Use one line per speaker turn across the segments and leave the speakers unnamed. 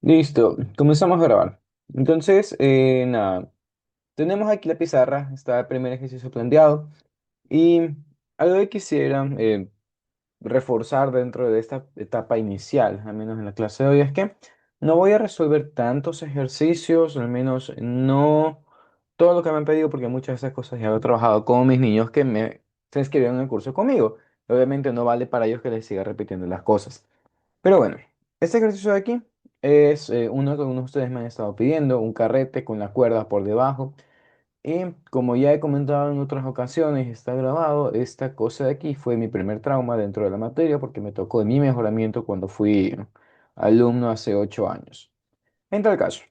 Listo, comenzamos a grabar. Entonces, nada, tenemos aquí la pizarra, está el primer ejercicio planteado y algo que quisiera reforzar dentro de esta etapa inicial, al menos en la clase de hoy, es que no voy a resolver tantos ejercicios, al menos no todo lo que me han pedido, porque muchas de esas cosas ya lo he trabajado con mis niños que se inscribieron en el curso conmigo. Obviamente no vale para ellos que les siga repitiendo las cosas. Pero bueno, este ejercicio de aquí es uno que algunos de ustedes me han estado pidiendo, un carrete con la cuerda por debajo. Y como ya he comentado en otras ocasiones, está grabado, esta cosa de aquí fue mi primer trauma dentro de la materia porque me tocó en mi mejoramiento cuando fui alumno hace 8 años. En tal caso,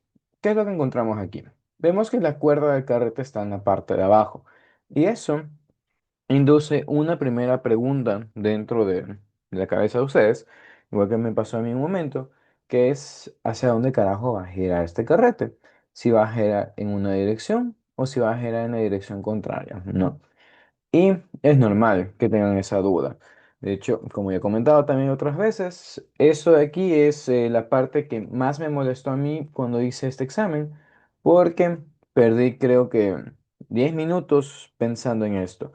¿qué es lo que encontramos aquí? Vemos que la cuerda del carrete está en la parte de abajo y eso induce una primera pregunta dentro de la cabeza de ustedes, igual que me pasó a mí en un momento, que es ¿hacia dónde carajo va a girar este carrete? Si va a girar en una dirección o si va a girar en la dirección contraria. No. Y es normal que tengan esa duda. De hecho, como ya he comentado también otras veces, eso de aquí es la parte que más me molestó a mí cuando hice este examen, porque perdí creo que 10 minutos pensando en esto.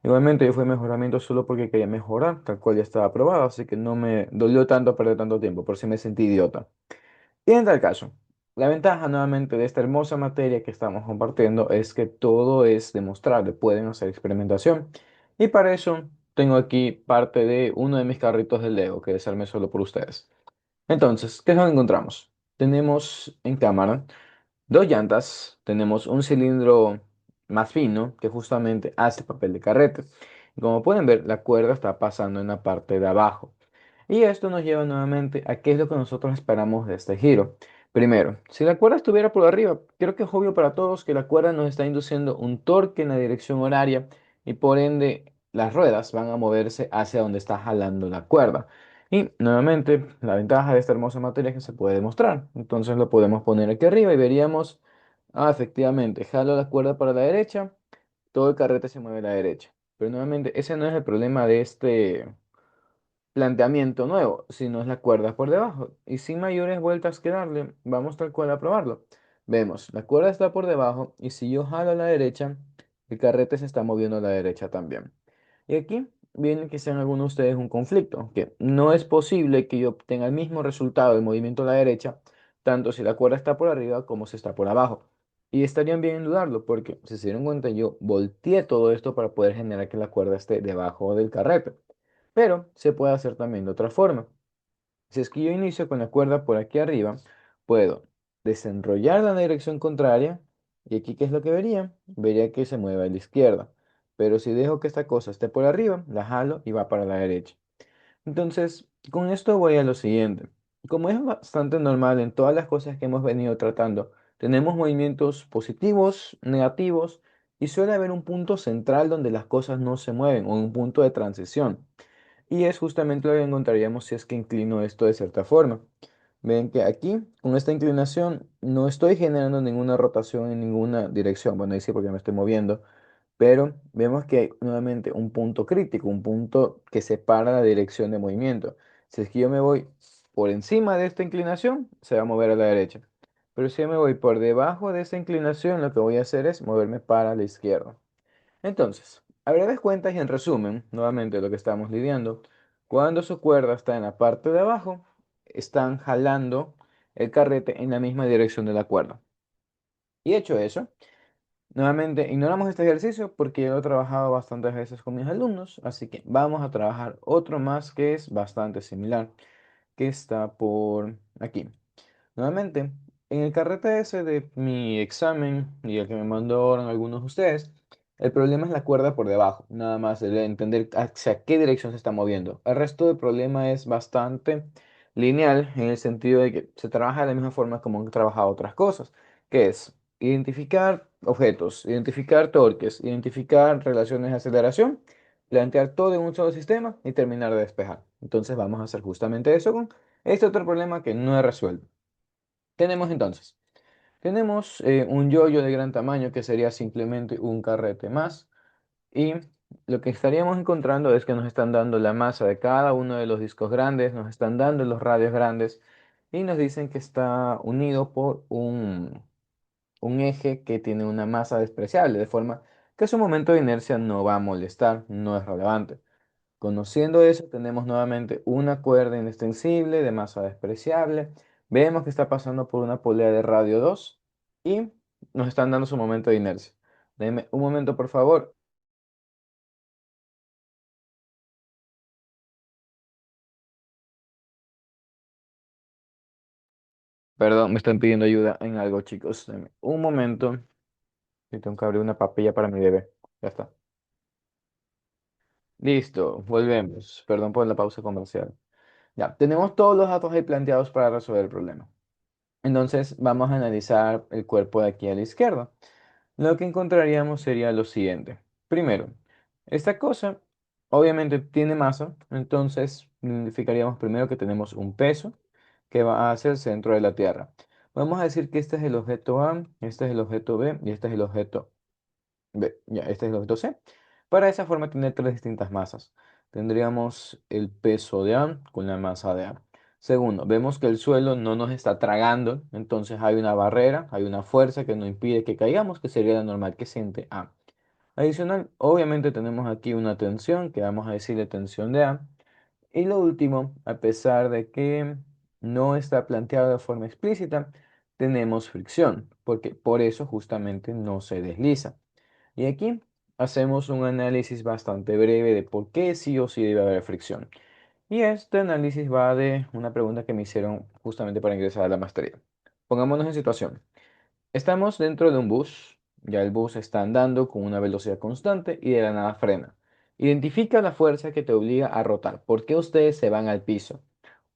Igualmente yo fui a mejoramiento solo porque quería mejorar, tal cual ya estaba aprobado, así que no me dolió tanto perder tanto tiempo, por si me sentí idiota. Y en tal caso, la ventaja nuevamente de esta hermosa materia que estamos compartiendo es que todo es demostrable, pueden hacer experimentación. Y para eso tengo aquí parte de uno de mis carritos de Lego que desarmé solo por ustedes. Entonces, ¿qué es lo que encontramos? Tenemos en cámara dos llantas, tenemos un cilindro más fino que justamente hace papel de carrete. Y como pueden ver, la cuerda está pasando en la parte de abajo. Y esto nos lleva nuevamente a qué es lo que nosotros esperamos de este giro. Primero, si la cuerda estuviera por arriba, creo que es obvio para todos que la cuerda nos está induciendo un torque en la dirección horaria y por ende las ruedas van a moverse hacia donde está jalando la cuerda. Y nuevamente, la ventaja de esta hermosa materia es que se puede demostrar. Entonces lo podemos poner aquí arriba y veríamos, efectivamente, jalo la cuerda para la derecha, todo el carrete se mueve a la derecha. Pero nuevamente, ese no es el problema de este planteamiento nuevo, si no es la cuerda por debajo. Y sin mayores vueltas que darle, vamos tal cual a probarlo. Vemos, la cuerda está por debajo y si yo jalo a la derecha, el carrete se está moviendo a la derecha también. Y aquí viene que sean algunos de ustedes un conflicto, que no es posible que yo obtenga el mismo resultado de movimiento a la derecha, tanto si la cuerda está por arriba como si está por abajo. Y estarían bien en dudarlo, porque si se dieron cuenta, yo volteé todo esto para poder generar que la cuerda esté debajo del carrete. Pero se puede hacer también de otra forma. Si es que yo inicio con la cuerda por aquí arriba, puedo desenrollar la dirección contraria y aquí ¿qué es lo que vería? Vería que se mueve a la izquierda. Pero si dejo que esta cosa esté por arriba, la jalo y va para la derecha. Entonces, con esto voy a lo siguiente. Como es bastante normal en todas las cosas que hemos venido tratando, tenemos movimientos positivos, negativos y suele haber un punto central donde las cosas no se mueven o un punto de transición. Y es justamente lo que encontraríamos si es que inclino esto de cierta forma. Ven que aquí, con esta inclinación, no estoy generando ninguna rotación en ninguna dirección. Bueno, ahí sí porque me estoy moviendo. Pero vemos que hay nuevamente un punto crítico, un punto que separa la dirección de movimiento. Si es que yo me voy por encima de esta inclinación, se va a mover a la derecha. Pero si yo me voy por debajo de esta inclinación, lo que voy a hacer es moverme para la izquierda. Entonces, a breves cuentas y en resumen, nuevamente lo que estamos lidiando, cuando su cuerda está en la parte de abajo, están jalando el carrete en la misma dirección de la cuerda. Y hecho eso, nuevamente ignoramos este ejercicio porque yo lo he trabajado bastantes veces con mis alumnos, así que vamos a trabajar otro más que es bastante similar, que está por aquí. Nuevamente, en el carrete ese de mi examen y el que me mandó ahora algunos de ustedes, el problema es la cuerda por debajo, nada más el entender hacia qué dirección se está moviendo. El resto del problema es bastante lineal en el sentido de que se trabaja de la misma forma como han trabajado otras cosas, que es identificar objetos, identificar torques, identificar relaciones de aceleración, plantear todo en un solo sistema y terminar de despejar. Entonces vamos a hacer justamente eso con este otro problema que no he resuelto. Tenemos entonces, tenemos un yoyo de gran tamaño que sería simplemente un carrete más y lo que estaríamos encontrando es que nos están dando la masa de cada uno de los discos grandes, nos están dando los radios grandes y nos dicen que está unido por un eje que tiene una masa despreciable, de forma que su momento de inercia no va a molestar, no es relevante. Conociendo eso, tenemos nuevamente una cuerda inextensible de masa despreciable. Vemos que está pasando por una polea de radio 2 y nos están dando su momento de inercia. Denme un momento, por favor. Perdón, me están pidiendo ayuda en algo, chicos. Denme un momento. Y tengo que abrir una papilla para mi bebé. Ya está. Listo, volvemos. Perdón por la pausa comercial. Ya, tenemos todos los datos ahí planteados para resolver el problema. Entonces, vamos a analizar el cuerpo de aquí a la izquierda. Lo que encontraríamos sería lo siguiente. Primero, esta cosa obviamente tiene masa, entonces identificaríamos primero que tenemos un peso que va hacia el centro de la Tierra. Vamos a decir que este es el objeto A, este es el objeto B y este es el objeto B. Ya, este es el objeto C. Para esa forma tiene tres distintas masas. Tendríamos el peso de A con la masa de A. Segundo, vemos que el suelo no nos está tragando, entonces hay una barrera, hay una fuerza que nos impide que caigamos, que sería la normal que siente A. Adicional, obviamente tenemos aquí una tensión, que vamos a decirle tensión de A. Y lo último, a pesar de que no está planteado de forma explícita, tenemos fricción, porque por eso justamente no se desliza. Y aquí hacemos un análisis bastante breve de por qué sí o sí debe haber fricción. Y este análisis va de una pregunta que me hicieron justamente para ingresar a la maestría. Pongámonos en situación. Estamos dentro de un bus, ya el bus está andando con una velocidad constante y de la nada frena. Identifica la fuerza que te obliga a rotar. ¿Por qué ustedes se van al piso?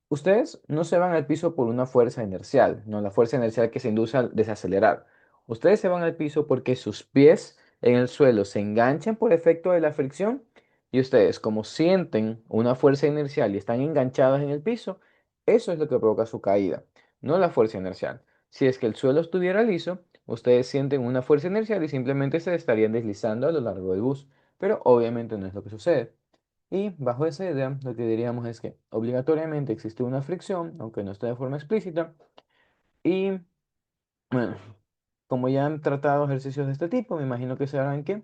Ustedes no se van al piso por una fuerza inercial, no la fuerza inercial que se induce al desacelerar. Ustedes se van al piso porque sus pies en el suelo se enganchan por efecto de la fricción y ustedes, como sienten una fuerza inercial y están enganchados en el piso, eso es lo que provoca su caída, no la fuerza inercial. Si es que el suelo estuviera liso, ustedes sienten una fuerza inercial y simplemente se estarían deslizando a lo largo del bus, pero obviamente no es lo que sucede. Y bajo esa idea, lo que diríamos es que obligatoriamente existe una fricción, aunque no esté de forma explícita. Y bueno, como ya han tratado ejercicios de este tipo, me imagino que sabrán que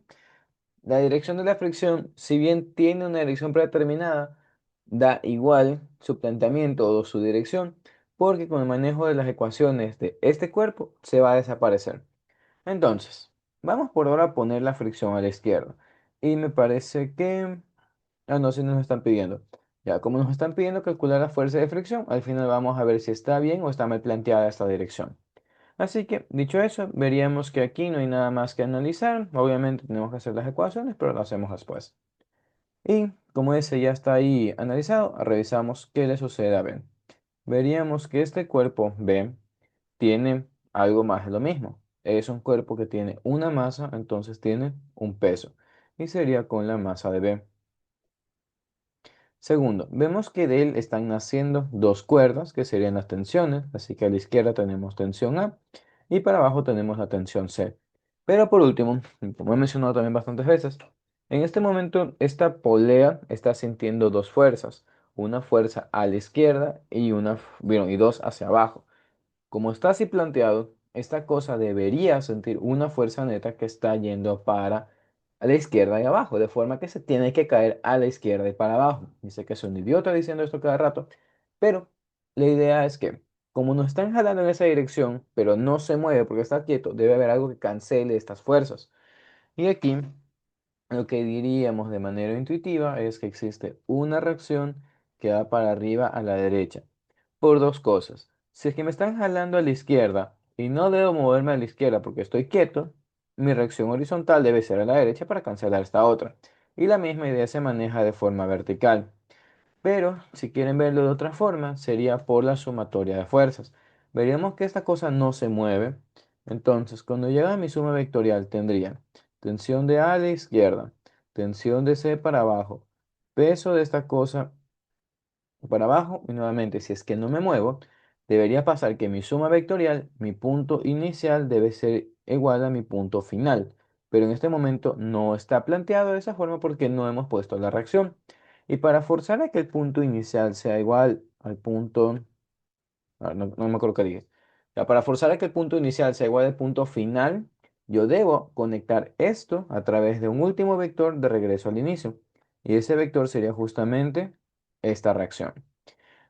la dirección de la fricción, si bien tiene una dirección predeterminada, da igual su planteamiento o su dirección, porque con el manejo de las ecuaciones de este cuerpo se va a desaparecer. Entonces, vamos por ahora a poner la fricción a la izquierda. Y me parece que... Ah, no, si nos están pidiendo. Ya, como nos están pidiendo calcular la fuerza de fricción, al final vamos a ver si está bien o está mal planteada esta dirección. Así que, dicho eso, veríamos que aquí no hay nada más que analizar. Obviamente tenemos que hacer las ecuaciones, pero lo hacemos después. Y como ese ya está ahí analizado, revisamos qué le sucede a B. Veríamos que este cuerpo B tiene algo más de lo mismo. Es un cuerpo que tiene una masa, entonces tiene un peso. Y sería con la masa de B. Segundo, vemos que de él están naciendo dos cuerdas, que serían las tensiones, así que a la izquierda tenemos tensión A y para abajo tenemos la tensión C. Pero por último, como he mencionado también bastantes veces, en este momento esta polea está sintiendo dos fuerzas, una fuerza a la izquierda y, bueno, y dos hacia abajo. Como está así planteado, esta cosa debería sentir una fuerza neta que está yendo para a la izquierda y abajo, de forma que se tiene que caer a la izquierda y para abajo. Dice que soy un idiota diciendo esto cada rato, pero la idea es que, como nos están jalando en esa dirección, pero no se mueve porque está quieto, debe haber algo que cancele estas fuerzas. Y aquí lo que diríamos de manera intuitiva es que existe una reacción que va para arriba a la derecha por dos cosas. Si es que me están jalando a la izquierda y no debo moverme a la izquierda porque estoy quieto, mi reacción horizontal debe ser a la derecha para cancelar esta otra. Y la misma idea se maneja de forma vertical. Pero si quieren verlo de otra forma, sería por la sumatoria de fuerzas. Veríamos que esta cosa no se mueve. Entonces, cuando llega a mi suma vectorial, tendría tensión de A a la izquierda, tensión de C para abajo, peso de esta cosa para abajo y nuevamente, si es que no me muevo, debería pasar que mi suma vectorial, mi punto inicial debe ser igual a mi punto final. Pero en este momento no está planteado de esa forma porque no hemos puesto la reacción. Y para forzar a que el punto inicial sea igual al punto No me acuerdo qué dije. Ya, para forzar a que el punto inicial sea igual al punto final, yo debo conectar esto a través de un último vector de regreso al inicio. Y ese vector sería justamente esta reacción.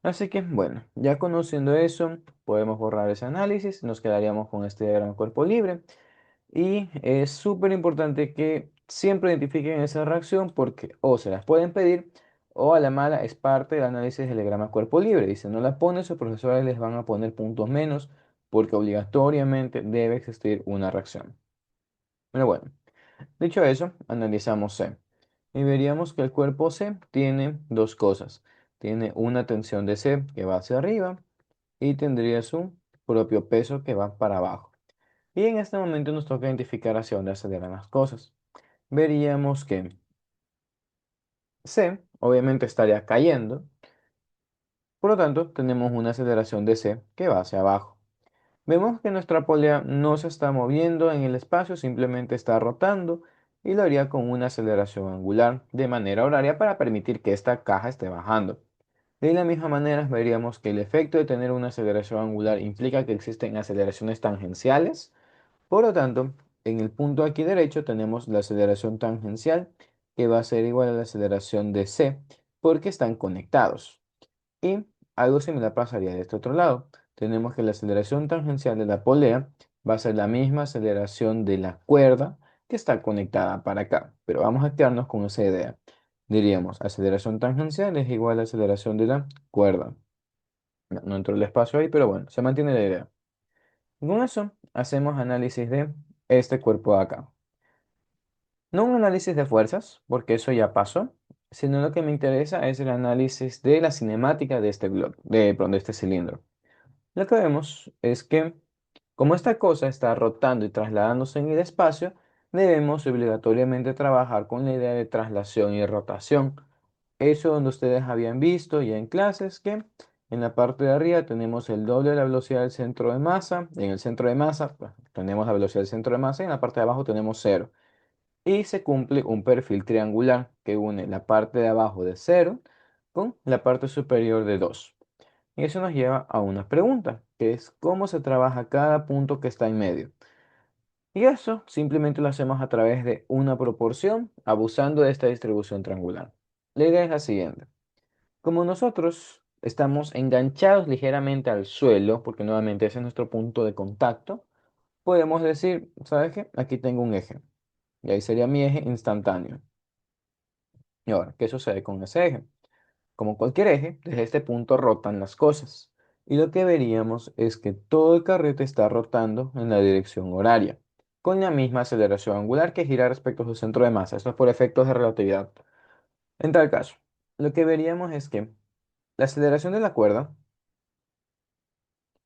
Así que, bueno, ya conociendo eso, podemos borrar ese análisis. Nos quedaríamos con este diagrama cuerpo libre. Y es súper importante que siempre identifiquen esa reacción porque o se las pueden pedir o a la mala es parte del análisis del diagrama cuerpo libre. Y si no la ponen, sus profesores les van a poner puntos menos porque obligatoriamente debe existir una reacción. Pero bueno, dicho eso, analizamos C. Y veríamos que el cuerpo C tiene dos cosas. Tiene una tensión de C que va hacia arriba y tendría su propio peso que va para abajo. Y en este momento nos toca identificar hacia dónde aceleran las cosas. Veríamos que C obviamente estaría cayendo, por lo tanto tenemos una aceleración de C que va hacia abajo. Vemos que nuestra polea no se está moviendo en el espacio, simplemente está rotando y lo haría con una aceleración angular de manera horaria para permitir que esta caja esté bajando. De la misma manera veríamos que el efecto de tener una aceleración angular implica que existen aceleraciones tangenciales. Por lo tanto, en el punto aquí derecho tenemos la aceleración tangencial que va a ser igual a la aceleración de C porque están conectados. Y algo similar pasaría de este otro lado. Tenemos que la aceleración tangencial de la polea va a ser la misma aceleración de la cuerda que está conectada para acá. Pero vamos a quedarnos con esa idea. Diríamos, aceleración tangencial es igual a aceleración de la cuerda. No entró el espacio ahí, pero bueno, se mantiene la idea. Con eso hacemos análisis de este cuerpo de acá. No un análisis de fuerzas, porque eso ya pasó, sino lo que me interesa es el análisis de la cinemática de este globo, perdón, de este cilindro. Lo que vemos es que como esta cosa está rotando y trasladándose en el espacio, debemos obligatoriamente trabajar con la idea de traslación y rotación. Eso donde ustedes habían visto ya en clases que en la parte de arriba tenemos el doble de la velocidad del centro de masa. En el centro de masa pues, tenemos la velocidad del centro de masa y en la parte de abajo tenemos cero. Y se cumple un perfil triangular que une la parte de abajo de cero con la parte superior de 2. Y eso nos lleva a una pregunta, que es cómo se trabaja cada punto que está en medio. Y eso simplemente lo hacemos a través de una proporción, abusando de esta distribución triangular. La idea es la siguiente. Como nosotros estamos enganchados ligeramente al suelo, porque nuevamente ese es nuestro punto de contacto, podemos decir, ¿sabes qué? Aquí tengo un eje. Y ahí sería mi eje instantáneo. Y ahora, ¿qué sucede con ese eje? Como cualquier eje, desde este punto rotan las cosas. Y lo que veríamos es que todo el carrete está rotando en la dirección horaria, con la misma aceleración angular que gira respecto a su centro de masa. Esto es por efectos de relatividad. En tal caso, lo que veríamos es que la aceleración de la cuerda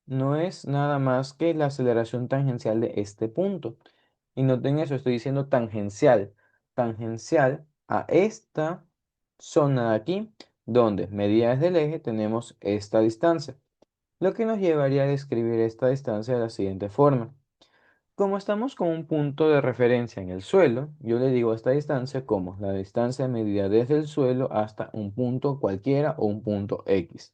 no es nada más que la aceleración tangencial de este punto. Y noten eso, estoy diciendo tangencial. Tangencial a esta zona de aquí, donde medidas del eje tenemos esta distancia. Lo que nos llevaría a describir esta distancia de la siguiente forma. Como estamos con un punto de referencia en el suelo, yo le digo a esta distancia como la distancia medida desde el suelo hasta un punto cualquiera o un punto X.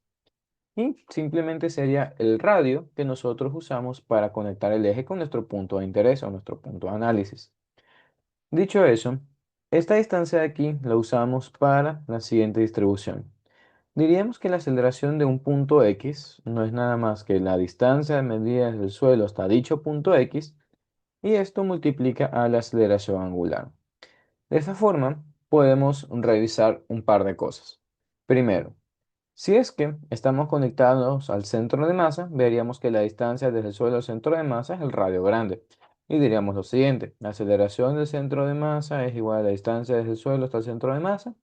Y simplemente sería el radio que nosotros usamos para conectar el eje con nuestro punto de interés o nuestro punto de análisis. Dicho eso, esta distancia de aquí la usamos para la siguiente distribución. Diríamos que la aceleración de un punto X no es nada más que la distancia medida desde el suelo hasta dicho punto X y esto multiplica a la aceleración angular. De esta forma, podemos revisar un par de cosas. Primero, si es que estamos conectados al centro de masa, veríamos que la distancia desde el suelo al centro de masa es el radio grande. Y diríamos lo siguiente, la aceleración del centro de masa es igual a la distancia desde el suelo hasta el centro de masa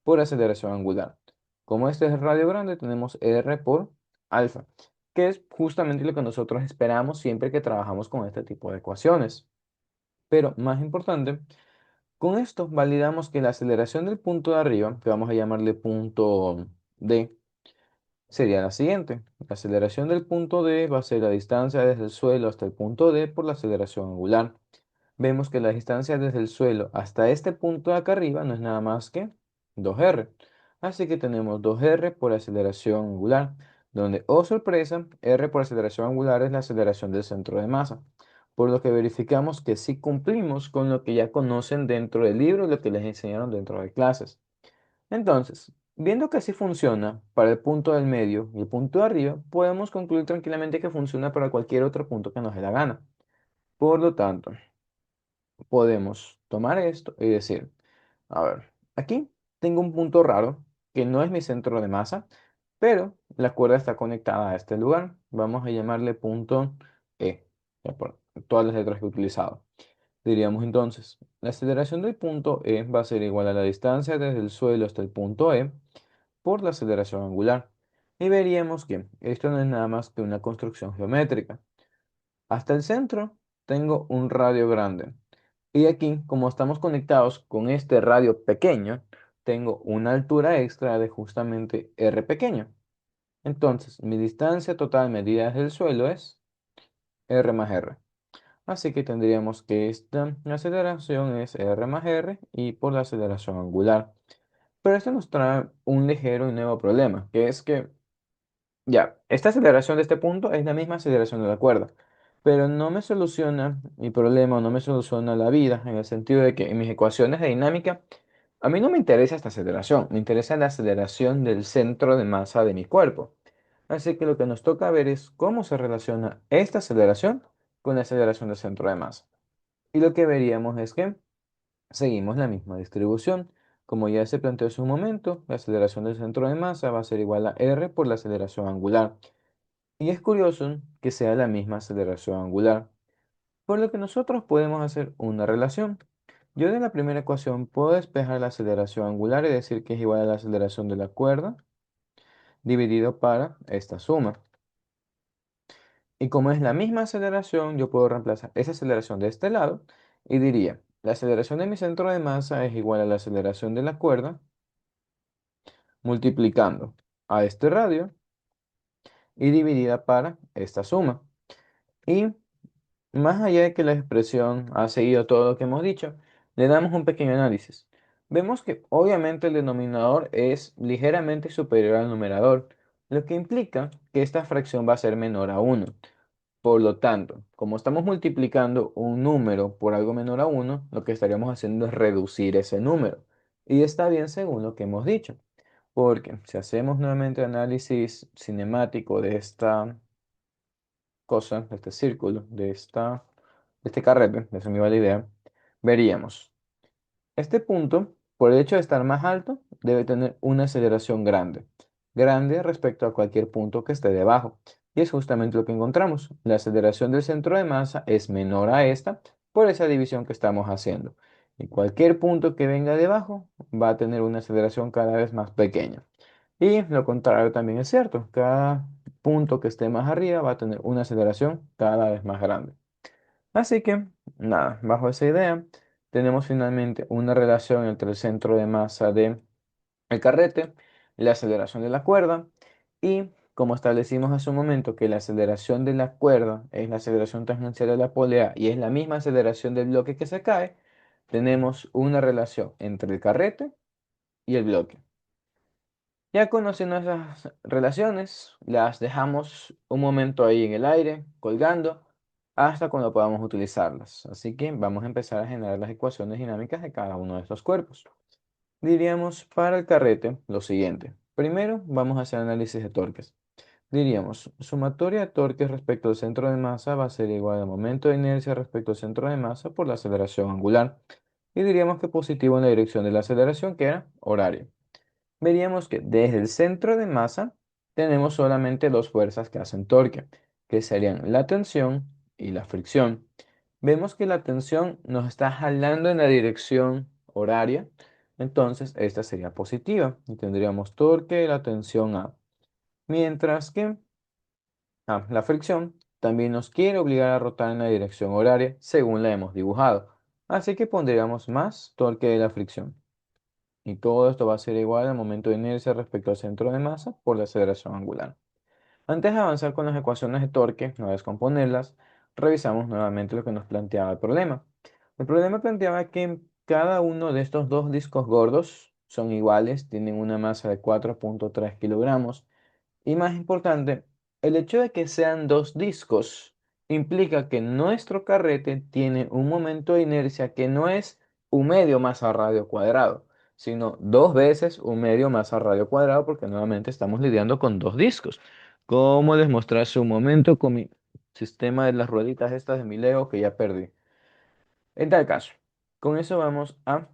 por aceleración angular. Como este es el radio grande, tenemos R por alfa, que es justamente lo que nosotros esperamos siempre que trabajamos con este tipo de ecuaciones. Pero más importante, con esto validamos que la aceleración del punto de arriba, que vamos a llamarle punto D, sería la siguiente. La aceleración del punto D va a ser la distancia desde el suelo hasta el punto D por la aceleración angular. Vemos que la distancia desde el suelo hasta este punto de acá arriba no es nada más que 2R. Así que tenemos 2R por aceleración angular. donde, oh sorpresa, R por aceleración angular es la aceleración del centro de masa, por lo que verificamos que sí cumplimos con lo que ya conocen dentro del libro y lo que les enseñaron dentro de clases. Entonces, viendo que así funciona para el punto del medio y el punto de arriba, podemos concluir tranquilamente que funciona para cualquier otro punto que nos dé la gana. Por lo tanto, podemos tomar esto y decir, a ver, aquí tengo un punto raro que no es mi centro de masa, pero la cuerda está conectada a este lugar. Vamos a llamarle punto E, ya por todas las letras que he utilizado. Diríamos entonces, la aceleración del punto E va a ser igual a la distancia desde el suelo hasta el punto E por la aceleración angular. Y veríamos que esto no es nada más que una construcción geométrica. Hasta el centro tengo un radio grande. Y aquí, como estamos conectados con este radio pequeño, tengo una altura extra de justamente R pequeño. Entonces, mi distancia total medida desde el suelo es R más R. Así que tendríamos que esta aceleración es R más R y por la aceleración angular. Pero esto nos trae un ligero y nuevo problema, que es que ya, esta aceleración de este punto es la misma aceleración de la cuerda, pero no me soluciona mi problema, o no me soluciona la vida, en el sentido de que en mis ecuaciones de dinámica, a mí no me interesa esta aceleración, me interesa la aceleración del centro de masa de mi cuerpo. Así que lo que nos toca ver es cómo se relaciona esta aceleración con la aceleración del centro de masa. Y lo que veríamos es que seguimos la misma distribución. Como ya se planteó hace un momento, la aceleración del centro de masa va a ser igual a R por la aceleración angular. Y es curioso que sea la misma aceleración angular, por lo que nosotros podemos hacer una relación. Yo de la primera ecuación puedo despejar la aceleración angular y decir que es igual a la aceleración de la cuerda dividido para esta suma. Y como es la misma aceleración, yo puedo reemplazar esa aceleración de este lado y diría, la aceleración de mi centro de masa es igual a la aceleración de la cuerda multiplicando a este radio y dividida para esta suma. Y más allá de que la expresión ha seguido todo lo que hemos dicho, le damos un pequeño análisis. Vemos que obviamente el denominador es ligeramente superior al numerador, lo que implica que esta fracción va a ser menor a 1. Por lo tanto, como estamos multiplicando un número por algo menor a 1, lo que estaríamos haciendo es reducir ese número. Y está bien según lo que hemos dicho, porque si hacemos nuevamente análisis cinemático de esta cosa, de este círculo, de este carrete, de eso me iba la idea, veríamos. Este punto, por el hecho de estar más alto, debe tener una aceleración grande. Grande respecto a cualquier punto que esté debajo. Y es justamente lo que encontramos. La aceleración del centro de masa es menor a esta por esa división que estamos haciendo. Y cualquier punto que venga debajo va a tener una aceleración cada vez más pequeña. Y lo contrario también es cierto. Cada punto que esté más arriba va a tener una aceleración cada vez más grande. Así que, nada, bajo esa idea, tenemos finalmente una relación entre el centro de masa de el carrete, la aceleración de la cuerda y, como establecimos hace un momento, que la aceleración de la cuerda es la aceleración tangencial de la polea y es la misma aceleración del bloque que se cae, tenemos una relación entre el carrete y el bloque. Ya conociendo esas relaciones, las dejamos un momento ahí en el aire, colgando, hasta cuando podamos utilizarlas. Así que vamos a empezar a generar las ecuaciones dinámicas de cada uno de estos cuerpos. Diríamos para el carrete lo siguiente. Primero vamos a hacer análisis de torques. Diríamos, sumatoria de torques respecto al centro de masa va a ser igual al momento de inercia respecto al centro de masa por la aceleración angular. Y diríamos que positivo en la dirección de la aceleración, que era horario. Veríamos que desde el centro de masa tenemos solamente dos fuerzas que hacen torque, que serían la tensión y la fricción. Vemos que la tensión nos está jalando en la dirección horaria, entonces esta sería positiva y tendríamos torque de la tensión A. Mientras que la fricción también nos quiere obligar a rotar en la dirección horaria según la hemos dibujado, así que pondríamos más torque de la fricción. Y todo esto va a ser igual al momento de inercia respecto al centro de masa por la aceleración angular. Antes de avanzar con las ecuaciones de torque, no descomponerlas, revisamos nuevamente lo que nos planteaba el problema. El problema planteaba que cada uno de estos dos discos gordos son iguales, tienen una masa de 4,3 kilogramos Y más importante, el hecho de que sean dos discos implica que nuestro carrete tiene un momento de inercia que no es un medio masa radio cuadrado, sino dos veces un medio masa radio cuadrado, porque nuevamente estamos lidiando con dos discos. ¿Cómo les mostré hace un momento con mi sistema de las rueditas estas de mi Lego que ya perdí? En tal caso, con eso vamos a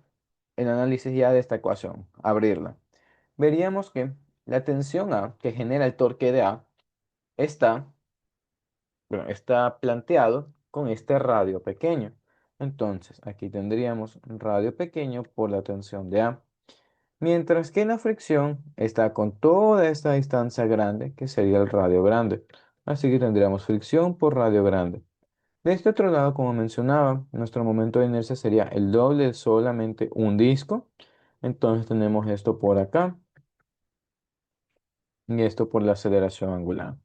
el análisis ya de esta ecuación, abrirla. Veríamos que la tensión A que genera el torque de A está, bueno, está planteado con este radio pequeño. Entonces, aquí tendríamos radio pequeño por la tensión de A. Mientras que la fricción está con toda esta distancia grande, que sería el radio grande. Así que tendríamos fricción por radio grande. De este otro lado, como mencionaba, nuestro momento de inercia sería el doble de solamente un disco. Entonces tenemos esto por acá y esto por la aceleración angular.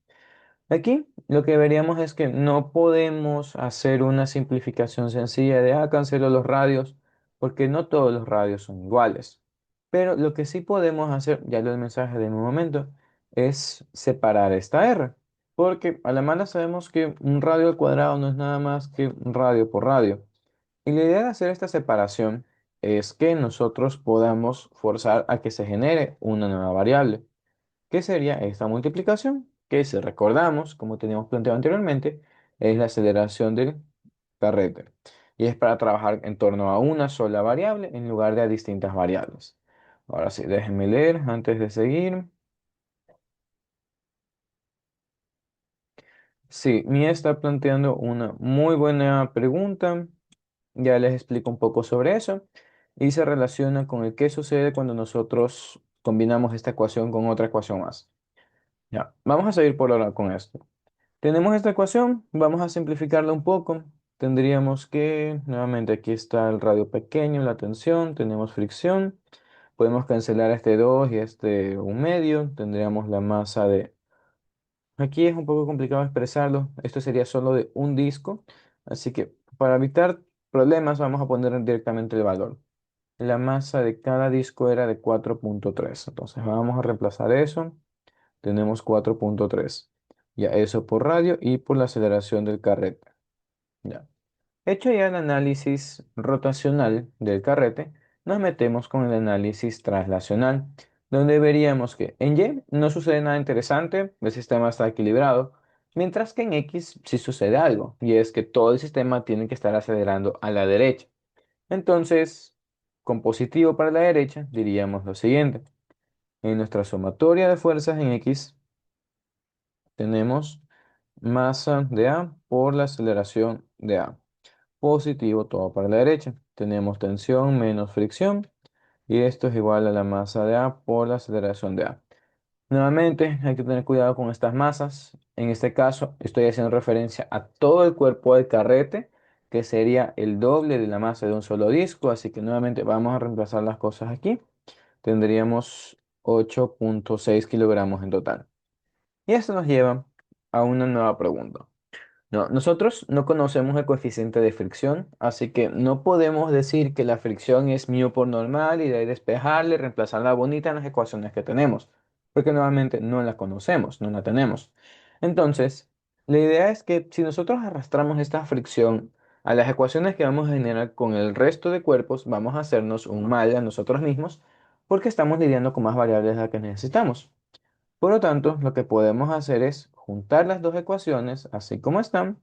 Aquí lo que veríamos es que no podemos hacer una simplificación sencilla de, cancelo los radios, porque no todos los radios son iguales. Pero lo que sí podemos hacer, ya lo del mensaje de un momento, es separar esta R. Porque a la mala sabemos que un radio al cuadrado no es nada más que un radio por radio. Y la idea de hacer esta separación es que nosotros podamos forzar a que se genere una nueva variable. ¿Qué sería esta multiplicación? Que si recordamos, como teníamos planteado anteriormente, es la aceleración del carrete. Y es para trabajar en torno a una sola variable en lugar de a distintas variables. Ahora sí, déjenme leer antes de seguir. Sí, Mía está planteando una muy buena pregunta. Ya les explico un poco sobre eso. Y se relaciona con el qué sucede cuando nosotros combinamos esta ecuación con otra ecuación más. Ya, vamos a seguir por ahora con esto. Tenemos esta ecuación, vamos a simplificarla un poco. Tendríamos que, nuevamente aquí está el radio pequeño, la tensión, tenemos fricción. Podemos cancelar este 2 y este un medio. Tendríamos la masa de... Aquí es un poco complicado expresarlo. Esto sería solo de un disco. Así que para evitar problemas vamos a poner directamente el valor. La masa de cada disco era de 4,3. Entonces vamos a reemplazar eso. Tenemos 4,3. Ya eso por radio y por la aceleración del carrete. Ya. Hecho ya el análisis rotacional del carrete, nos metemos con el análisis traslacional, donde veríamos que en Y no sucede nada interesante, el sistema está equilibrado, mientras que en X sí sucede algo, y es que todo el sistema tiene que estar acelerando a la derecha. Entonces, con positivo para la derecha, diríamos lo siguiente. En nuestra sumatoria de fuerzas en X, tenemos masa de A por la aceleración de A. Positivo todo para la derecha. Tenemos tensión menos fricción y esto es igual a la masa de A por la aceleración de A. Nuevamente hay que tener cuidado con estas masas. En este caso estoy haciendo referencia a todo el cuerpo del carrete, que sería el doble de la masa de un solo disco. Así que nuevamente vamos a reemplazar las cosas aquí. Tendríamos 8,6 kilogramos en total. Y esto nos lleva a una nueva pregunta. No, nosotros no conocemos el coeficiente de fricción, así que no podemos decir que la fricción es mu por normal y de ahí despejarla y reemplazarla bonita en las ecuaciones que tenemos, porque nuevamente no la conocemos, no la tenemos. Entonces, la idea es que si nosotros arrastramos esta fricción a las ecuaciones que vamos a generar con el resto de cuerpos, vamos a hacernos un mal a nosotros mismos porque estamos lidiando con más variables de las que necesitamos. Por lo tanto, lo que podemos hacer es juntar las dos ecuaciones así como están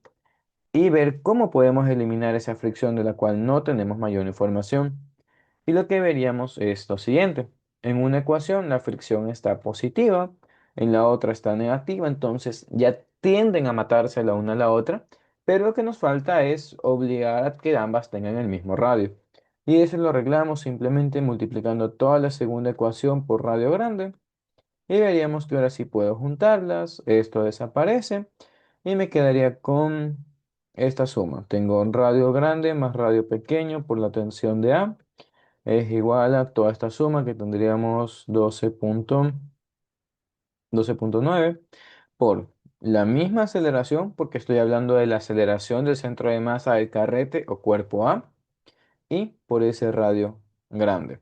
y ver cómo podemos eliminar esa fricción de la cual no tenemos mayor información. Y lo que veríamos es lo siguiente. En una ecuación la fricción está positiva, en la otra está negativa, entonces ya tienden a matarse la una a la otra, pero lo que nos falta es obligar a que ambas tengan el mismo radio. Y eso lo arreglamos simplemente multiplicando toda la segunda ecuación por radio grande. Y veríamos que ahora sí puedo juntarlas, esto desaparece y me quedaría con esta suma. Tengo un radio grande más radio pequeño por la tensión de A es igual a toda esta suma que tendríamos 12,9 por la misma aceleración, porque estoy hablando de la aceleración del centro de masa del carrete o cuerpo A, y por ese radio grande.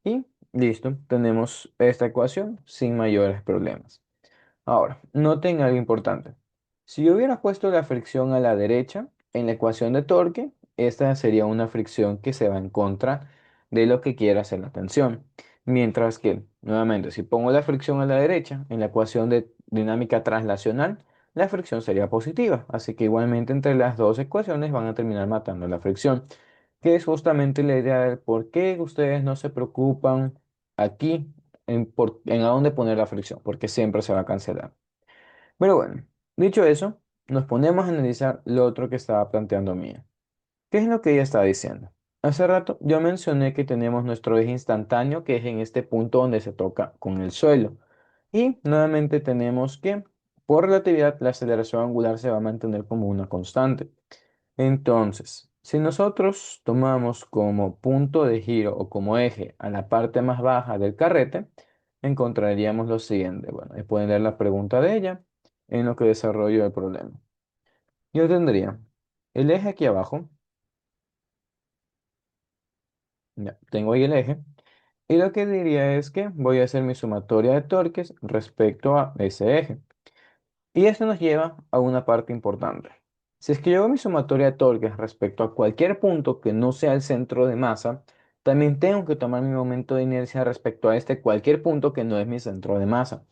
Y listo, tenemos esta ecuación sin mayores problemas. Ahora, noten algo importante. Si yo hubiera puesto la fricción a la derecha en la ecuación de torque, esta sería una fricción que se va en contra de lo que quiere hacer la tensión. Mientras que, nuevamente, si pongo la fricción a la derecha en la ecuación de dinámica translacional, la fricción sería positiva. Así que igualmente entre las dos ecuaciones van a terminar matando la fricción, que es justamente la idea del por qué ustedes no se preocupan aquí en a dónde poner la fricción, porque siempre se va a cancelar. Pero bueno, dicho eso, nos ponemos a analizar lo otro que estaba planteando Mía. ¿Qué es lo que ella estaba diciendo? Hace rato yo mencioné que tenemos nuestro eje instantáneo, que es en este punto donde se toca con el suelo. Y nuevamente tenemos que, por relatividad, la aceleración angular se va a mantener como una constante. Entonces, si nosotros tomamos como punto de giro o como eje a la parte más baja del carrete, encontraríamos lo siguiente. Bueno, ahí pueden leer la pregunta de ella en lo que desarrollo el problema. Yo tendría el eje aquí abajo, ya, tengo ahí el eje, y lo que diría es que voy a hacer mi sumatoria de torques respecto a ese eje. Y esto nos lleva a una parte importante. Si es que yo hago mi sumatoria de torques respecto a cualquier punto que no sea el centro de masa, también tengo que tomar mi momento de inercia respecto a este cualquier punto que no es mi centro de masa.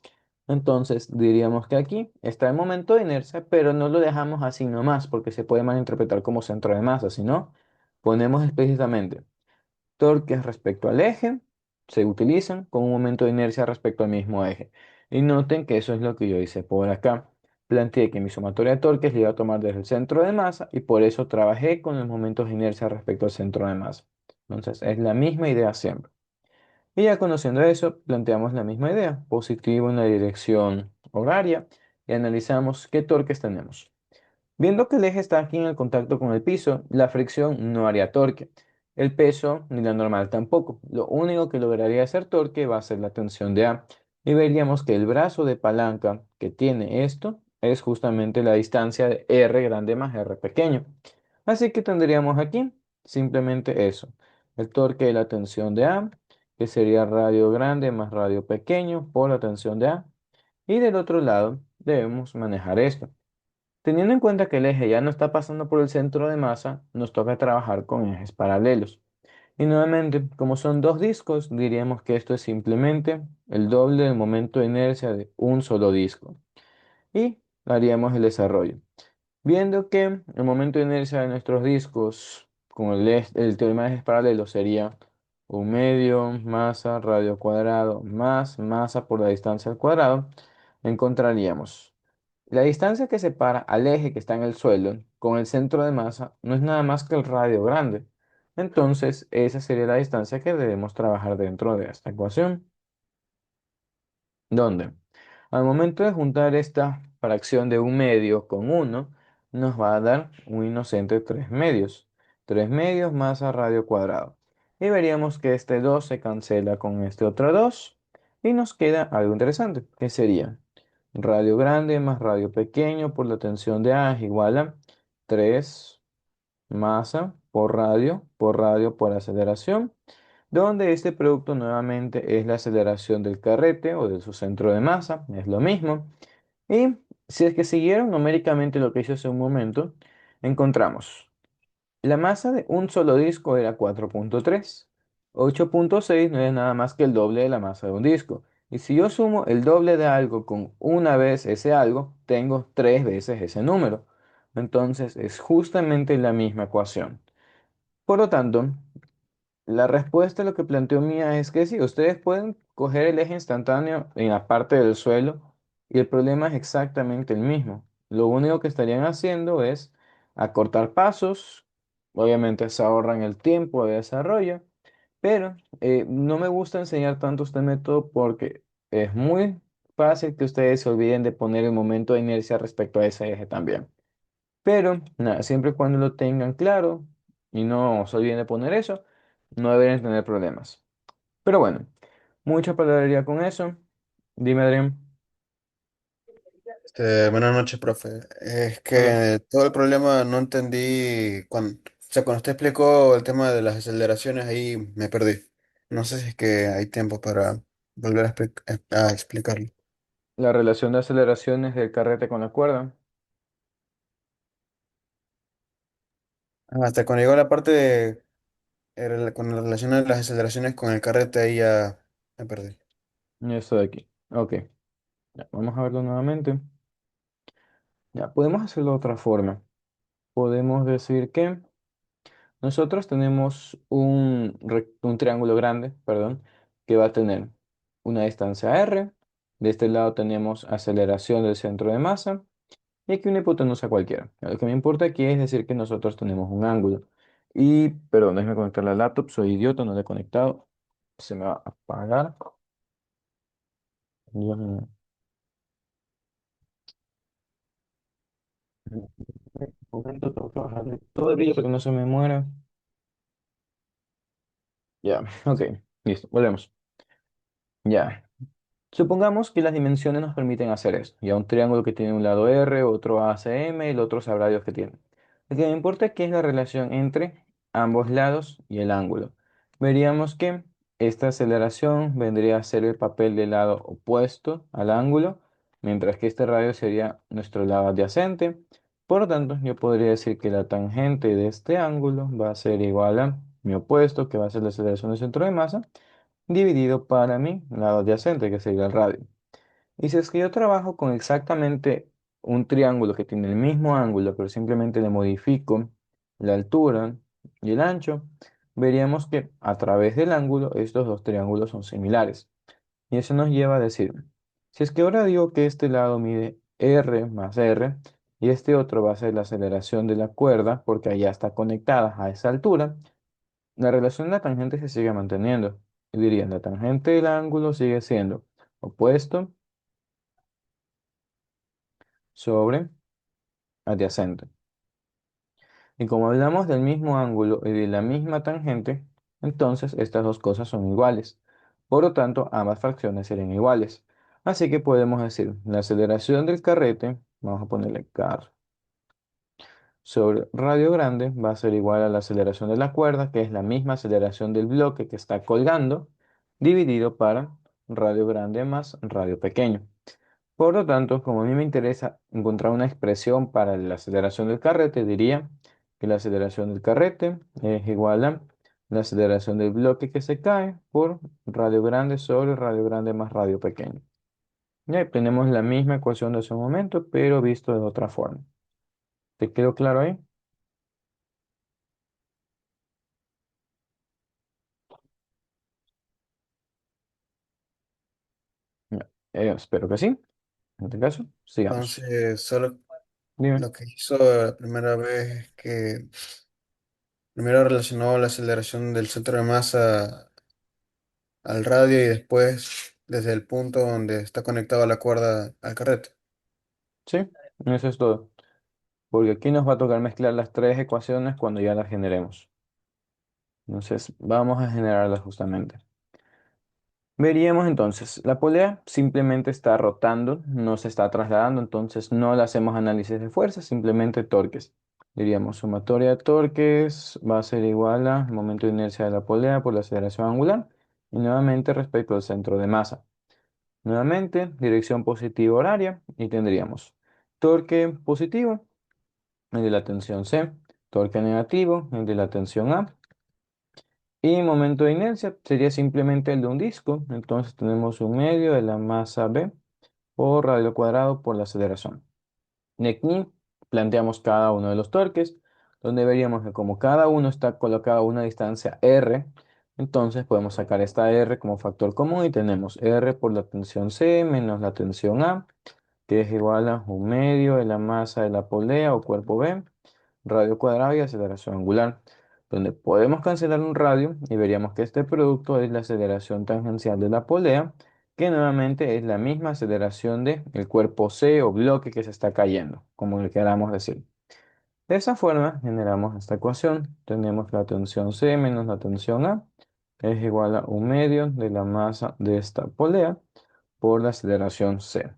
Entonces diríamos que aquí está el momento de inercia, pero no lo dejamos así nomás porque se puede malinterpretar como centro de masa, sino ponemos explícitamente torques respecto al eje se utilizan con un momento de inercia respecto al mismo eje. Y noten que eso es lo que yo hice por acá. Planteé que mi sumatoria de torques le iba a tomar desde el centro de masa y por eso trabajé con los momentos de inercia respecto al centro de masa. Entonces es la misma idea siempre. Y ya conociendo eso, planteamos la misma idea, positivo en la dirección horaria y analizamos qué torques tenemos. Viendo que el eje está aquí en el contacto con el piso, la fricción no haría torque. El peso ni la normal tampoco. Lo único que lograría hacer torque va a ser la tensión de A. Y veríamos que el brazo de palanca que tiene esto es justamente la distancia de R grande más R pequeño. Así que tendríamos aquí simplemente eso. El torque de la tensión de A, que sería radio grande más radio pequeño por la tensión de A. Y del otro lado debemos manejar esto. Teniendo en cuenta que el eje ya no está pasando por el centro de masa, nos toca trabajar con ejes paralelos. Y nuevamente, como son dos discos, diríamos que esto es simplemente el doble del momento de inercia de un solo disco. Y haríamos el desarrollo. Viendo que el momento de inercia de nuestros discos con el teorema de ejes paralelos sería un medio masa radio cuadrado más masa por la distancia al cuadrado, encontraríamos la distancia que separa al eje que está en el suelo con el centro de masa no es nada más que el radio grande. Entonces, esa sería la distancia que debemos trabajar dentro de esta ecuación. Donde al momento de juntar esta fracción de un medio con uno, nos va a dar un inocente 3 medios. 3 medios más a radio cuadrado. Y veríamos que este 2 se cancela con este otro 2 y nos queda algo interesante, que sería radio grande más radio pequeño por la tensión de A es igual a 3 masa por radio por aceleración, donde este producto nuevamente es la aceleración del carrete o de su centro de masa, es lo mismo. Y si es que siguieron numéricamente lo que hice hace un momento, encontramos la masa de un solo disco era 4,3. 8,6 no es nada más que el doble de la masa de un disco. Y si yo sumo el doble de algo con una vez ese algo, tengo tres veces ese número. Entonces es justamente la misma ecuación. Por lo tanto, la respuesta a lo que planteó Mía es que sí, ustedes pueden coger el eje instantáneo en la parte del suelo y el problema es exactamente el mismo. Lo único que estarían haciendo es acortar pasos, obviamente se ahorran el tiempo de desarrollo, pero no me gusta enseñar tanto este método porque es muy fácil que ustedes se olviden de poner el momento de inercia respecto a ese eje también. Pero nada, siempre y cuando lo tengan claro y no se olviden de poner eso, no deberían tener problemas. Pero bueno, mucha palabrería con eso. Dime, Adrián.
Buenas noches, profe. Es
Hola.
que todo el problema no entendí cuando usted explicó el tema de las aceleraciones ahí me perdí. No sé si es que hay tiempo para volver a explicarlo.
la relación de aceleraciones del carrete con la cuerda.
Hasta cuando llegó la parte de, con la relación de las aceleraciones con el carrete, ahí ya me perdí.
Y esto de aquí. Ok, ya, vamos a verlo nuevamente. Ya, podemos hacerlo de otra forma. Podemos decir que nosotros tenemos un triángulo grande, perdón, que va a tener una distancia r. De este lado tenemos aceleración del centro de masa y aquí una hipotenusa cualquiera. Lo que me importa aquí es decir que nosotros tenemos un ángulo. Y, perdón, déjeme conectar la laptop, soy idiota, no le he conectado. Se me va a apagar. Dios mío. Un momento, tengo que bajarle todo el brillo para que no se me muera. Ya, ok, listo, volvemos. Ya. Supongamos que las dimensiones nos permiten hacer esto. Ya un triángulo que tiene un lado R, otro ACM, y el otro sabrá Dios qué tiene. Lo que me importa aquí es la relación entre ambos lados y el ángulo. Veríamos que esta aceleración vendría a ser el papel del lado opuesto al ángulo, mientras que este radio sería nuestro lado adyacente. Por lo tanto, yo podría decir que la tangente de este ángulo va a ser igual a mi opuesto, que va a ser la aceleración del centro de masa, dividido para mi lado adyacente, que sería el radio. Y si es que yo trabajo con exactamente un triángulo que tiene el mismo ángulo, pero simplemente le modifico la altura y el ancho, veríamos que a través del ángulo estos dos triángulos son similares. Y eso nos lleva a decir, si es que ahora digo que este lado mide r más r y este otro va a ser la aceleración de la cuerda, porque allá está conectada a esa altura, la relación de la tangente se sigue manteniendo. Y diría, la tangente del ángulo sigue siendo opuesto sobre adyacente. Y como hablamos del mismo ángulo y de la misma tangente, entonces estas dos cosas son iguales. Por lo tanto, ambas fracciones serían iguales. Así que podemos decir, la aceleración del carrete, vamos a ponerle car, sobre radio grande va a ser igual a la aceleración de la cuerda, que es la misma aceleración del bloque que está colgando, dividido para radio grande más radio pequeño. Por lo tanto, como a mí me interesa encontrar una expresión para la aceleración del carrete, diría que la aceleración del carrete es igual a la aceleración del bloque que se cae por radio grande sobre radio grande más radio pequeño. Y ahí tenemos la misma ecuación de ese momento, pero visto de otra forma. ¿Te quedó claro ahí? Ya, espero que sí. En este caso, sigamos.
Entonces, solo
Dime.
lo que hizo la primera vez es que primero relacionó la aceleración del centro de masa al radio y después desde el punto donde está conectada la cuerda al carrete.
Sí, eso es todo. Porque aquí nos va a tocar mezclar las tres ecuaciones cuando ya las generemos. Entonces, vamos a generarlas justamente. Veríamos entonces, la polea simplemente está rotando, no se está trasladando, entonces no le hacemos análisis de fuerza, simplemente torques. Diríamos, sumatoria de torques va a ser igual al momento de inercia de la polea por la aceleración angular y nuevamente respecto al centro de masa. Nuevamente, dirección positiva horaria y tendríamos torque positivo, el de la tensión C, torque negativo, el de la tensión A. Y momento de inercia sería simplemente el de un disco. Entonces tenemos un medio de la masa B por radio cuadrado por la aceleración. Y aquí planteamos cada uno de los torques, donde veríamos que como cada uno está colocado a una distancia R, entonces podemos sacar esta R como factor común y tenemos R por la tensión C menos la tensión A, que es igual a un medio de la masa de la polea o cuerpo B radio cuadrado y aceleración angular, donde podemos cancelar un radio y veríamos que este producto es la aceleración tangencial de la polea, que nuevamente es la misma aceleración del cuerpo C o bloque que se está cayendo, como le queramos decir. De esa forma generamos esta ecuación. Tenemos la tensión C menos la tensión A es igual a un medio de la masa de esta polea por la aceleración C.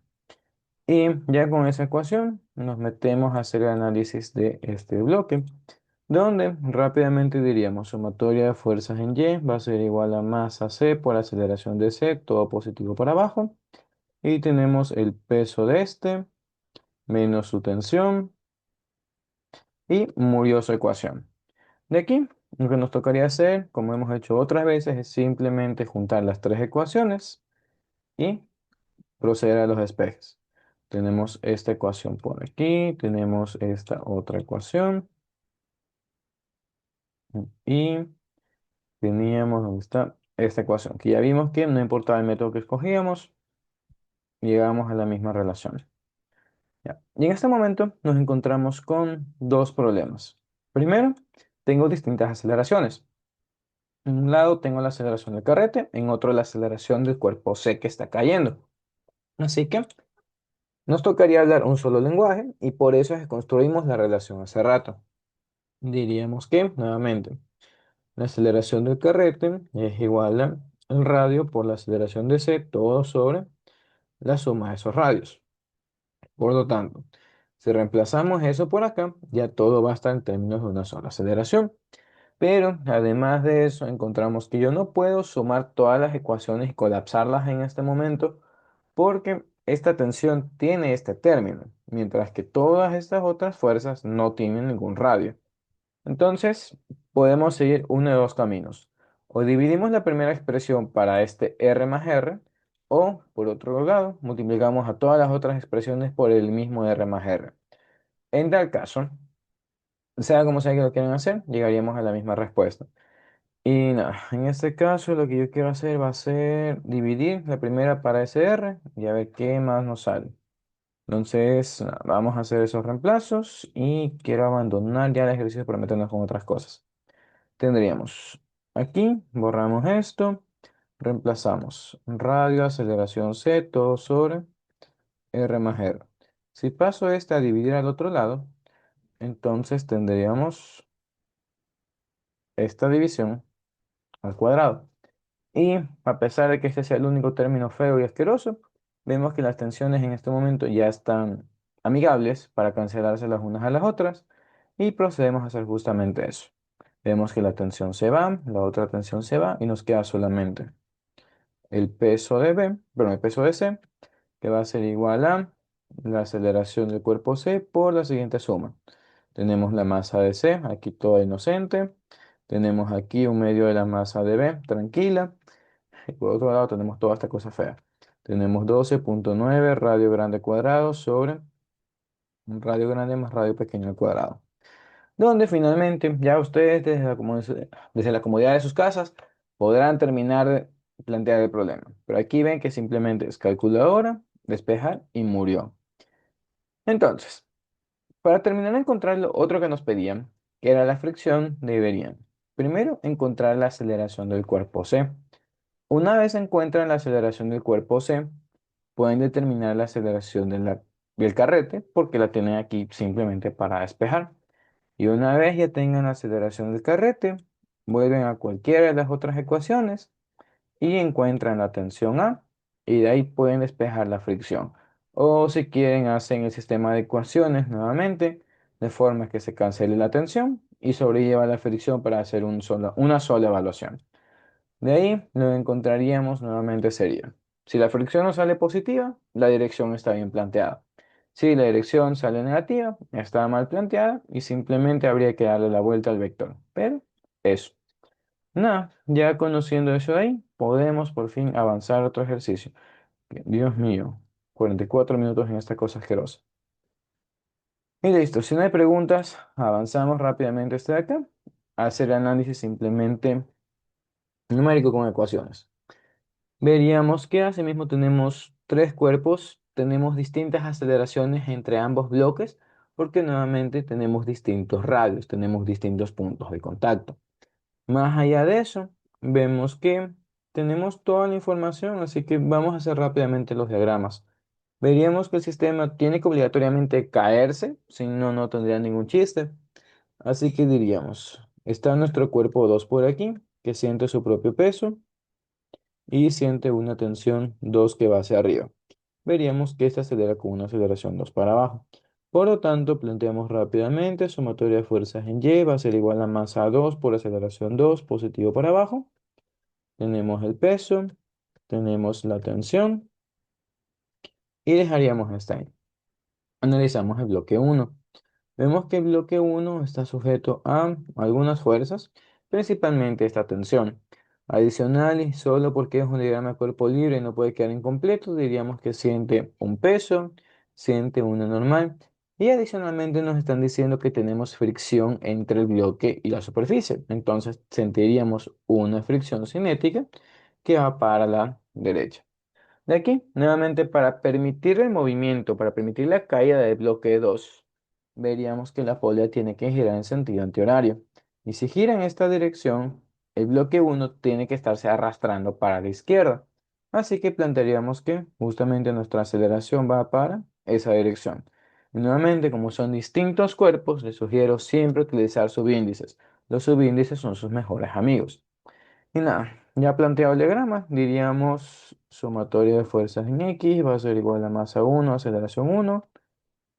Y ya con esa ecuación nos metemos a hacer el análisis de este bloque, donde rápidamente diríamos sumatoria de fuerzas en Y va a ser igual a masa C por aceleración de C, todo positivo para abajo, Y tenemos el peso de este menos su tensión y murió su ecuación. De aquí, lo que nos tocaría hacer, como hemos hecho otras veces, es simplemente juntar las tres ecuaciones y proceder a los despejes. Tenemos esta ecuación por aquí, tenemos esta otra ecuación y teníamos, ¿dónde está? Esta ecuación, que ya vimos que no importaba el método que escogíamos, llegamos a la misma relación. Ya. Y en este momento nos encontramos con dos problemas. Primero, tengo distintas aceleraciones. En un lado tengo la aceleración del carrete, en otro la aceleración del cuerpo C que está cayendo. Así que nos tocaría hablar un solo lenguaje y por eso es que construimos la relación hace rato. Diríamos que, nuevamente, la aceleración del carrete es igual a el radio por la aceleración de C, todo sobre la suma de esos radios. Por lo tanto, si reemplazamos eso por acá, ya todo va a estar en términos de una sola aceleración. Pero además de eso, encontramos que yo no puedo sumar todas las ecuaciones y colapsarlas en este momento porque esta tensión tiene este término, mientras que todas estas otras fuerzas no tienen ningún radio. Entonces, podemos seguir uno de dos caminos. O dividimos la primera expresión para este R más R, o por otro lado, multiplicamos a todas las otras expresiones por el mismo R más R. En tal caso, sea como sea que lo quieran hacer, llegaríamos a la misma respuesta. Y nada, en este caso lo que yo quiero hacer va a ser dividir la primera para ese R y a ver qué más nos sale. Entonces, nada, vamos a hacer esos reemplazos y quiero abandonar ya el ejercicio para meternos con otras cosas. Tendríamos aquí, borramos esto, reemplazamos radio, aceleración C, todo sobre R más R. Si paso este a dividir al otro lado, entonces tendríamos esta división al cuadrado. Y a pesar de que este sea el único término feo y asqueroso, vemos que las tensiones en este momento ya están amigables para cancelarse las unas a las otras y procedemos a hacer justamente eso. Vemos que la tensión se va, la otra tensión se va y nos queda solamente el peso de B, bueno, el peso de C, que va a ser igual a la aceleración del cuerpo C por la siguiente suma. Tenemos la masa de C, aquí toda inocente. Tenemos aquí un medio de la masa de B, tranquila. Y por otro lado tenemos toda esta cosa fea. Tenemos 12,9 radio grande cuadrado sobre un radio grande más radio pequeño al cuadrado. Donde finalmente ya ustedes desde la comodidad de sus casas podrán terminar de plantear el problema. Pero aquí ven que simplemente es calculadora, despejar y murió. Entonces, para terminar de encontrar lo otro que nos pedían, que era la fricción, deberían primero encontrar la aceleración del cuerpo C. Una vez encuentran la aceleración del cuerpo C, pueden determinar la aceleración del carrete porque la tienen aquí simplemente para despejar. Y una vez ya tengan la aceleración del carrete, vuelven a cualquiera de las otras ecuaciones y encuentran la tensión A y de ahí pueden despejar la fricción. O si quieren, hacen el sistema de ecuaciones nuevamente de forma que se cancele la tensión y sobrelleva la fricción para hacer una sola evaluación. De ahí lo que encontraríamos nuevamente sería, si la fricción no sale positiva, la dirección está bien planteada. Si la dirección sale negativa, está mal planteada y simplemente habría que darle la vuelta al vector. Pero eso. Nada, ya conociendo eso de ahí, podemos por fin avanzar a otro ejercicio. Dios mío, 44 minutos en esta cosa asquerosa. Y listo, si no hay preguntas, avanzamos rápidamente este de acá. Hacer análisis simplemente numérico con ecuaciones. Veríamos que asimismo tenemos tres cuerpos, tenemos distintas aceleraciones entre ambos bloques, porque nuevamente tenemos distintos radios, tenemos distintos puntos de contacto. Más allá de eso, vemos que tenemos toda la información, así que vamos a hacer rápidamente los diagramas. Veríamos que el sistema tiene que obligatoriamente caerse, si no, no tendría ningún chiste. Así que diríamos, está nuestro cuerpo 2 por aquí, que siente su propio peso y siente una tensión 2 que va hacia arriba. Veríamos que esta acelera con una aceleración 2 para abajo. Por lo tanto, planteamos rápidamente, sumatoria de fuerzas en Y va a ser igual a masa 2 por aceleración 2 positivo para abajo. Tenemos el peso, tenemos la tensión y dejaríamos hasta ahí. Analizamos el bloque uno. Vemos que el bloque uno está sujeto a algunas fuerzas, principalmente esta tensión. Adicional, y solo porque es un diagrama de cuerpo libre y no puede quedar incompleto, diríamos que siente un peso, siente una normal. Y adicionalmente nos están diciendo que tenemos fricción entre el bloque y la superficie. Entonces sentiríamos una fricción cinética que va para la derecha. De aquí, nuevamente, para permitir el movimiento, para permitir la caída del bloque 2, veríamos que la polea tiene que girar en sentido antihorario. Y si gira en esta dirección, el bloque uno tiene que estarse arrastrando para la izquierda. Así que plantearíamos que justamente nuestra aceleración va para esa dirección. Y nuevamente, como son distintos cuerpos, les sugiero siempre utilizar subíndices. Los subíndices son sus mejores amigos. Y nada, ya planteado el diagrama, diríamos sumatoria de fuerzas en X va a ser igual a masa uno, aceleración uno,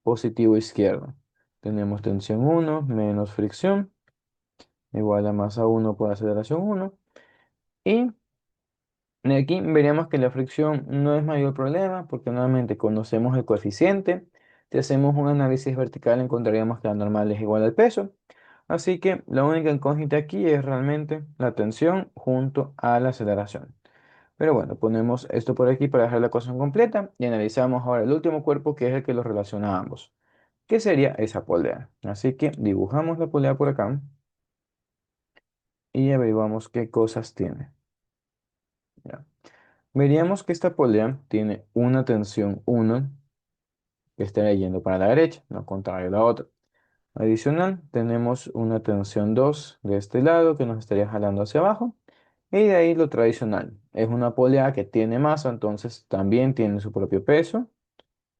positivo izquierdo. Tenemos tensión uno menos fricción igual a masa uno por aceleración uno. Y de aquí veríamos que la fricción no es mayor problema porque nuevamente conocemos el coeficiente. Si hacemos un análisis vertical encontraríamos que la normal es igual al peso. Así que la única incógnita aquí es realmente la tensión junto a la aceleración. Pero bueno, ponemos esto por aquí para dejar la ecuación completa y analizamos ahora el último cuerpo que es el que los relaciona a ambos, que sería esa polea. Así que dibujamos la polea por acá y averiguamos qué cosas tiene. Ya. Veríamos que esta polea tiene una tensión 1 que estaría yendo para la derecha, no contrario a la otra. Adicional, tenemos una tensión 2 de este lado que nos estaría jalando hacia abajo. Y de ahí lo tradicional. Es una polea que tiene masa, entonces también tiene su propio peso.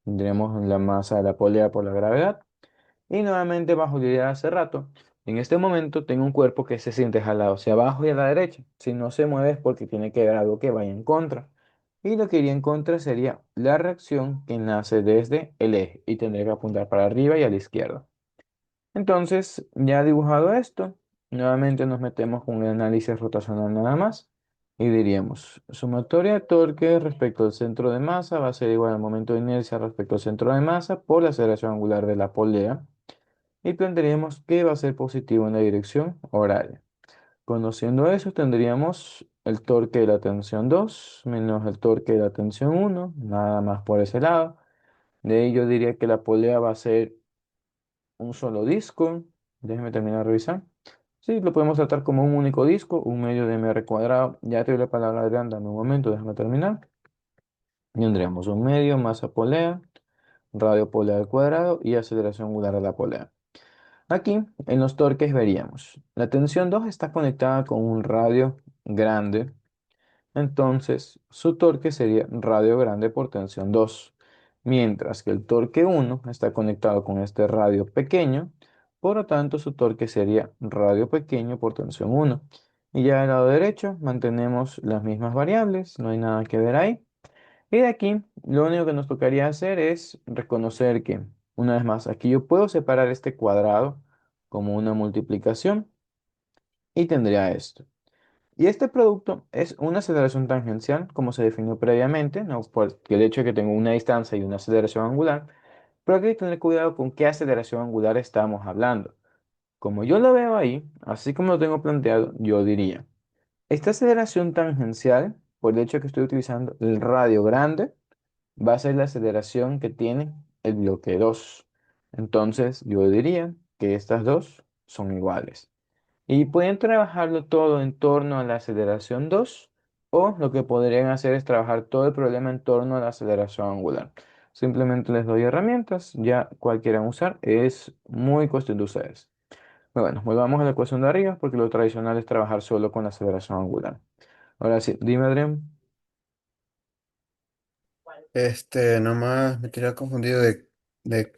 Tendremos la masa de la polea por la gravedad. Y nuevamente bajo la idea de hace rato. En este momento tengo un cuerpo que se siente jalado hacia abajo y a la derecha. Si no se mueve es porque tiene que haber algo que vaya en contra. Y lo que iría en contra sería la reacción que nace desde el eje y tendría que apuntar para arriba y a la izquierda. Entonces, ya dibujado esto, nuevamente nos metemos con el análisis rotacional nada más y diríamos, sumatoria de torque respecto al centro de masa va a ser igual al momento de inercia respecto al centro de masa por la aceleración angular de la polea y plantearíamos que va a ser positivo en la dirección horaria. Conociendo eso, tendríamos el torque de la tensión 2 menos el torque de la tensión uno, nada más por ese lado. De ahí yo diría que la polea va a ser un solo disco. Déjeme terminar de revisar. Sí, lo podemos tratar como un único disco, un medio de m cuadrado. Ya te doy la palabra, Adrián, dame un momento, déjame terminar. Tendríamos un medio, masa polea, radio polea al cuadrado y aceleración angular de la polea. Aquí, en los torques veríamos, la tensión 2 está conectada con un radio grande. Entonces, su torque sería radio grande por tensión 2, mientras que el torque uno está conectado con este radio pequeño, por lo tanto su torque sería radio pequeño por tensión uno. Y ya del lado derecho mantenemos las mismas variables, no hay nada que ver ahí. Y de aquí, lo único que nos tocaría hacer es reconocer que, una vez más, aquí yo puedo separar este cuadrado como una multiplicación y tendría esto. Y este producto es una aceleración tangencial, como se definió previamente, ¿no? Porque el hecho de que tengo una distancia y una aceleración angular, pero hay que tener cuidado con qué aceleración angular estamos hablando. Como yo lo veo ahí, así como lo tengo planteado, yo diría, esta aceleración tangencial, por el hecho de que estoy utilizando el radio grande, va a ser la aceleración que tiene el bloque 2. Entonces, yo diría que estas dos son iguales. Y pueden trabajarlo todo en torno a la aceleración 2 o lo que podrían hacer es trabajar todo el problema en torno a la aceleración angular. Simplemente les doy herramientas, ya cual quieran usar, es muy cuestión de ustedes. Pero bueno, volvamos a la ecuación de arriba porque lo tradicional es trabajar solo con la aceleración angular. Ahora sí, dime Adrián.
Nomás me tenía confundido de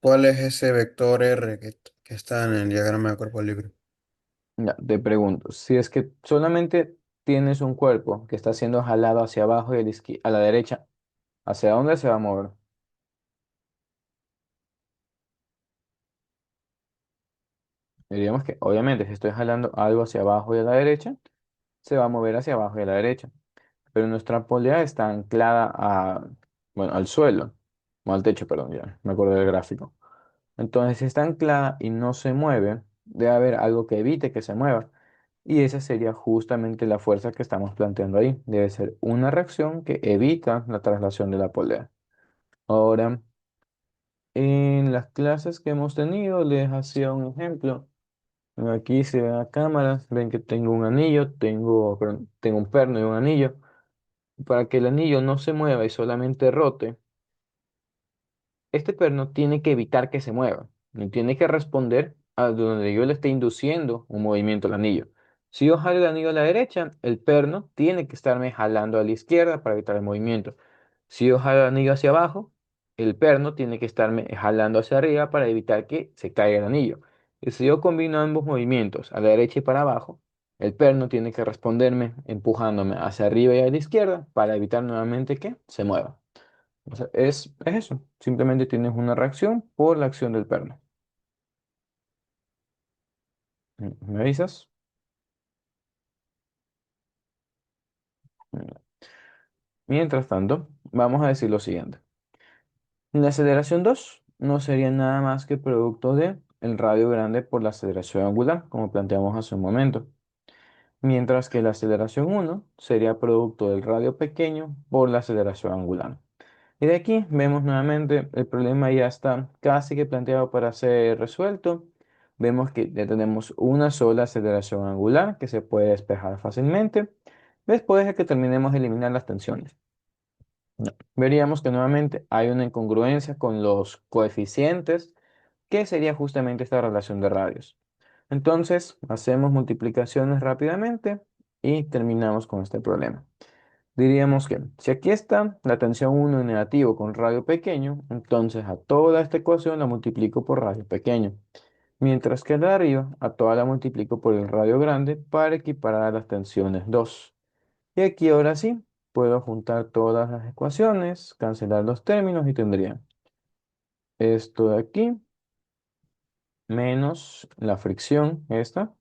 cuál es ese vector R que está en el diagrama de cuerpo libre.
Ya, te pregunto, si es que solamente tienes un cuerpo que está siendo jalado hacia abajo y a a la derecha, ¿hacia dónde se va a mover? Diríamos que obviamente si estoy jalando algo hacia abajo y a la derecha, se va a mover hacia abajo y a la derecha. Pero nuestra polea está anclada bueno, al suelo, o al techo, perdón, ya, me acuerdo del gráfico. Entonces, si está anclada y no se mueve, debe haber algo que evite que se mueva. Y esa sería justamente la fuerza que estamos planteando ahí. Debe ser una reacción que evita la traslación de la polea. Ahora, en las clases que hemos tenido, les hacía un ejemplo. Aquí se ven a cámaras, ven que tengo un anillo, perdón, tengo un perno y un anillo. Para que el anillo no se mueva y solamente rote, este perno tiene que evitar que se mueva, y tiene que responder a donde yo le esté induciendo un movimiento al anillo. Si yo jalo el anillo a la derecha, el perno tiene que estarme jalando a la izquierda para evitar el movimiento. Si yo jalo el anillo hacia abajo, el perno tiene que estarme jalando hacia arriba para evitar que se caiga el anillo. Y si yo combino ambos movimientos a la derecha y para abajo, el perno tiene que responderme empujándome hacia arriba y a la izquierda para evitar nuevamente que se mueva. O sea, es eso. Simplemente tienes una reacción por la acción del perno. ¿Me avisas? Mm. Mientras tanto, vamos a decir lo siguiente. La aceleración 2 no sería nada más que producto de el radio grande por la aceleración angular, como planteamos hace un momento. Mientras que la aceleración uno sería producto del radio pequeño por la aceleración angular. Y de aquí vemos nuevamente el problema ya está casi que planteado para ser resuelto. Vemos que ya tenemos una sola aceleración angular que se puede despejar fácilmente después de que terminemos de eliminar las tensiones. No. Veríamos que nuevamente hay una incongruencia con los coeficientes, que sería justamente esta relación de radios. Entonces, hacemos multiplicaciones rápidamente y terminamos con este problema. Diríamos que si aquí está la tensión uno en negativo con radio pequeño, entonces a toda esta ecuación la multiplico por radio pequeño. Mientras que la de arriba, a toda la multiplico por el radio grande para equiparar a las tensiones 2. Y aquí ahora sí, puedo juntar todas las ecuaciones, cancelar los términos y tendría esto de aquí menos la fricción, esta.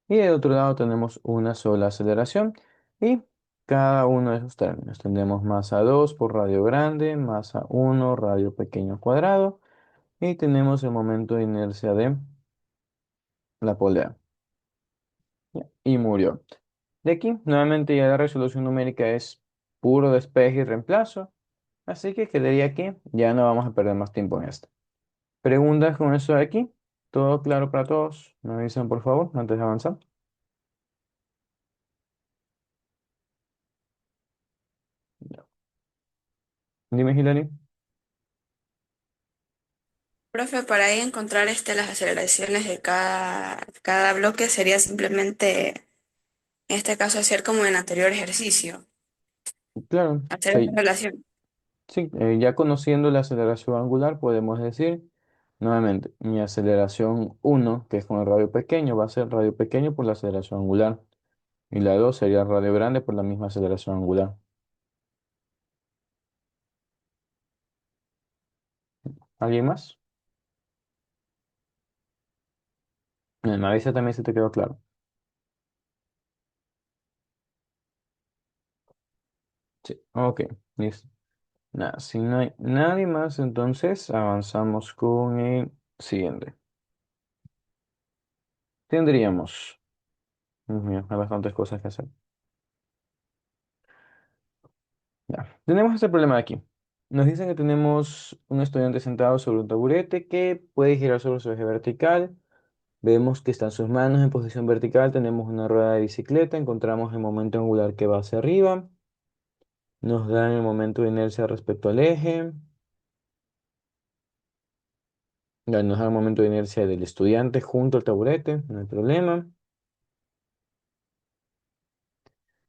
Y del otro lado tenemos una sola aceleración y cada uno de esos términos. Tendremos masa 2 por radio grande, masa 1 radio pequeño cuadrado y tenemos el momento de inercia de la polea. Ya, y murió. De aquí, nuevamente ya la resolución numérica es puro despeje y reemplazo. Así que quedaría aquí. Ya no vamos a perder más tiempo en esto. ¿Preguntas con eso de aquí? ¿Todo claro para todos? Me avisan por favor antes de avanzar. Ya. Dime, Hilary.
Profe, para ahí encontrar las aceleraciones de cada bloque sería simplemente, en este caso, hacer como en el anterior ejercicio,
Claro.
hacer esa
Sí,
relación.
sí, ya conociendo la aceleración angular, podemos decir nuevamente, mi aceleración uno, que es con el radio pequeño, va a ser radio pequeño por la aceleración angular. Y la 2 sería radio grande por la misma aceleración angular. ¿Alguien más? Me avisa también si te quedó claro. Sí, ok, listo. Nada, si no hay nadie más, entonces avanzamos con el siguiente. Tendríamos, Dios mío, hay bastantes cosas que hacer. Ya, tenemos este problema de aquí. Nos dicen que tenemos un estudiante sentado sobre un taburete que puede girar sobre su eje vertical. Vemos que están sus manos en posición vertical. Tenemos una rueda de bicicleta. Encontramos el momento angular que va hacia arriba. Nos dan el momento de inercia respecto al eje. Ya, nos da el momento de inercia del estudiante junto al taburete. No hay problema.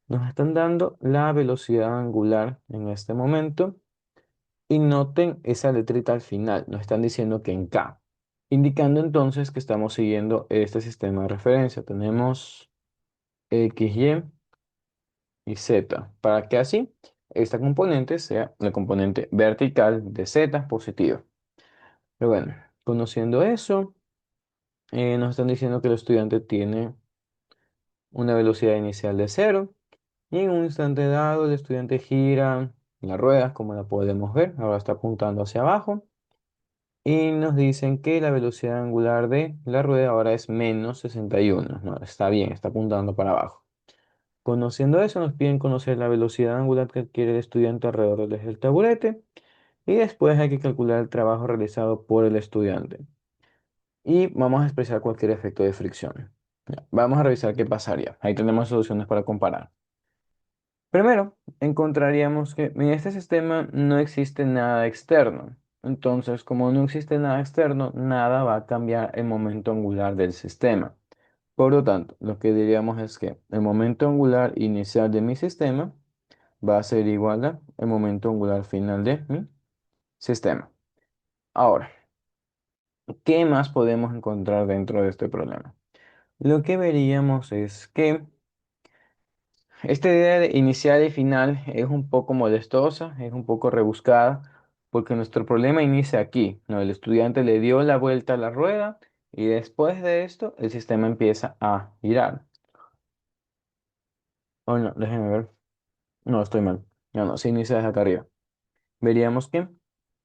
Nos están dando la velocidad angular en este momento. Y noten esa letrita al final, nos están diciendo que en K, indicando entonces que estamos siguiendo este sistema de referencia. Tenemos X, y Z, para que así esta componente sea la componente vertical de Z positiva. Pero bueno, conociendo eso, nos están diciendo que el estudiante tiene una velocidad inicial de cero Y en un instante dado, el estudiante gira la rueda, como la podemos ver. Ahora está apuntando hacia abajo. Y nos dicen que la velocidad angular de la rueda ahora es menos 61. No, está bien, está apuntando para abajo. Conociendo eso, nos piden conocer la velocidad angular que adquiere el estudiante alrededor del eje del taburete. Y después hay que calcular el trabajo realizado por el estudiante. Y vamos a expresar cualquier efecto de fricción. Ya, vamos a revisar qué pasaría. Ahí tenemos soluciones para comparar. Primero, encontraríamos que en este sistema no existe nada externo. Entonces, como no existe nada externo, nada va a cambiar el momento angular del sistema. Por lo tanto, lo que diríamos es que el momento angular inicial de mi sistema va a ser igual al momento angular final de mi sistema. Ahora, ¿qué más podemos encontrar dentro de este problema? Lo que veríamos es que esta idea de inicial y final es un poco molestosa, es un poco rebuscada, porque nuestro problema inicia aquí, ¿no? El estudiante le dio la vuelta a la rueda y después de esto el sistema empieza a girar. Oh, no, déjenme ver. No, estoy mal. No, no, se inicia desde acá arriba. Veríamos que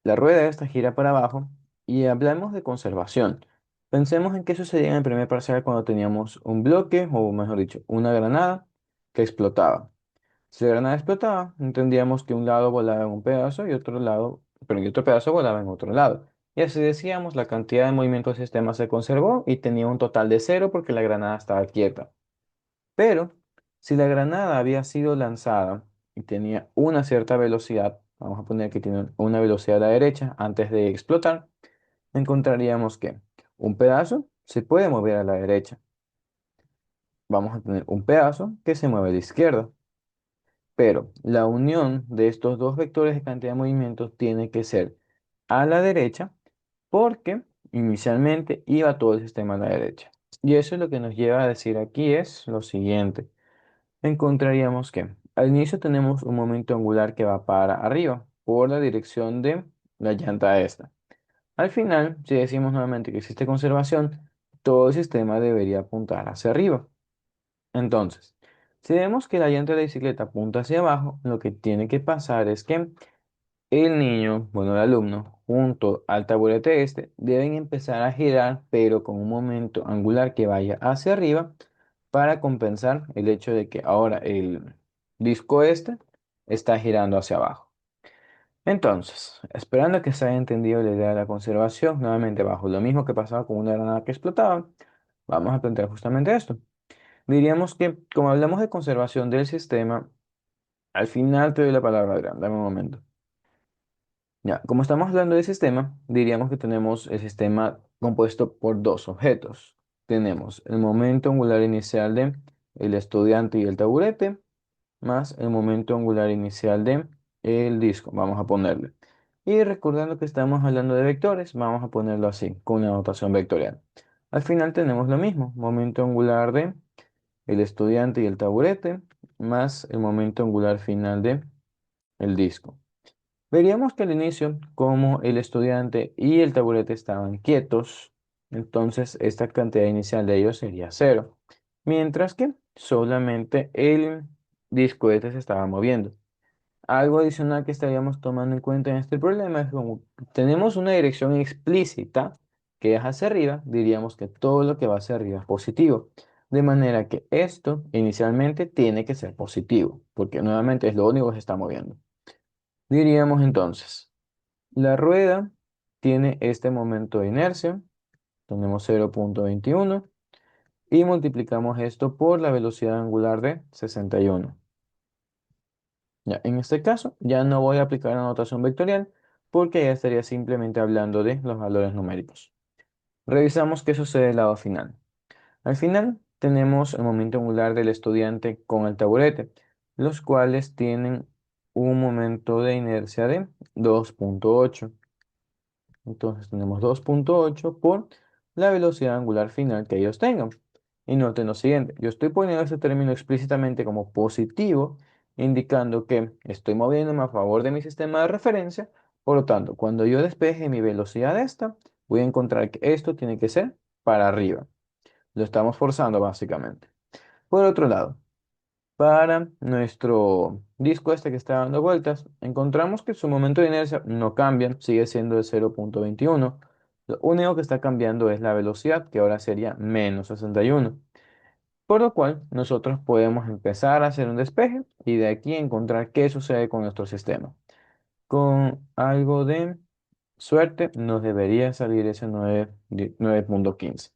la rueda esta gira para abajo y hablamos de conservación. Pensemos en qué sucedía en el primer parcial cuando teníamos un bloque, o mejor dicho, una granada que explotaba. Si la granada explotaba, entendíamos que un lado volaba en un pedazo y otro lado, pero y otro pedazo volaba en otro lado. Y así decíamos, la cantidad de movimiento del sistema se conservó y tenía un total de cero porque la granada estaba quieta. Pero si la granada había sido lanzada y tenía una cierta velocidad, vamos a poner que tiene una velocidad a la derecha antes de explotar, encontraríamos que un pedazo se puede mover a la derecha. Vamos a tener un pedazo que se mueve a la izquierda. Pero la unión de estos dos vectores de cantidad de movimientos tiene que ser a la derecha porque inicialmente iba todo el sistema a la derecha. Y eso es lo que nos lleva a decir aquí es lo siguiente. Encontraríamos que al inicio tenemos un momento angular que va para arriba por la dirección de la llanta esta. Al final, si decimos nuevamente que existe conservación, todo el sistema debería apuntar hacia arriba. Entonces, si vemos que la llanta de la bicicleta apunta hacia abajo, lo que tiene que pasar es que el niño, bueno, el alumno, junto al taburete este, deben empezar a girar, pero con un momento angular que vaya hacia arriba para compensar el hecho de que ahora el disco este está girando hacia abajo. Entonces, esperando que se haya entendido la idea de la conservación, nuevamente bajo lo mismo que pasaba con una granada que explotaba, vamos a plantear justamente esto. Diríamos que, como hablamos de conservación del sistema, al final te doy la palabra, Adrián, dame un momento. Ya, como estamos hablando de sistema, diríamos que tenemos el sistema compuesto por dos objetos. Tenemos el momento angular inicial de el estudiante y el taburete, más el momento angular inicial de el disco, vamos a ponerle. Y recordando que estamos hablando de vectores, vamos a ponerlo así, con una notación vectorial. Al final tenemos lo mismo, momento angular de el estudiante y el taburete, más el momento angular final de el disco. Veríamos que al inicio, como el estudiante y el taburete estaban quietos, entonces esta cantidad inicial de ellos sería cero, mientras que solamente el disco este se estaba moviendo. Algo adicional que estaríamos tomando en cuenta en este problema es como tenemos una dirección explícita que es hacia arriba, diríamos que todo lo que va hacia arriba es positivo. De manera que esto inicialmente tiene que ser positivo, porque nuevamente es lo único que se está moviendo. Diríamos entonces, la rueda tiene este momento de inercia, tenemos 0,21 y multiplicamos esto por la velocidad angular de 61. Ya, en este caso, ya no voy a aplicar la notación vectorial porque ya estaría simplemente hablando de los valores numéricos. Revisamos qué sucede del lado final. Al final tenemos el momento angular del estudiante con el taburete, los cuales tienen un momento de inercia de 2,8. Entonces tenemos 2,8 por la velocidad angular final que ellos tengan. Y noten lo siguiente, yo estoy poniendo este término explícitamente como positivo, indicando que estoy moviéndome a favor de mi sistema de referencia. Por lo tanto, cuando yo despeje mi velocidad esta, voy a encontrar que esto tiene que ser para arriba. Lo estamos forzando básicamente. Por otro lado, Para nuestro disco este que está dando vueltas, encontramos que su momento de inercia no cambia, sigue siendo de 0,21. Lo único que está cambiando es la velocidad, que ahora sería -61. Por lo cual, nosotros podemos empezar a hacer un despeje y de aquí encontrar qué sucede con nuestro sistema. Con algo de suerte, nos debería salir ese 9,15.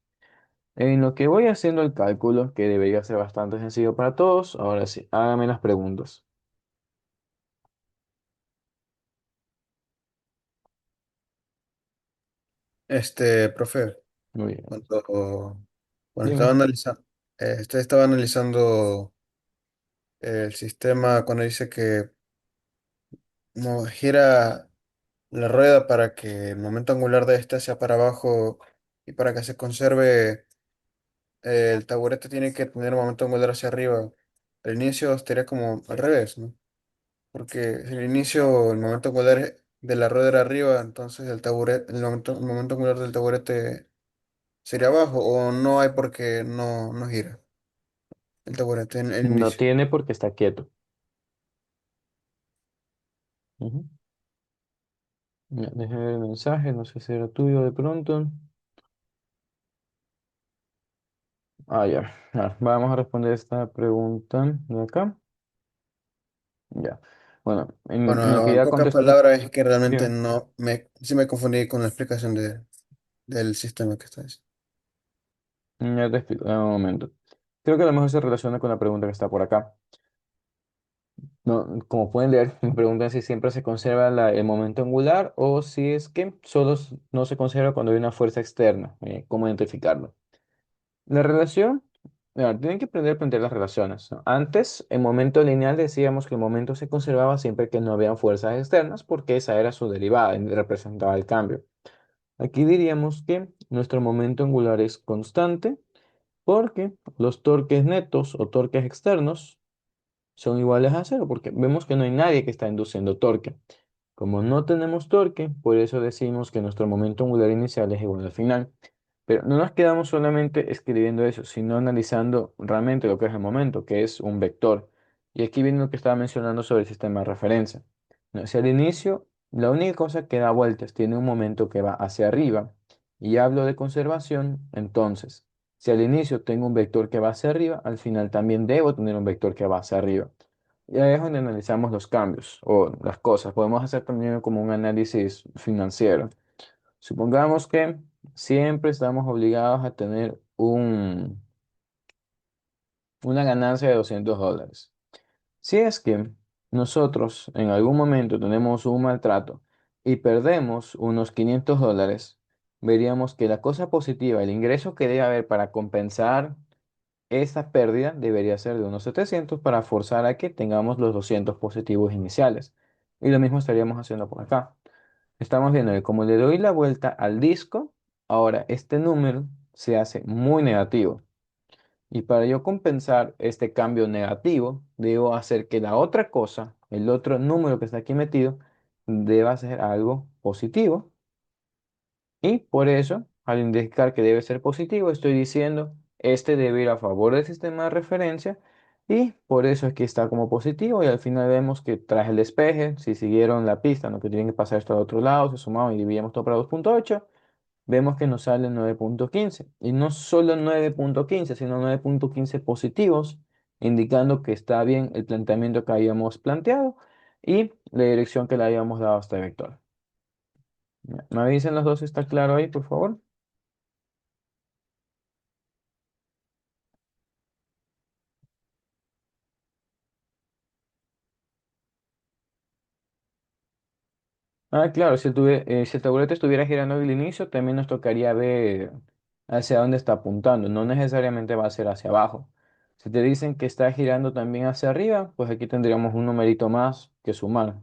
En lo que voy haciendo el cálculo, que debería ser bastante sencillo para todos, ahora sí, hágame las preguntas.
Profe,
Muy bien.
cuando, cuando estaba
Dime.
analizando, usted estaba analizando el sistema cuando dice que gira la rueda para que el momento angular de esta sea para abajo y para que se conserve, el taburete tiene que tener momento angular hacia arriba. El inicio estaría como al revés, ¿no? Porque si el inicio, el momento angular de la rueda era arriba, entonces el momento angular del taburete sería abajo, o no hay porque no gira el taburete en el
No
inicio.
tiene porque está quieto. Ujú. Ya, déjame ver el mensaje, no sé si era tuyo de pronto. Ah, ya. Ah, vamos a responder esta pregunta de acá. Ya. Bueno, en lo que
Bueno, en
ya
pocas
contestó la
palabras es
pregunta.
que realmente
Bien,
no me, sí me confundí con la explicación del sistema que está diciendo.
ya te explico. Un momento. Creo que a lo mejor se relaciona con la pregunta que está por acá. No, como pueden leer, me preguntan si siempre se conserva el momento angular o si es que solo no se conserva cuando hay una fuerza externa. ¿Cómo identificarlo? La relación, tienen que aprender a plantear las relaciones, ¿no? Antes, en momento lineal decíamos que el momento se conservaba siempre que no habían fuerzas externas porque esa era su derivada y representaba el cambio. Aquí diríamos que nuestro momento angular es constante porque los torques netos o torques externos son iguales a cero porque vemos que no hay nadie que está induciendo torque. Como no tenemos torque, por eso decimos que nuestro momento angular inicial es igual al final. Pero no nos quedamos solamente escribiendo eso, sino analizando realmente lo que es el momento, que es un vector. Y aquí viene lo que estaba mencionando sobre el sistema de referencia. No, si al inicio, la única cosa que da vueltas tiene un momento que va hacia arriba, y hablo de conservación, entonces, si al inicio tengo un vector que va hacia arriba, al final también debo tener un vector que va hacia arriba. Y ahí es donde analizamos los cambios o las cosas. Podemos hacer también como un análisis financiero. Supongamos que siempre estamos obligados a tener una ganancia de $200. Si es que nosotros en algún momento tenemos un maltrato y perdemos unos $500, veríamos que la cosa positiva, el ingreso que debe haber para compensar esa pérdida debería ser de unos 700 para forzar a que tengamos los 200 positivos iniciales. Y lo mismo estaríamos haciendo por acá. Estamos viendo que como le doy la vuelta al disco, ahora este número se hace muy negativo. Y para yo compensar este cambio negativo, debo hacer que la otra cosa, el otro número que está aquí metido, deba ser algo positivo. Y por eso, al indicar que debe ser positivo, estoy diciendo, este debe ir a favor del sistema de referencia y por eso es que está como positivo y al final vemos que tras el despeje, si siguieron la pista, no que tienen que pasar esto al otro lado, se sumaron y dividimos todo para 2,8, vemos que nos sale 9,15 y no solo 9,15 sino 9,15 positivos, indicando que está bien el planteamiento que habíamos planteado y la dirección que le habíamos dado a este vector. ¿Me dicen los dos si está claro ahí, por favor? Ah, claro, si el taburete estuviera girando al inicio, también nos tocaría ver hacia dónde está apuntando. No necesariamente va a ser hacia abajo. Si te dicen que está girando también hacia arriba, pues aquí tendríamos un numerito más que sumar.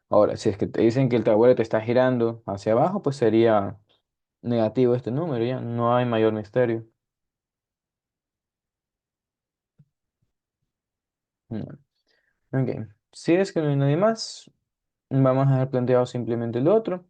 Ahora, si es que te dicen que el taburete está girando hacia abajo, pues sería negativo este número, ya. No hay mayor misterio. No. Ok. Si es que no hay nadie más, vamos a dejar planteado simplemente lo otro,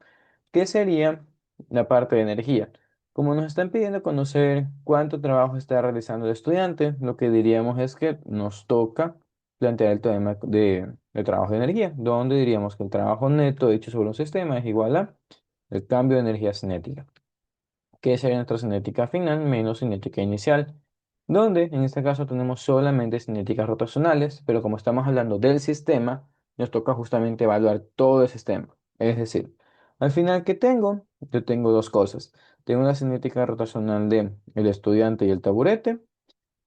que sería la parte de energía. Como nos están pidiendo conocer cuánto trabajo está realizando el estudiante, lo que diríamos es que nos toca plantear el teorema de trabajo de energía, donde diríamos que el trabajo neto hecho sobre un sistema es igual a el cambio de energía cinética, que sería nuestra cinética final menos cinética inicial, donde en este caso tenemos solamente cinéticas rotacionales, pero como estamos hablando del sistema, nos toca justamente evaluar todo el sistema. Es decir, al final, ¿qué tengo? Yo tengo dos cosas. Tengo la cinética rotacional de el estudiante y el taburete,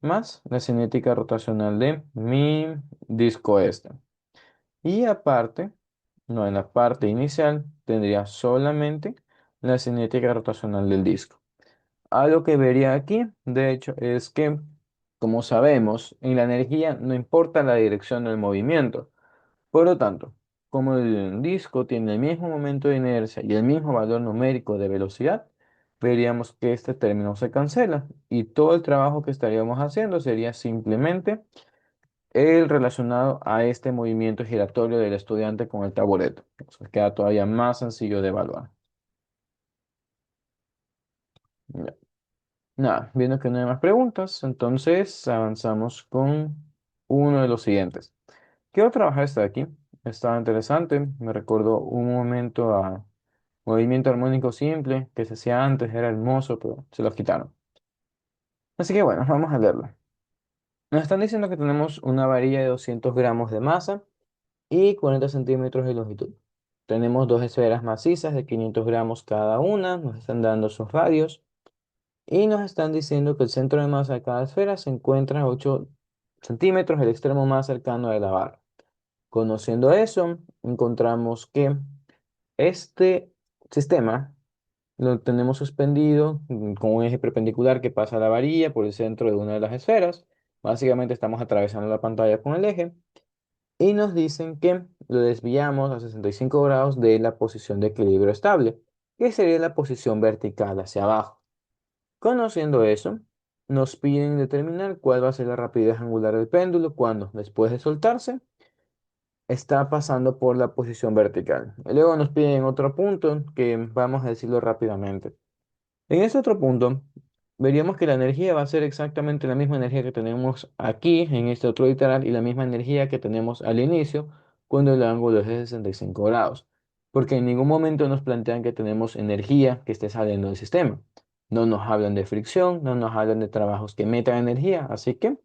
más la cinética rotacional de mi disco este. Y aparte, no, en la parte inicial tendría solamente la cinética rotacional del disco. Algo que vería aquí, de hecho, es que, como sabemos, en la energía no importa la dirección del movimiento. Por lo tanto, como el disco tiene el mismo momento de inercia y el mismo valor numérico de velocidad, veríamos que este término se cancela y todo el trabajo que estaríamos haciendo sería simplemente el relacionado a este movimiento giratorio del estudiante con el taburete. Entonces queda todavía más sencillo de evaluar. Ya. Nada, viendo que no hay más preguntas, entonces avanzamos con uno de los siguientes. Quiero trabajar este de aquí. Estaba interesante. Me recordó un momento a movimiento armónico simple que se hacía antes, era hermoso, pero se los quitaron. Así que bueno, vamos a leerlo. Nos están diciendo que tenemos una varilla de 200 gramos de masa y 40 centímetros de longitud. Tenemos dos esferas macizas de 500 gramos cada una. Nos están dando sus radios. Y nos están diciendo que el centro de masa de cada esfera se encuentra a 8 centímetros, el extremo más cercano de la barra. Conociendo eso, encontramos que este sistema lo tenemos suspendido con un eje perpendicular que pasa la varilla por el centro de una de las esferas. Básicamente estamos atravesando la pantalla con el eje y nos dicen que lo desviamos a 65 grados de la posición de equilibrio estable, que sería la posición vertical hacia abajo. Conociendo eso, nos piden determinar cuál va a ser la rapidez angular del péndulo cuando, después de soltarse, está pasando por la posición vertical. Y luego nos piden otro punto que vamos a decirlo rápidamente. En este otro punto, veríamos que la energía va a ser exactamente la misma energía que tenemos aquí en este otro literal y la misma energía que tenemos al inicio cuando el ángulo es de 65 grados. Porque en ningún momento nos plantean que tenemos energía que esté saliendo del sistema. No nos hablan de fricción, no nos hablan de trabajos que metan energía. Así que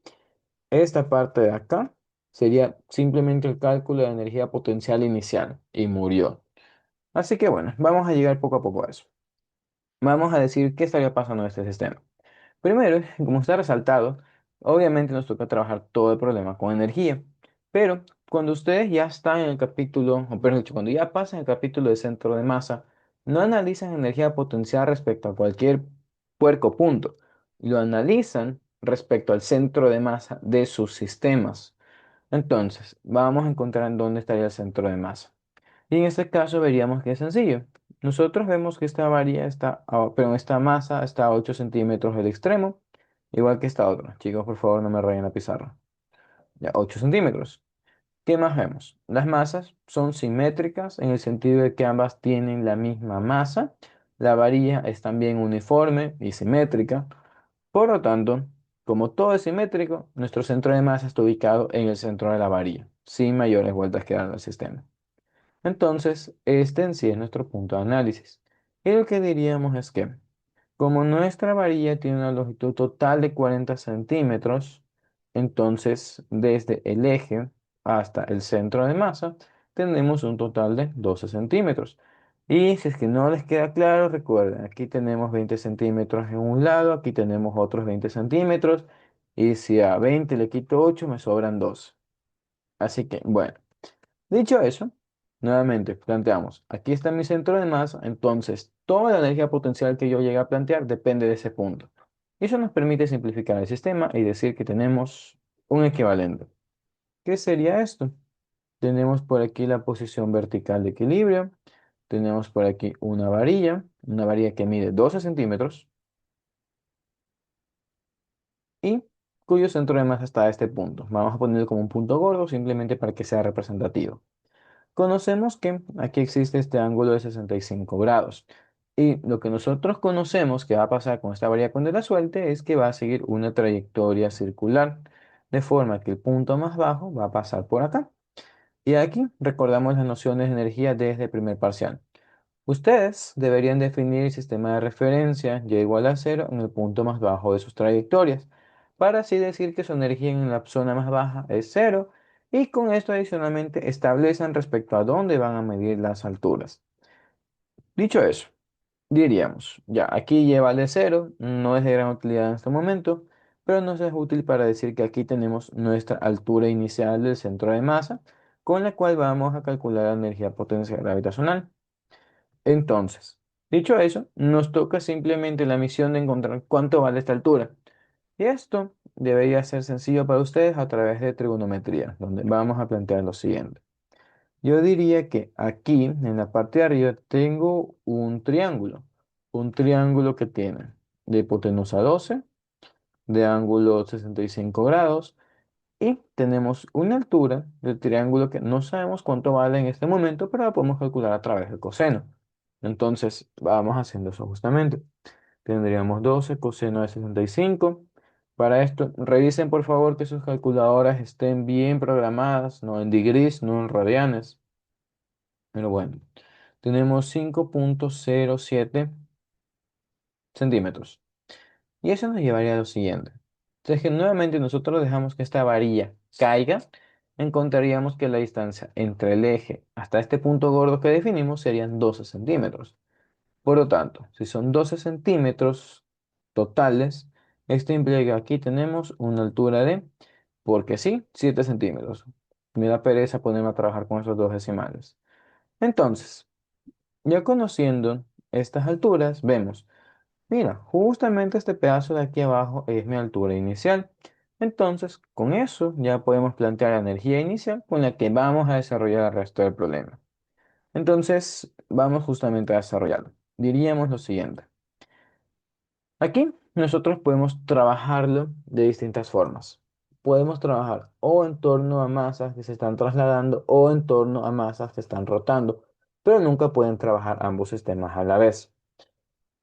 esta parte de acá sería simplemente el cálculo de energía potencial inicial y murió. Así que bueno, vamos a llegar poco a poco a eso. Vamos a decir qué estaría pasando en este sistema. Primero, como está resaltado, obviamente nos toca trabajar todo el problema con energía, pero cuando ustedes ya están en el capítulo, o mejor dicho, cuando ya pasan el capítulo de centro de masa, no analizan energía potencial respecto a cualquier puerco punto, lo analizan respecto al centro de masa de sus sistemas. Entonces, vamos a encontrar en dónde estaría el centro de masa. Y en este caso veríamos que es sencillo. Nosotros vemos que esta varilla está, perdón, esta masa está a 8 centímetros del extremo, igual que esta otra. Chicos, por favor, no me rayen la pizarra. Ya, 8 centímetros. ¿Qué más vemos? Las masas son simétricas en el sentido de que ambas tienen la misma masa. La varilla es también uniforme y simétrica. Por lo tanto, como todo es simétrico, nuestro centro de masa está ubicado en el centro de la varilla, sin mayores vueltas que dar al sistema. Entonces, este en sí es nuestro punto de análisis. Y lo que diríamos es que, como nuestra varilla tiene una longitud total de 40 centímetros, entonces desde el eje hasta el centro de masa tenemos un total de 12 centímetros. Y si es que no les queda claro, recuerden, aquí tenemos 20 centímetros en un lado, aquí tenemos otros 20 centímetros, y si a 20 le quito 8 me sobran 2. Así que, bueno. Dicho eso, nuevamente planteamos, aquí está mi centro de masa, entonces toda la energía potencial que yo llegue a plantear depende de ese punto. Y eso nos permite simplificar el sistema y decir que tenemos un equivalente. ¿Qué sería esto? Tenemos por aquí la posición vertical de equilibrio, tenemos por aquí una varilla que mide 12 centímetros y cuyo centro de masa está a este punto. Vamos a ponerlo como un punto gordo simplemente para que sea representativo. Conocemos que aquí existe este ángulo de 65 grados. Y lo que nosotros conocemos que va a pasar con esta varilla cuando la suelte es que va a seguir una trayectoria circular, de forma que el punto más bajo va a pasar por acá. Y aquí recordamos las nociones de energía desde el primer parcial. Ustedes deberían definir el sistema de referencia y igual a cero en el punto más bajo de sus trayectorias, para así decir que su energía en la zona más baja es cero, y con esto adicionalmente establecen respecto a dónde van a medir las alturas. Dicho eso, diríamos, ya aquí lleva de cero, no es de gran utilidad en este momento, pero nos es útil para decir que aquí tenemos nuestra altura inicial del centro de masa, con la cual vamos a calcular la energía potencial gravitacional. Entonces, dicho eso, nos toca simplemente la misión de encontrar cuánto vale esta altura. Y esto debería ser sencillo para ustedes a través de trigonometría, donde vamos a plantear lo siguiente. Yo diría que aquí, en la parte de arriba, tengo un triángulo que tiene de hipotenusa 12, de ángulo 65 grados, y tenemos una altura del triángulo que no sabemos cuánto vale en este momento, pero la podemos calcular a través del coseno. Entonces, vamos haciendo eso justamente. Tendríamos 12 coseno de 65. Para esto, revisen por favor que sus calculadoras estén bien programadas, no en degrees, no en radianes. Pero bueno, tenemos 5,07 centímetros. Y eso nos llevaría a lo siguiente. Entonces, que nuevamente nosotros dejamos que esta varilla caiga, encontraríamos que la distancia entre el eje hasta este punto gordo que definimos serían 12 centímetros. Por lo tanto, si son 12 centímetros totales, esto implica que aquí tenemos una altura de, porque sí, 7 centímetros. Me da pereza ponerme a trabajar con esos dos decimales. Entonces, ya conociendo estas alturas, vemos, mira, justamente este pedazo de aquí abajo es mi altura inicial. Entonces, con eso ya podemos plantear la energía inicial con la que vamos a desarrollar el resto del problema. Entonces, vamos justamente a desarrollarlo. Diríamos lo siguiente. Aquí nosotros podemos trabajarlo de distintas formas. Podemos trabajar o en torno a masas que se están trasladando o en torno a masas que están rotando, pero nunca pueden trabajar ambos sistemas a la vez.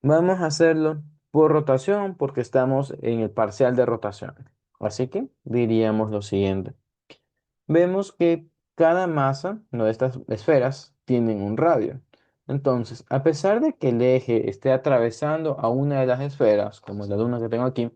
Vamos a hacerlo por rotación porque estamos en el parcial de rotación. Así que diríamos lo siguiente. Vemos que cada masa, no de estas esferas, tienen un radio. Entonces, a pesar de que el eje esté atravesando a una de las esferas, como la luna que tengo aquí,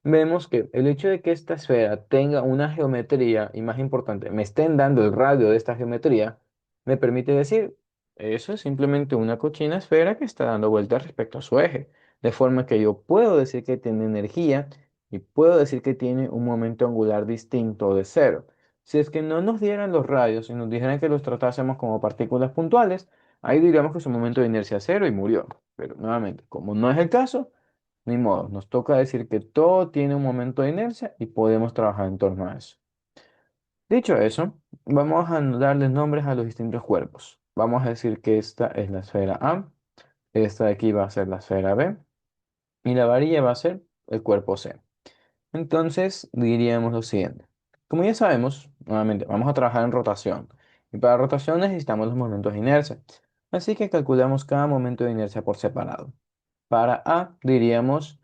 vemos que el hecho de que esta esfera tenga una geometría, y más importante, me estén dando el radio de esta geometría, me permite decir, eso es simplemente una cochina esfera que está dando vueltas respecto a su eje. De forma que yo puedo decir que tiene energía y puedo decir que tiene un momento angular distinto de cero. Si es que no nos dieran los radios y nos dijeran que los tratásemos como partículas puntuales, ahí diríamos que su momento de inercia es cero y murió. Pero nuevamente, como no es el caso, ni modo, nos toca decir que todo tiene un momento de inercia y podemos trabajar en torno a eso. Dicho eso, vamos a darles nombres a los distintos cuerpos. Vamos a decir que esta es la esfera A, esta de aquí va a ser la esfera B y la varilla va a ser el cuerpo C. Entonces diríamos lo siguiente. Como ya sabemos, nuevamente vamos a trabajar en rotación y para rotación necesitamos los momentos de inercia. Así que calculamos cada momento de inercia por separado. Para A diríamos,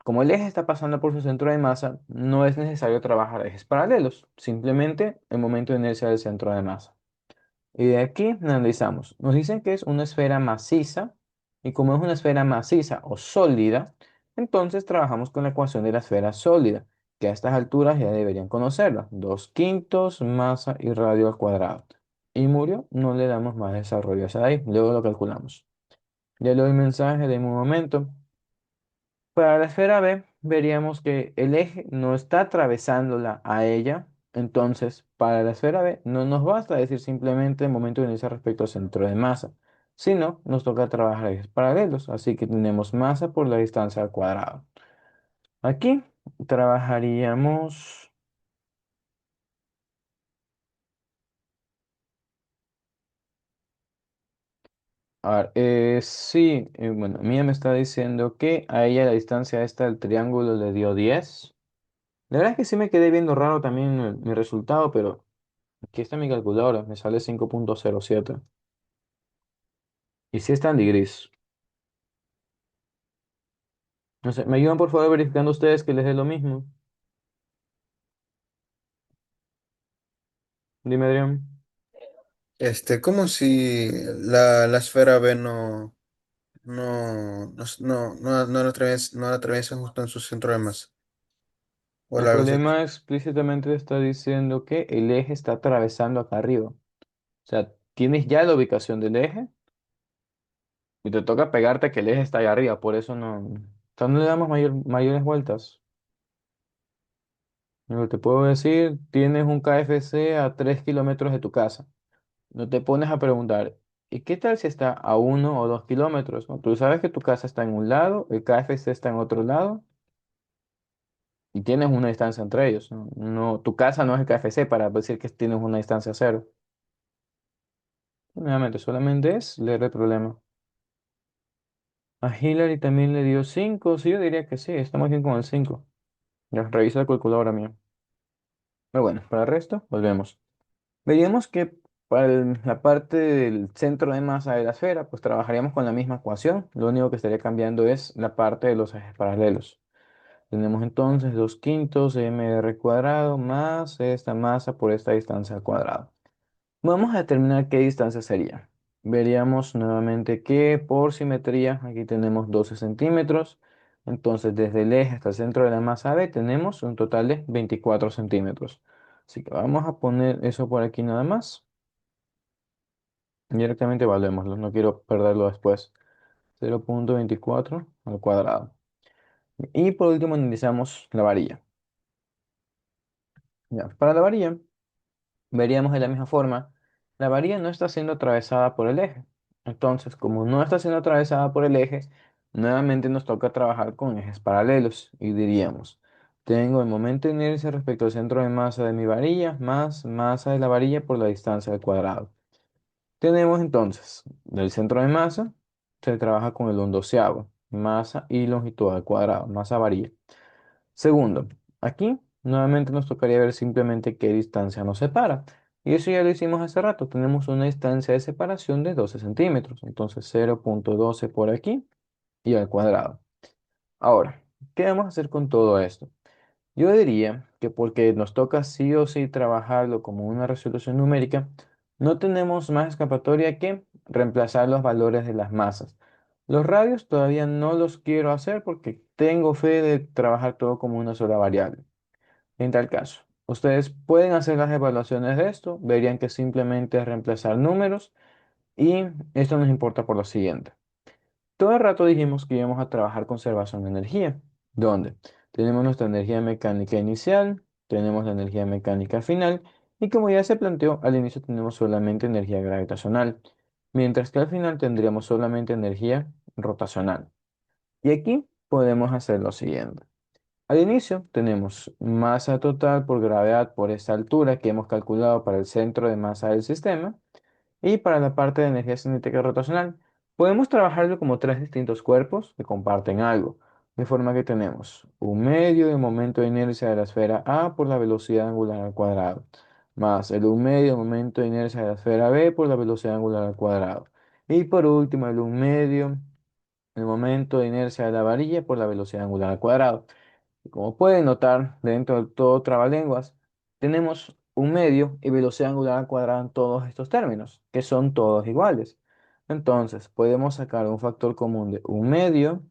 como el eje está pasando por su centro de masa, no es necesario trabajar ejes paralelos, simplemente el momento de inercia del centro de masa. Y de aquí analizamos. Nos dicen que es una esfera maciza, y como es una esfera maciza o sólida, entonces trabajamos con la ecuación de la esfera sólida, que a estas alturas ya deberían conocerla. 2/5 masa y radio al cuadrado. Y murió, no le damos más desarrollo a esa de ahí, luego lo calculamos. Ya le doy mensaje de un momento. Para la esfera B, veríamos que el eje no está atravesándola a ella. Entonces, para la esfera B, no nos basta decir simplemente el momento de inercia respecto al centro de masa, sino nos toca trabajar ejes paralelos. Así que tenemos masa por la distancia al cuadrado. Aquí trabajaríamos. A ver, sí, bueno, Mía me está diciendo que a ella la distancia esta del triángulo le dio 10. La verdad es que sí me quedé viendo raro también mi resultado, pero aquí está mi calculadora, me sale 5,07. Y sí está en degrees. No sé, ¿me ayudan por favor verificando ustedes que les dé lo mismo? Dime, Adrián.
¿Cómo si la esfera B no la atraviesa justo en su centro de masa? O
El
la
problema explícitamente está diciendo que el eje está atravesando acá arriba. O sea, tienes ya la ubicación del eje y te toca pegarte que el eje está allá arriba. Por eso no, o sea, no le damos mayores vueltas. Lo que te puedo decir, tienes un KFC a 3 kilómetros de tu casa. No te pones a preguntar, ¿y qué tal si está a 1 o 2 kilómetros? ¿No? Tú sabes que tu casa está en un lado, el KFC está en otro lado y tienes una distancia entre ellos. No, tu casa no es el KFC para decir que tienes una distancia cero. Nuevamente, solamente es leer el problema. A Hillary también le dio 5. Sí, yo diría que sí, estamos bien con el 5. Ya, revisa la calculadora mía. Pero bueno, para el resto, volvemos. Veríamos que para la parte del centro de masa de la esfera, pues trabajaríamos con la misma ecuación. Lo único que estaría cambiando es la parte de los ejes paralelos. Tenemos entonces 2 quintos de mr cuadrado más esta masa por esta distancia al cuadrado. Vamos a determinar qué distancia sería. Veríamos nuevamente que por simetría aquí tenemos 12 centímetros. Entonces desde el eje hasta el centro de la masa B tenemos un total de 24 centímetros. Así que vamos a poner eso por aquí nada más. Directamente evaluémoslo, no quiero perderlo después. 0,24 al cuadrado. Y por último analizamos la varilla. Ya, para la varilla veríamos de la misma forma, la varilla no está siendo atravesada por el eje. Entonces, como no está siendo atravesada por el eje, nuevamente nos toca trabajar con ejes paralelos y diríamos, tengo el momento de inercia respecto al centro de masa de mi varilla más masa de la varilla por la distancia al cuadrado. Tenemos entonces, del centro de masa, se trabaja con el ondoceavo, masa y longitud al cuadrado, masa varilla. Segundo, aquí nuevamente nos tocaría ver simplemente qué distancia nos separa. Y eso ya lo hicimos hace rato. Tenemos una distancia de separación de 12 centímetros. Entonces 0,12 por aquí y al cuadrado. Ahora, ¿qué vamos a hacer con todo esto? Yo diría que porque nos toca sí o sí trabajarlo como una resolución numérica, no tenemos más escapatoria que reemplazar los valores de las masas. Los radios todavía no los quiero hacer porque tengo fe de trabajar todo como una sola variable. En tal caso, ustedes pueden hacer las evaluaciones de esto, verían que simplemente es reemplazar números y esto nos importa por lo siguiente. Todo el rato dijimos que íbamos a trabajar conservación de energía, donde tenemos nuestra energía mecánica inicial, tenemos la energía mecánica final, y como ya se planteó, al inicio tenemos solamente energía gravitacional, mientras que al final tendríamos solamente energía rotacional. Y aquí podemos hacer lo siguiente. Al inicio tenemos masa total por gravedad por esta altura que hemos calculado para el centro de masa del sistema. Y para la parte de energía cinética rotacional, podemos trabajarlo como tres distintos cuerpos que comparten algo, de forma que tenemos un medio de momento de inercia de la esfera A por la velocidad angular al cuadrado, más el un medio de momento de inercia de la esfera B por la velocidad angular al cuadrado. Y por último, el un medio el momento de inercia de la varilla por la velocidad angular al cuadrado. Y como pueden notar, dentro de todo trabalenguas, tenemos un medio y velocidad angular al cuadrado en todos estos términos, que son todos iguales. Entonces, podemos sacar un factor común de un medio.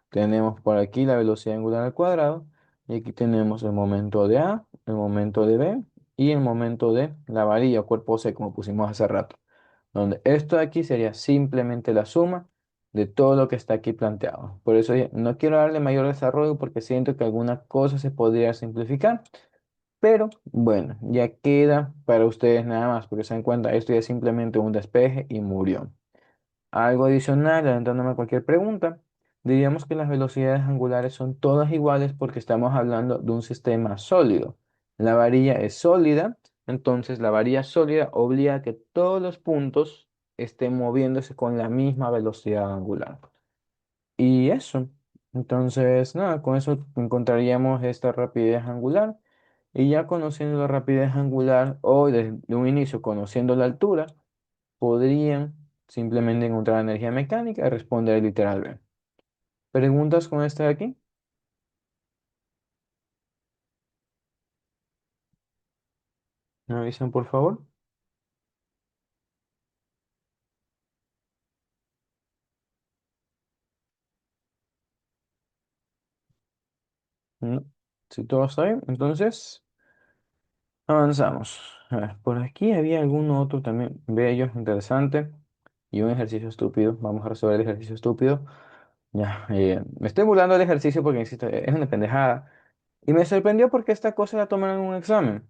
Tenemos por aquí la velocidad angular al cuadrado. Y aquí tenemos el momento de A, el momento de B y el momento de la varilla o cuerpo C, como pusimos hace rato. Donde esto de aquí sería simplemente la suma de todo lo que está aquí planteado. Por eso no quiero darle mayor desarrollo porque siento que alguna cosa se podría simplificar. Pero bueno, ya queda para ustedes nada más, porque se dan cuenta, esto ya es simplemente un despeje y murió. Algo adicional, adelantándome a cualquier pregunta, diríamos que las velocidades angulares son todas iguales porque estamos hablando de un sistema sólido. La varilla es sólida, entonces la varilla sólida obliga a que todos los puntos estén moviéndose con la misma velocidad angular. Y eso. Entonces, nada, con eso encontraríamos esta rapidez angular. Y ya conociendo la rapidez angular o desde un inicio conociendo la altura, podrían simplemente encontrar energía mecánica y responder literal B. ¿Preguntas con esta de aquí? ¿Me avisan, por favor? No. Si todo está bien, entonces avanzamos. A ver, por aquí había algún otro también bello, interesante. Y un ejercicio estúpido. Vamos a resolver el ejercicio estúpido. Ya, me estoy burlando del ejercicio porque, insisto, es una pendejada. Y me sorprendió porque esta cosa la tomaron en un examen.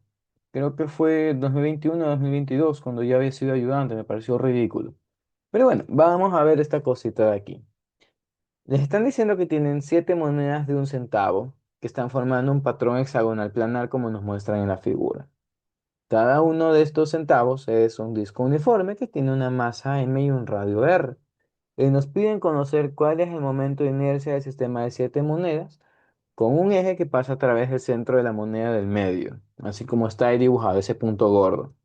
Creo que fue 2021 o 2022, cuando ya había sido ayudante. Me pareció ridículo. Pero bueno, vamos a ver esta cosita de aquí. Les están diciendo que tienen 7 monedas de 1 centavo que están formando un patrón hexagonal planar como nos muestran en la figura. Cada uno de estos centavos es un disco uniforme que tiene una masa m y un radio r. Y nos piden conocer cuál es el momento de inercia del sistema de 7 monedas con un eje que pasa a través del centro de la moneda del medio, así como está ahí dibujado ese punto gordo.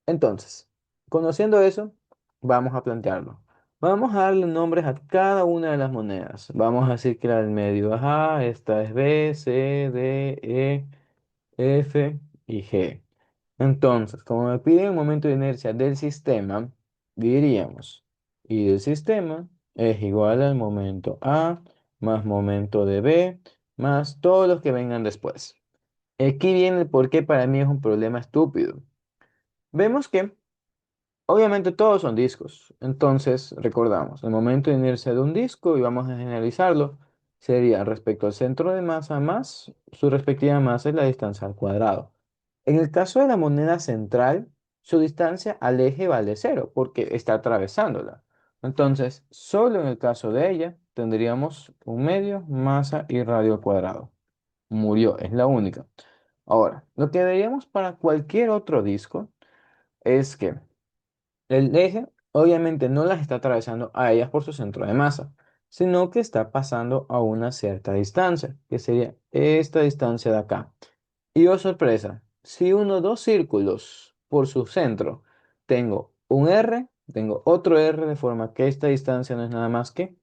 Entonces, conociendo eso, vamos a plantearlo. Vamos a darle nombres a cada una de las monedas. Vamos a decir que la del medio es A, esta es B, C, D, E, F y G. Entonces, como me piden un momento de inercia del sistema, diríamos, y del sistema es igual al momento A más momento de B más todos los que vengan después. Aquí viene el por qué para mí es un problema estúpido. Vemos que obviamente todos son discos. Entonces, recordamos, el momento de inercia de un disco, y vamos a generalizarlo, sería respecto al centro de masa más su respectiva masa es la distancia al cuadrado. En el caso de la moneda central, su distancia al eje vale cero, porque está atravesándola. Entonces, solo en el caso de ella, tendríamos un medio, masa y radio al cuadrado. Murió, es la única. Ahora, lo que veríamos para cualquier otro disco es que el eje obviamente no las está atravesando a ellas por su centro de masa, sino que está pasando a una cierta distancia, que sería esta distancia de acá. Y oh sorpresa, si uno dos círculos por su centro, tengo un R, tengo otro R, de forma que esta distancia no es nada más que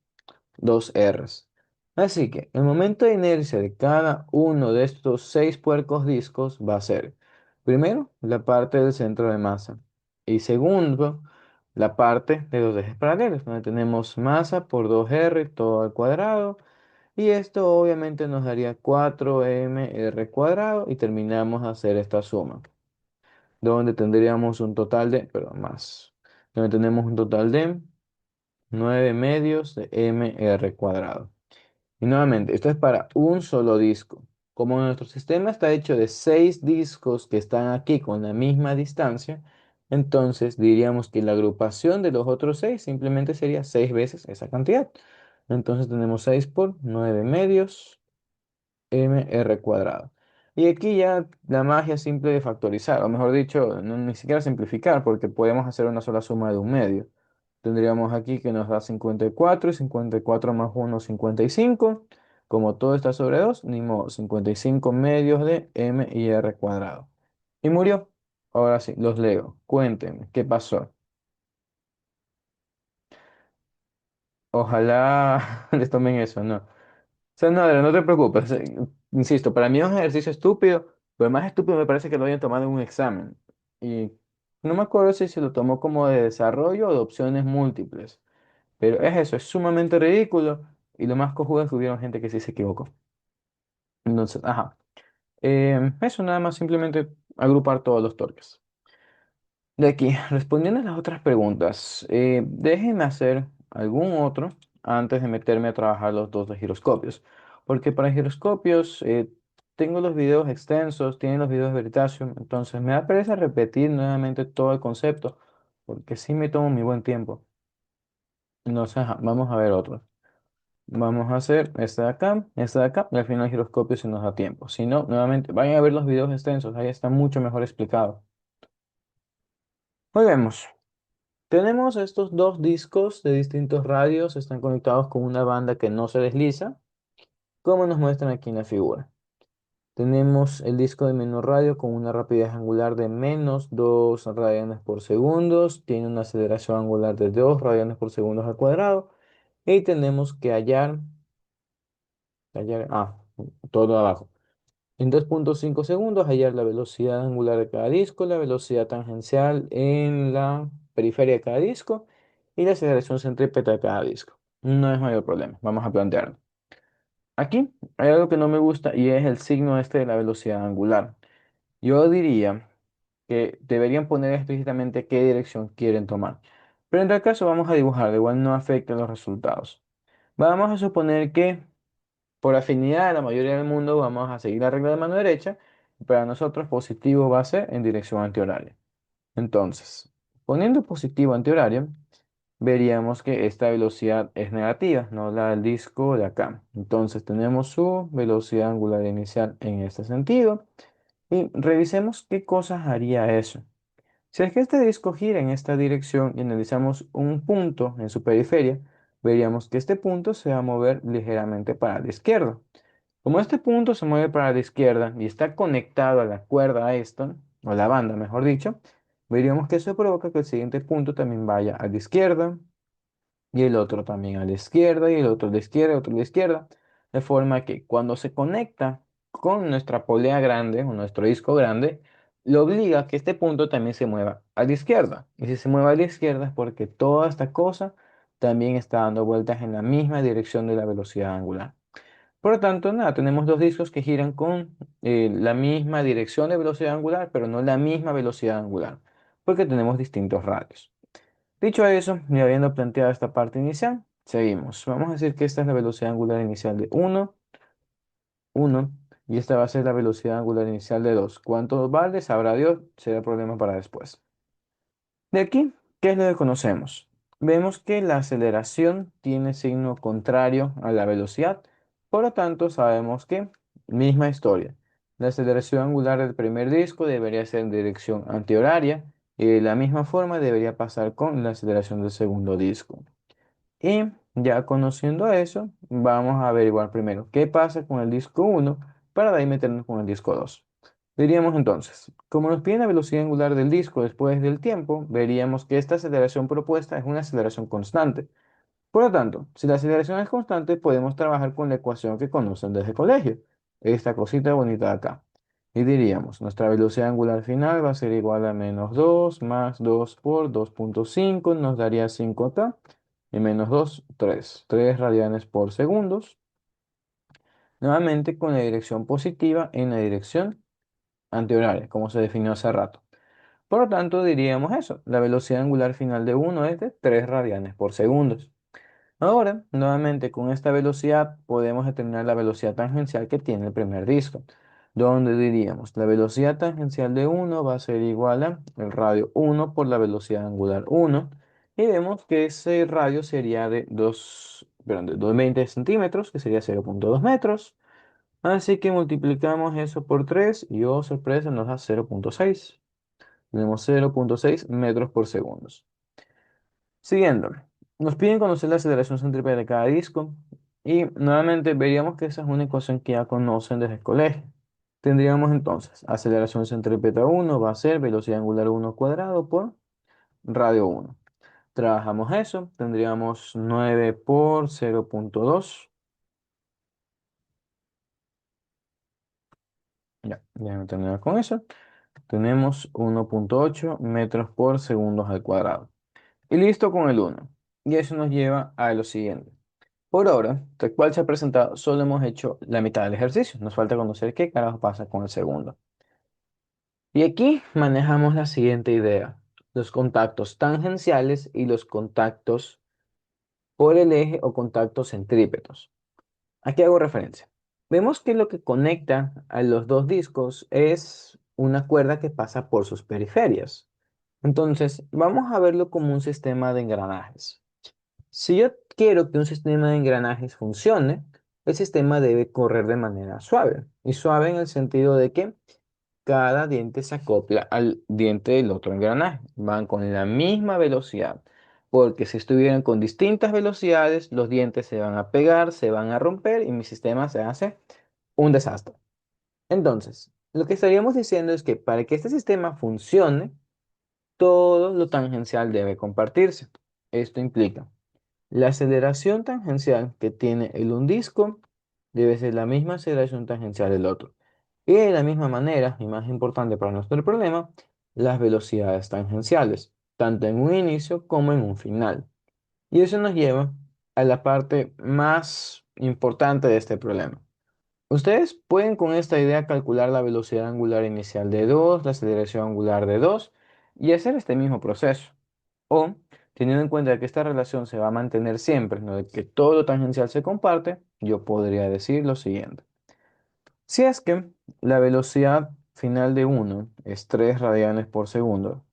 dos Rs. Así que el momento de inercia de cada uno de estos 6 puercos discos va a ser, primero, la parte del centro de masa y segundo, la parte de los ejes paralelos, donde tenemos masa por 2R todo al cuadrado y esto obviamente nos daría 4mr cuadrado y terminamos de hacer esta suma, donde tendríamos un total de, pero más, donde tenemos un total de 9 medios de mr cuadrado. Y nuevamente, esto es para un solo disco. Como nuestro sistema está hecho de 6 discos que están aquí con la misma distancia, entonces diríamos que la agrupación de los otros 6 simplemente sería 6 veces esa cantidad. Entonces tenemos 6 por 9 medios mr cuadrado. Y aquí ya la magia simple de factorizar, o mejor dicho, no, ni siquiera simplificar, porque podemos hacer una sola suma de un medio. Tendríamos aquí que nos da 54 y 54 más 1, 55. Como todo está sobre 2 ni modo, 55 medios de m y r cuadrado. Y murió. Ahora sí, los leo. Cuéntenme, ¿qué pasó? Ojalá les tomen eso, ¿no? O sea, no, no te preocupes. Insisto, para mí es un ejercicio estúpido, pero más estúpido me parece que lo hayan tomado en un examen. Y no me acuerdo si se lo tomó como de desarrollo o de opciones múltiples. Pero es eso, es sumamente ridículo. Y lo más cojudo es que hubieron gente que sí se equivocó. Entonces, ajá. Eso nada más, simplemente agrupar todos los torques. De aquí, respondiendo a las otras preguntas, déjenme hacer algún otro antes de meterme a trabajar los dos de giroscopios. Porque para giroscopios tengo los videos extensos, tienen los videos de Veritasium, entonces me da pereza repetir nuevamente todo el concepto, porque sí me tomo mi buen tiempo. Entonces, ajá, vamos a ver otro. Vamos a hacer esta de acá, y al final el giroscopio si nos da tiempo. Si no, nuevamente, vayan a ver los videos extensos, ahí está mucho mejor explicado. Muy vemos. Tenemos estos dos discos de distintos radios, están conectados con una banda que no se desliza, como nos muestran aquí en la figura. Tenemos el disco de menor radio con una rapidez angular de menos 2 radianes por segundo, tiene una aceleración angular de 2 radianes por segundo al cuadrado, y tenemos que hallar, todo abajo. En 2,5 segundos hallar la velocidad angular de cada disco, la velocidad tangencial en la periferia de cada disco y la aceleración centrípeta de cada disco. No es mayor problema. Vamos a plantearlo. Aquí hay algo que no me gusta y es el signo este de la velocidad angular. Yo diría que deberían poner explícitamente qué dirección quieren tomar. Pero en tal caso vamos a dibujar, de igual no afecta los resultados. Vamos a suponer que por afinidad de la mayoría del mundo vamos a seguir la regla de mano derecha. Y para nosotros positivo va a ser en dirección antihoraria. Entonces, poniendo positivo antihorario, veríamos que esta velocidad es negativa, no la del disco de acá. Entonces tenemos su velocidad angular inicial en este sentido. Y revisemos qué cosas haría eso. Si es que este disco gira en esta dirección y analizamos un punto en su periferia, veríamos que este punto se va a mover ligeramente para la izquierda. Como este punto se mueve para la izquierda y está conectado a la cuerda esta, o la banda, mejor dicho, veríamos que eso provoca que el siguiente punto también vaya a la izquierda y el otro también a la izquierda y el otro a la izquierda y otro a la izquierda. De forma que cuando se conecta con nuestra polea grande o nuestro disco grande, lo obliga a que este punto también se mueva a la izquierda. Y si se mueve a la izquierda es porque toda esta cosa también está dando vueltas en la misma dirección de la velocidad angular. Por lo tanto, nada, tenemos dos discos que giran con la misma dirección de velocidad angular, pero no la misma velocidad angular, porque tenemos distintos radios. Dicho eso, y habiendo planteado esta parte inicial, seguimos. Vamos a decir que esta es la velocidad angular inicial de 1, y esta va a ser la velocidad angular inicial de 2. ¿Cuánto vale? Sabrá Dios, será problema para después. De aquí, ¿qué es lo que conocemos? Vemos que la aceleración tiene signo contrario a la velocidad, por lo tanto sabemos que, misma historia, la aceleración angular del primer disco debería ser en dirección antihoraria y de la misma forma debería pasar con la aceleración del segundo disco. Y ya conociendo eso, vamos a averiguar primero qué pasa con el disco 1 para de ahí meternos con el disco 2. Diríamos entonces, como nos pide la velocidad angular del disco después del tiempo, veríamos que esta aceleración propuesta es una aceleración constante. Por lo tanto, si la aceleración es constante, podemos trabajar con la ecuación que conocen desde el colegio, esta cosita bonita de acá. Y diríamos, nuestra velocidad angular final va a ser igual a menos 2 más 2 por 2,5 nos daría 5 acá, y menos 2 3 radianes por segundos. Nuevamente con la dirección positiva en la dirección antihoraria, como se definió hace rato. Por lo tanto, diríamos eso, la velocidad angular final de uno es de 3 radianes por segundo. Ahora, nuevamente con esta velocidad podemos determinar la velocidad tangencial que tiene el primer disco, donde diríamos la velocidad tangencial de uno va a ser igual a el radio 1 por la velocidad angular 1 y vemos que ese radio sería de 220 centímetros, que sería 0,2 metros. Así que multiplicamos eso por 3 y, oh sorpresa, nos da 0,6. Tenemos 0,6 metros por segundo. Siguiendo, nos piden conocer la aceleración centrípeta de cada disco y nuevamente veríamos que esa es una ecuación que ya conocen desde el colegio. Tendríamos entonces aceleración centrípeta 1 va a ser velocidad angular 1 cuadrado por radio 1. Trabajamos eso, tendríamos 9 por 0,2. Ya, ya terminar con eso. Tenemos 1,8 metros por segundos al cuadrado. Y listo con el uno. Y eso nos lleva a lo siguiente. Por ahora, tal cual se ha presentado, solo hemos hecho la mitad del ejercicio. Nos falta conocer qué carajo pasa con el segundo. Y aquí manejamos la siguiente idea. Los contactos tangenciales y los contactos por el eje o contactos centrípetos. Aquí hago referencia. Vemos que lo que conecta a los dos discos es una cuerda que pasa por sus periferias. Entonces, vamos a verlo como un sistema de engranajes. Si yo quiero que un sistema de engranajes funcione, el sistema debe correr de manera suave. Y suave en el sentido de que cada diente se acopla al diente del otro engranaje. Van con la misma velocidad. Porque si estuvieran con distintas velocidades, los dientes se van a pegar, se van a romper y mi sistema se hace un desastre. Entonces, lo que estaríamos diciendo es que para que este sistema funcione, todo lo tangencial debe compartirse. Esto implica la aceleración tangencial que tiene el un disco debe ser la misma aceleración tangencial del otro. Y de la misma manera, y más importante para nuestro problema, las velocidades tangenciales, tanto en un inicio como en un final. Y eso nos lleva a la parte más importante de este problema. Ustedes pueden con esta idea calcular la velocidad angular inicial de 2, la aceleración angular de 2 y hacer este mismo proceso. O, teniendo en cuenta que esta relación se va a mantener siempre, ¿no? De que todo lo tangencial se comparte, yo podría decir lo siguiente. Si es que la velocidad final de uno es 3 radianes por segundo,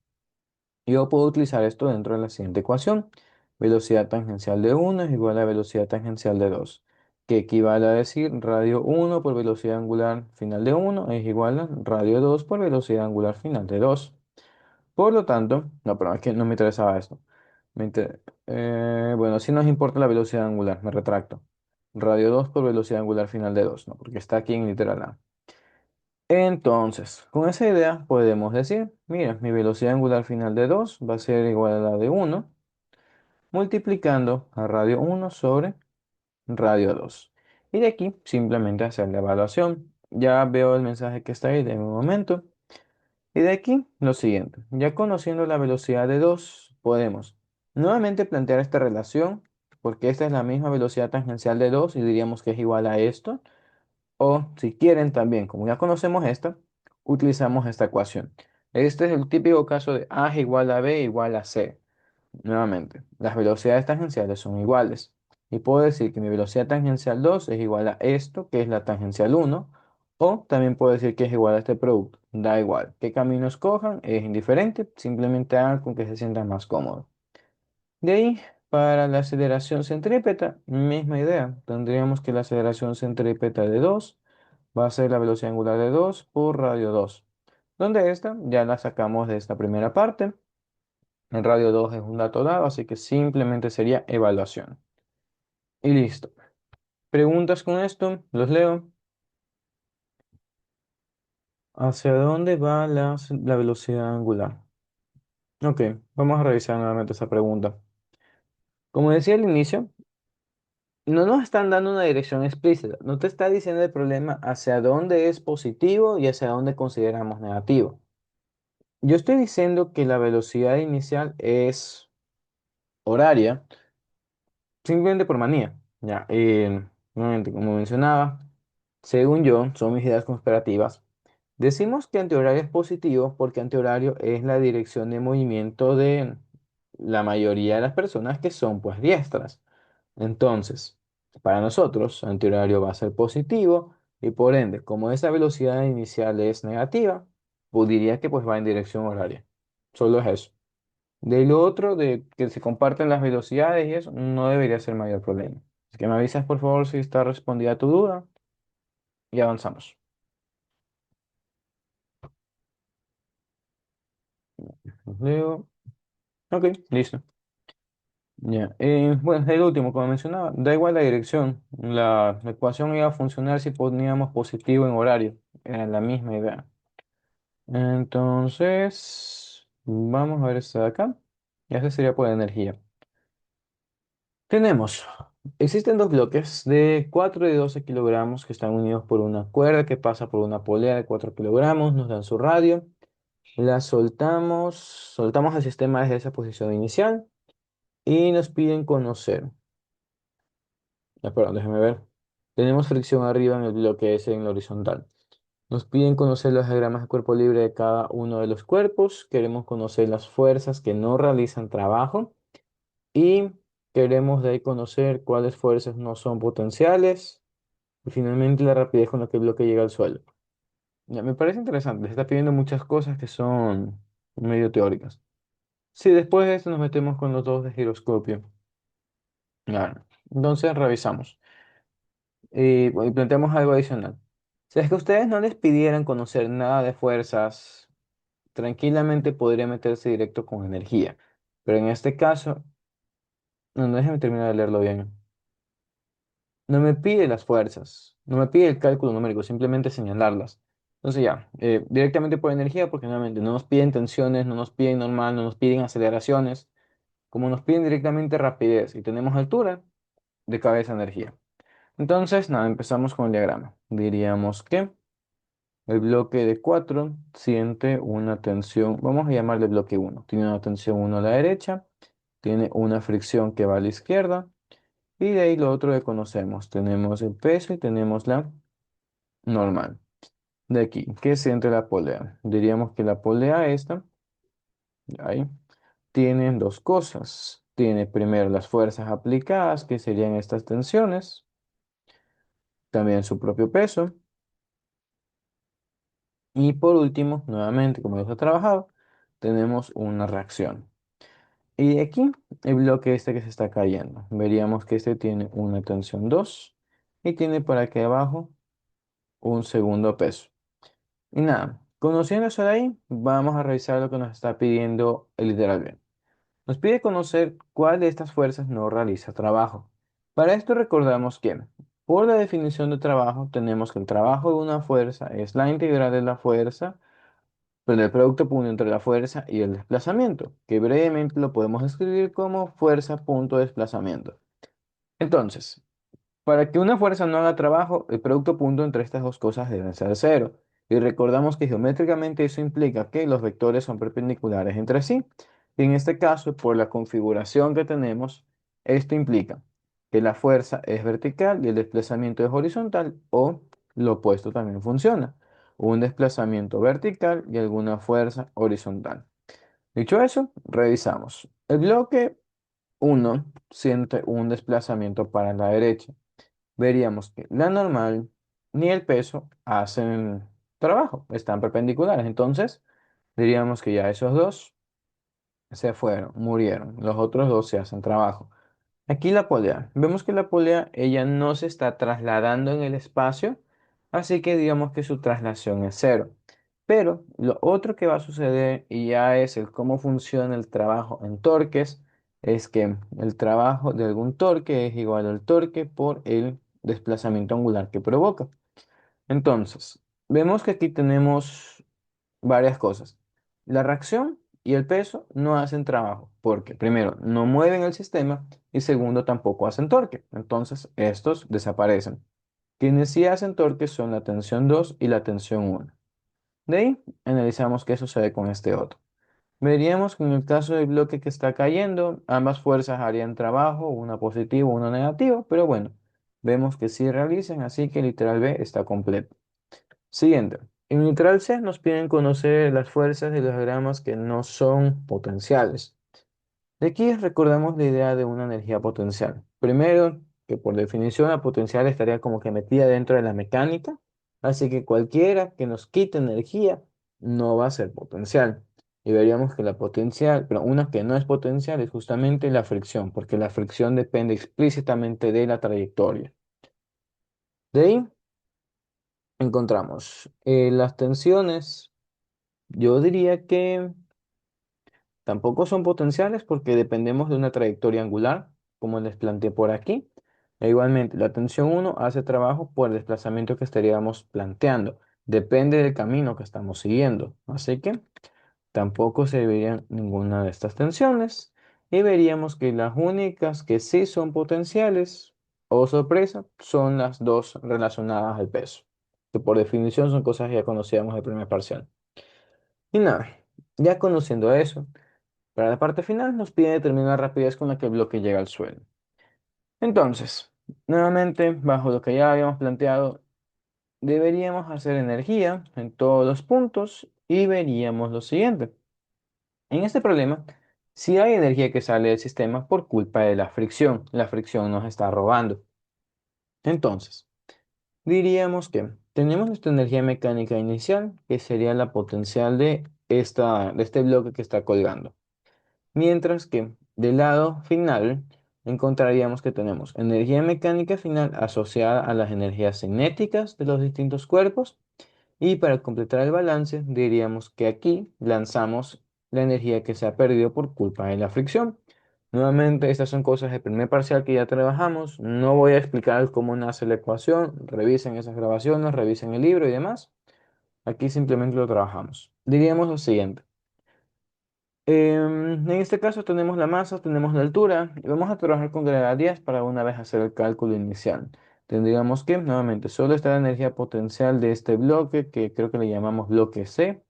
yo puedo utilizar esto dentro de la siguiente ecuación. Velocidad tangencial de uno es igual a velocidad tangencial de 2, que equivale a decir radio uno por velocidad angular final de uno es igual a radio 2 por velocidad angular final de 2. Por lo tanto, no, pero es que no me interesaba esto. Bueno, sí nos importa la velocidad angular, me retracto. Radio 2 por velocidad angular final de 2, ¿no? Porque está aquí en literal A. Entonces, con esa idea podemos decir, mira, mi velocidad angular final de 2 va a ser igual a la de uno multiplicando a radio uno sobre radio 2. Y de aquí simplemente hacer la evaluación. Ya veo el mensaje que está ahí de un momento. Y de aquí lo siguiente. Ya conociendo la velocidad de 2 podemos nuevamente plantear esta relación, porque esta es la misma velocidad tangencial de 2 y diríamos que es igual a esto. O si quieren también, como ya conocemos esta, utilizamos esta ecuación. Este es el típico caso de A es igual a B igual a C. Nuevamente, las velocidades tangenciales son iguales. Y puedo decir que mi velocidad tangencial 2 es igual a esto, que es la tangencial uno. O también puedo decir que es igual a este producto. Da igual. ¿Qué camino escojan? Es indiferente. Simplemente hagan con que se sientan más cómodos. De ahí, para la aceleración centrípeta, misma idea. Tendríamos que la aceleración centrípeta de 2 va a ser la velocidad angular de 2 por radio 2, donde esta ya la sacamos de esta primera parte. El radio 2 es un dato dado, así que simplemente sería evaluación. Y listo. ¿Preguntas con esto? Los leo. ¿Hacia dónde va la velocidad angular? Ok, vamos a revisar nuevamente esa pregunta. Como decía al inicio, no nos están dando una dirección explícita. No te está diciendo el problema hacia dónde es positivo y hacia dónde consideramos negativo. Yo estoy diciendo que la velocidad inicial es horaria, simplemente por manía. Ya, nuevamente, como mencionaba, según yo, son mis ideas conspirativas. Decimos que antihorario es positivo porque antihorario es la dirección de movimiento de la mayoría de las personas que son pues diestras. Entonces, para nosotros, antihorario va a ser positivo y por ende, como esa velocidad inicial es negativa, pues diría que pues va en dirección horaria. Solo es eso. De lo otro, de que se comparten las velocidades y eso, no debería ser mayor problema. Así que me avisas por favor si está respondida tu duda y avanzamos. Leo. Ok, listo. Ya. Bueno, el último, como mencionaba, da igual la dirección. La ecuación iba a funcionar si poníamos positivo en horario. Era la misma idea. Entonces, vamos a ver esta de acá. Y esa sería por energía. Tenemos, existen dos bloques de 4 y 12 kilogramos que están unidos por una cuerda que pasa por una polea de 4 kilogramos, nos dan su radio, la soltamos al sistema desde esa posición inicial y nos piden conocer. Perdón, déjeme ver. Tenemos fricción arriba en el bloque S en la horizontal. Nos piden conocer los diagramas de cuerpo libre de cada uno de los cuerpos. Queremos conocer las fuerzas que no realizan trabajo. Y queremos de ahí conocer cuáles fuerzas no son potenciales. Y finalmente la rapidez con la que el bloque llega al suelo. Ya, me parece interesante. Se está pidiendo muchas cosas que son medio teóricas. Sí, después de esto nos metemos con los dos de giroscopio. Claro. Entonces revisamos. Y planteamos algo adicional. Si es que ustedes no les pidieran conocer nada de fuerzas, tranquilamente podría meterse directo con energía. Pero en este caso, no déjenme terminar de leerlo bien. No me pide las fuerzas, no me pide el cálculo numérico, simplemente señalarlas. Entonces ya, directamente por energía, porque nuevamente no nos piden tensiones, no nos piden normal, no nos piden aceleraciones, como nos piden directamente rapidez y tenemos altura, de cabeza energía. Entonces, nada, empezamos con el diagrama. Diríamos que El bloque de 4 siente una tensión, vamos a llamarle bloque uno. Tiene una tensión uno a la derecha, tiene una fricción que va a la izquierda y de ahí lo otro que conocemos. Tenemos el peso y tenemos la normal. De aquí, ¿qué siente la polea? Diríamos que la polea esta, ahí, tiene dos cosas. Tiene primero las fuerzas aplicadas, que serían estas tensiones, también su propio peso. Y por último, nuevamente, como ya se ha trabajado, tenemos una reacción. Y de aquí, el bloque este que se está cayendo. Veríamos que este tiene una tensión 2 y tiene por aquí abajo un segundo peso. Y nada, conociendo eso de ahí, vamos a revisar lo que nos está pidiendo el literal B. Nos pide conocer cuál de estas fuerzas no realiza trabajo. Para esto recordamos que, por la definición de trabajo, tenemos que el trabajo de una fuerza es la integral de la fuerza, pero el producto punto entre la fuerza y el desplazamiento, que brevemente lo podemos escribir como fuerza punto desplazamiento. Entonces, para que una fuerza no haga trabajo, el producto punto entre estas dos cosas debe ser cero. Y recordamos que geométricamente eso implica que los vectores son perpendiculares entre sí. Y en este caso, por la configuración que tenemos, esto implica que la fuerza es vertical y el desplazamiento es horizontal, o lo opuesto también funciona. Un desplazamiento vertical y alguna fuerza horizontal. Dicho eso, revisamos. El bloque uno siente un desplazamiento para la derecha. Veríamos que la normal ni el peso hacen trabajo, están perpendiculares. Entonces, diríamos que ya esos dos se fueron, murieron. Los otros dos se hacen trabajo. Aquí la polea. Vemos que la polea, ella no se está trasladando en el espacio, así que digamos que su traslación es cero. Pero lo otro que va a suceder, y ya es el cómo funciona el trabajo en torques, es que el trabajo de algún torque es igual al torque por el desplazamiento angular que provoca. Entonces, vemos que aquí tenemos varias cosas. La reacción y el peso no hacen trabajo porque, primero, no mueven el sistema y segundo, tampoco hacen torque. Entonces, estos desaparecen. Quienes sí hacen torque son la tensión 2 y la tensión uno. De ahí, analizamos qué sucede con este otro. Veríamos que en el caso del bloque que está cayendo, ambas fuerzas harían trabajo, una positiva, una negativa, pero bueno, vemos que sí realizan, así que literal B está completo. Siguiente. En literal C nos piden conocer las fuerzas de los diagramas que no son potenciales. De aquí recordamos la idea de una energía potencial. Primero, que por definición la potencial estaría como que metida dentro de la mecánica, así que cualquiera que nos quite energía no va a ser potencial. Y veríamos que la potencial, pero una que no es potencial es justamente la fricción, porque la fricción depende explícitamente de la trayectoria. De ahí encontramos las tensiones. Yo diría que tampoco son potenciales porque dependemos de una trayectoria angular, como les planteé por aquí. E igualmente, la tensión uno hace trabajo por el desplazamiento que estaríamos planteando. Depende del camino que estamos siguiendo. Así que tampoco se verían ninguna de estas tensiones. Y veríamos que las únicas que sí son potenciales, o sorpresa, son las dos relacionadas al peso, que por definición son cosas que ya conocíamos del primer parcial. Y nada, ya conociendo eso. Para la parte final nos pide determinar la rapidez con la que el bloque llega al suelo. Entonces, nuevamente, bajo lo que ya habíamos planteado, deberíamos hacer energía en todos los puntos y veríamos lo siguiente. En este problema, si hay energía que sale del sistema por culpa de la fricción nos está robando. Entonces, diríamos que tenemos nuestra energía mecánica inicial, que sería la potencial de este bloque que está colgando. Mientras que del lado final encontraríamos que tenemos energía mecánica final asociada a las energías cinéticas de los distintos cuerpos y para completar el balance diríamos que aquí lanzamos la energía que se ha perdido por culpa de la fricción. Nuevamente, estas son cosas del primer parcial que ya trabajamos. No voy a explicar cómo nace la ecuación. Revisen esas grabaciones, revisen el libro y demás. Aquí simplemente lo trabajamos. Diríamos lo siguiente. En este caso tenemos la masa, tenemos la altura y vamos a trabajar con gravedad 10 para una vez hacer el cálculo inicial. Tendríamos que, nuevamente, solo está la energía potencial de este bloque, que creo que le llamamos bloque C.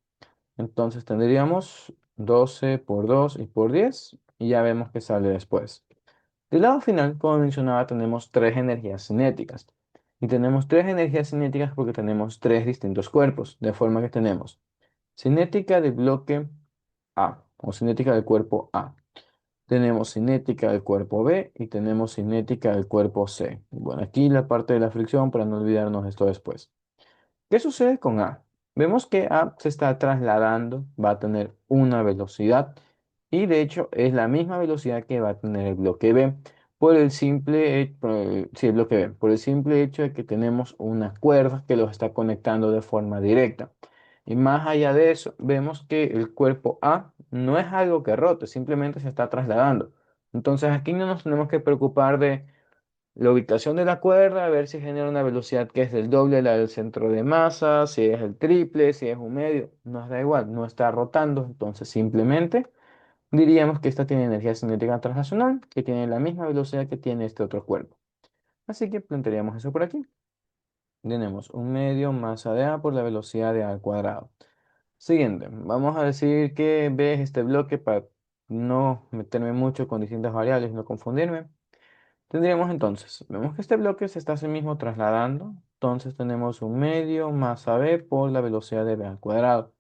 Entonces tendríamos 12 por 2 y por 10, y ya vemos que sale después. Del lado final, como mencionaba, tenemos tres energías cinéticas. Y tenemos tres energías cinéticas porque tenemos tres distintos cuerpos, de forma que tenemos cinética del bloque A o cinética del cuerpo A. Tenemos cinética del cuerpo B y tenemos cinética del cuerpo C. Bueno, aquí la parte de la fricción para no olvidarnos esto después. ¿Qué sucede con A? Vemos que A se está trasladando, va a tener una velocidad y de hecho es la misma velocidad que va a tener el bloque B por el simple, sí, el bloque B, por el simple hecho de que tenemos una cuerda que los está conectando de forma directa. Y más allá de eso, vemos que el cuerpo A no es algo que rote, simplemente se está trasladando. Entonces aquí no nos tenemos que preocupar de la ubicación de la cuerda, a ver si genera una velocidad que es del doble de la del centro de masa, si es el triple, si es un medio, nos da igual, no está rotando, entonces simplemente diríamos que esta tiene energía cinética translacional, que tiene la misma velocidad que tiene este otro cuerpo. Así que plantearíamos eso por aquí. Tenemos un medio masa de A por la velocidad de A al cuadrado. Siguiente, vamos a decir que B es este bloque para no meterme mucho con distintas variables, no confundirme. Tendríamos entonces, vemos que este bloque se está a sí mismo trasladando, entonces tenemos un medio masa b por la velocidad de b al cuadrado.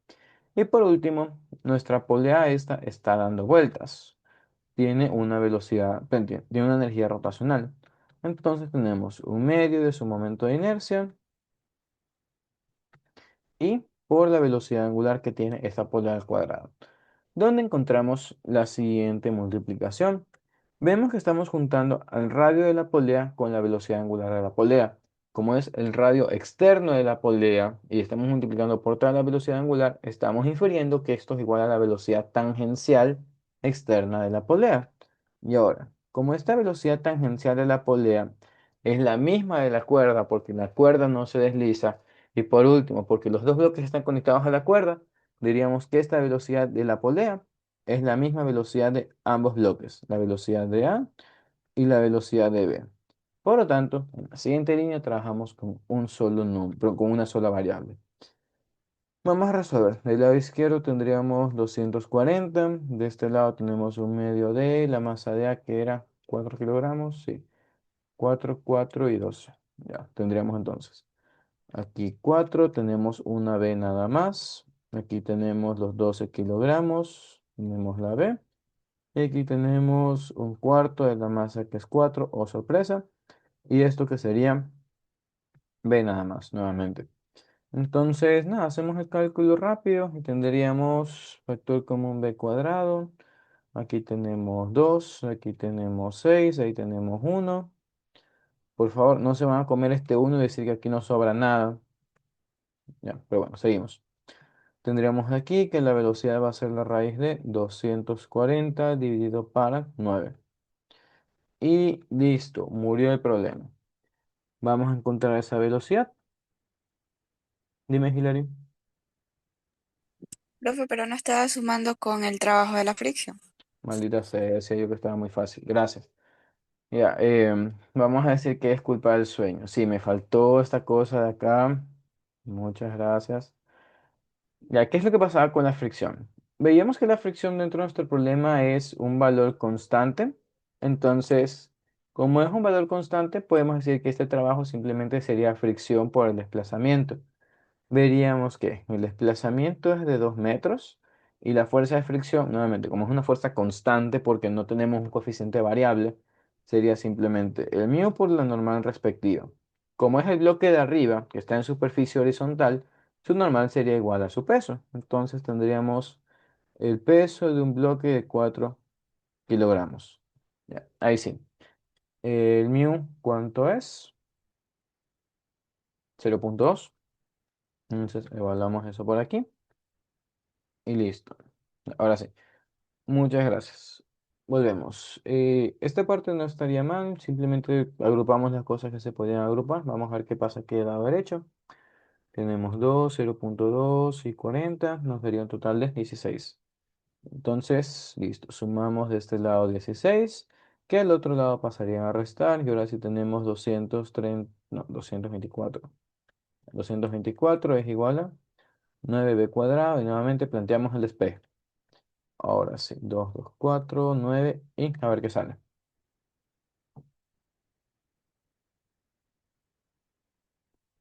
Y por último, nuestra polea esta está dando vueltas, tiene una velocidad, tiene una energía rotacional. Entonces tenemos un medio de su momento de inercia y por la velocidad angular que tiene esta polea al cuadrado. ¿Dónde encontramos la siguiente multiplicación? Vemos que estamos juntando al radio de la polea con la velocidad angular de la polea. Como es el radio externo de la polea y estamos multiplicando por toda la velocidad angular, estamos infiriendo que esto es igual a la velocidad tangencial externa de la polea. Y ahora, como esta velocidad tangencial de la polea es la misma de la cuerda, porque la cuerda no se desliza, y por último, porque los dos bloques están conectados a la cuerda, diríamos que esta velocidad de la polea es la misma velocidad de ambos bloques, la velocidad de A y la velocidad de B. Por lo tanto, en la siguiente línea trabajamos con un solo número, con una sola variable. Vamos a resolver. Del lado izquierdo tendríamos 240. De este lado tenemos un medio de la masa de A que era 4 kilogramos. Sí, 4, 4 y 12. Ya, tendríamos entonces. Aquí 4, tenemos una B nada más. Aquí tenemos los 12 kilogramos. Tenemos la B. Y aquí tenemos un cuarto de la masa que es 4, oh sorpresa. Y esto que sería B nada más, nuevamente. Entonces, nada, hacemos el cálculo rápido y tendríamos factor común B cuadrado. Aquí tenemos 2, aquí tenemos 6, ahí tenemos 1. Por favor, no se van a comer este 1 y decir que aquí no sobra nada. Ya, pero bueno, seguimos. Tendríamos aquí que la velocidad va a ser la raíz de 240 dividido para 9. Y listo, murió el problema. Vamos a encontrar esa velocidad. Dime, Hilary.
Profe, pero no estaba sumando con el trabajo de la fricción.
Maldita sea, decía yo que estaba muy fácil. Gracias. Ya, vamos a decir que es culpa del sueño. Sí, me faltó esta cosa de acá. Muchas gracias. Ya, ¿qué es lo que pasaba con la fricción? Veíamos que la fricción dentro de nuestro problema es un valor constante. Entonces, como es un valor constante, podemos decir que este trabajo simplemente sería fricción por el desplazamiento. Veríamos que el desplazamiento es de 2 metros y la fuerza de fricción, nuevamente, como es una fuerza constante porque no tenemos un coeficiente variable, sería simplemente el mío por la normal respectiva. Como es el bloque de arriba, que está en superficie horizontal, su normal sería igual a su peso. Entonces tendríamos el peso de un bloque de 4 kilogramos. Ya, ahí sí. El mío, ¿cuánto es? 0,2. Entonces evaluamos eso por aquí. Y listo. Ahora sí. Muchas gracias. Volvemos. Esta parte no estaría mal. Simplemente agrupamos las cosas que se podían agrupar. Vamos a ver qué pasa aquí del lado derecho. Tenemos 2, 0,2 y 40. Nos daría un total de 16. Entonces, listo. Sumamos de este lado 16. que al otro lado pasarían a restar y ahora sí tenemos 230, no, 224. 224 es igual a 9b cuadrado y nuevamente planteamos el despeje. Ahora sí, 4 9 y a ver qué sale.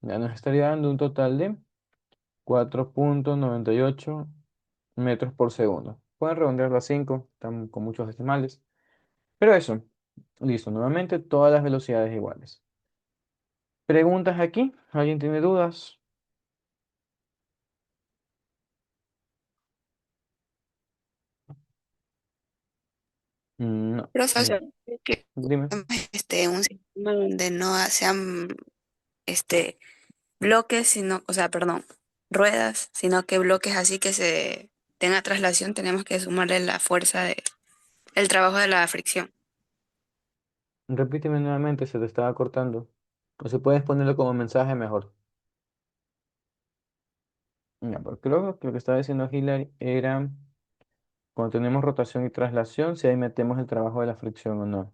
Ya nos estaría dando un total de 4,98 metros por segundo. Pueden redondearlo a 5, están con muchos decimales. Pero eso, listo, nuevamente todas las velocidades iguales. ¿Preguntas aquí? ¿Alguien tiene dudas? No.
Profe, o sea, que
Dime.
un sistema donde no sean este, bloques, sino, o sea, perdón, ruedas, sino que bloques así que se tenga traslación, tenemos que sumarle la fuerza de, el trabajo de la fricción.
Repíteme nuevamente, se te estaba cortando. O si puedes ponerlo como mensaje mejor. Ya, porque creo que lo que estaba diciendo Hillary era cuando tenemos rotación y traslación, si ahí metemos el trabajo de la fricción o no.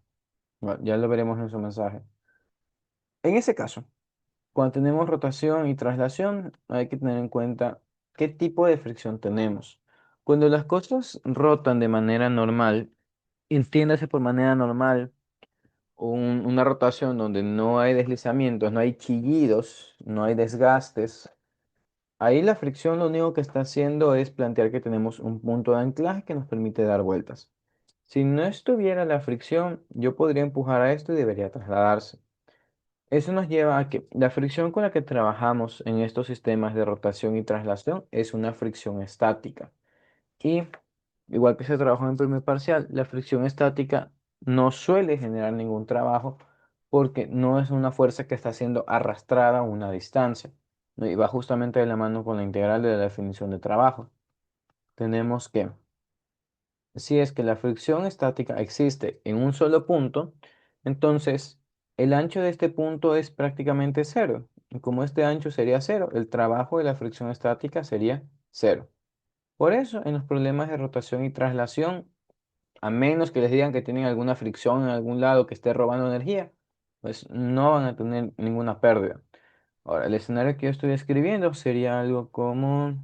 Bueno, ya lo veremos en su mensaje. En ese caso, cuando tenemos rotación y traslación, hay que tener en cuenta qué tipo de fricción tenemos. Cuando las cosas rotan de manera normal, entiéndase por manera normal, una rotación donde no hay deslizamientos, no hay chillidos, no hay desgastes. Ahí la fricción lo único que está haciendo es plantear que tenemos un punto de anclaje que nos permite dar vueltas. Si no estuviera la fricción, yo podría empujar a esto y debería trasladarse. Eso nos lleva a que la fricción con la que trabajamos en estos sistemas de rotación y traslación es una fricción estática. Y igual que se trabajó en primer parcial, la fricción estática no suele generar ningún trabajo porque no es una fuerza que está siendo arrastrada a una distancia, ¿no? Y va justamente de la mano con la integral de la definición de trabajo. Tenemos que, si es que la fricción estática existe en un solo punto, entonces el ancho de este punto es prácticamente cero. Y como este ancho sería cero, el trabajo de la fricción estática sería cero. Por eso, en los problemas de rotación y traslación, a menos que les digan que tienen alguna fricción en algún lado que esté robando energía, pues no van a tener ninguna pérdida. Ahora, el escenario que yo estoy escribiendo sería algo como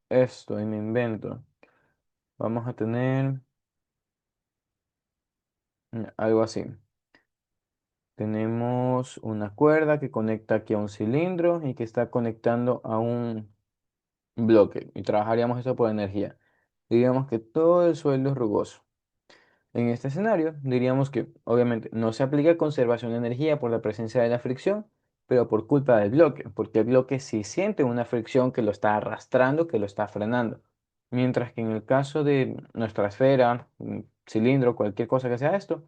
esto, y me invento. Vamos a tener algo así. Tenemos una cuerda que conecta aquí a un cilindro y que está conectando a un bloque. Y trabajaríamos eso por energía. Digamos que todo el suelo es rugoso. En este escenario, diríamos que obviamente no se aplica conservación de energía por la presencia de la fricción, pero por culpa del bloque, porque el bloque sí siente una fricción que lo está arrastrando, que lo está frenando. Mientras que en el caso de nuestra esfera, un cilindro, cualquier cosa que sea esto,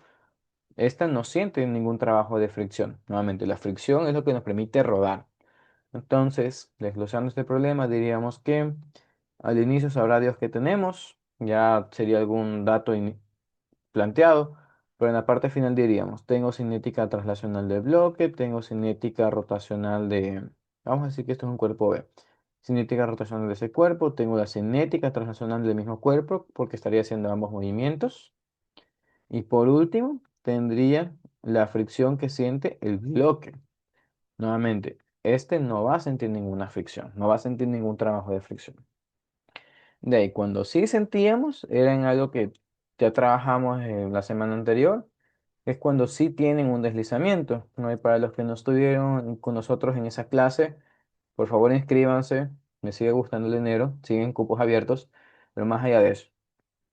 esta no siente ningún trabajo de fricción. Nuevamente, la fricción es lo que nos permite rodar. Entonces, desglosando este problema, diríamos que al inicio sabrá Dios que tenemos, ya sería algún dato planteado, pero en la parte final diríamos, tengo cinética traslacional del bloque, tengo cinética rotacional de, vamos a decir que esto es un cuerpo B, cinética rotacional de ese cuerpo, tengo la cinética traslacional del mismo cuerpo, porque estaría haciendo ambos movimientos, y por último, tendría la fricción que siente el bloque. Nuevamente, este no va a sentir ninguna fricción, no va a sentir ningún trabajo de fricción. De ahí, cuando sí sentíamos, era en algo que ya trabajamos la semana anterior, es cuando sí tienen un deslizamiento, ¿no? Y para los que no estuvieron con nosotros en esa clase, por favor inscríbanse, me sigue gustando el dinero, siguen cupos abiertos, pero más allá de eso,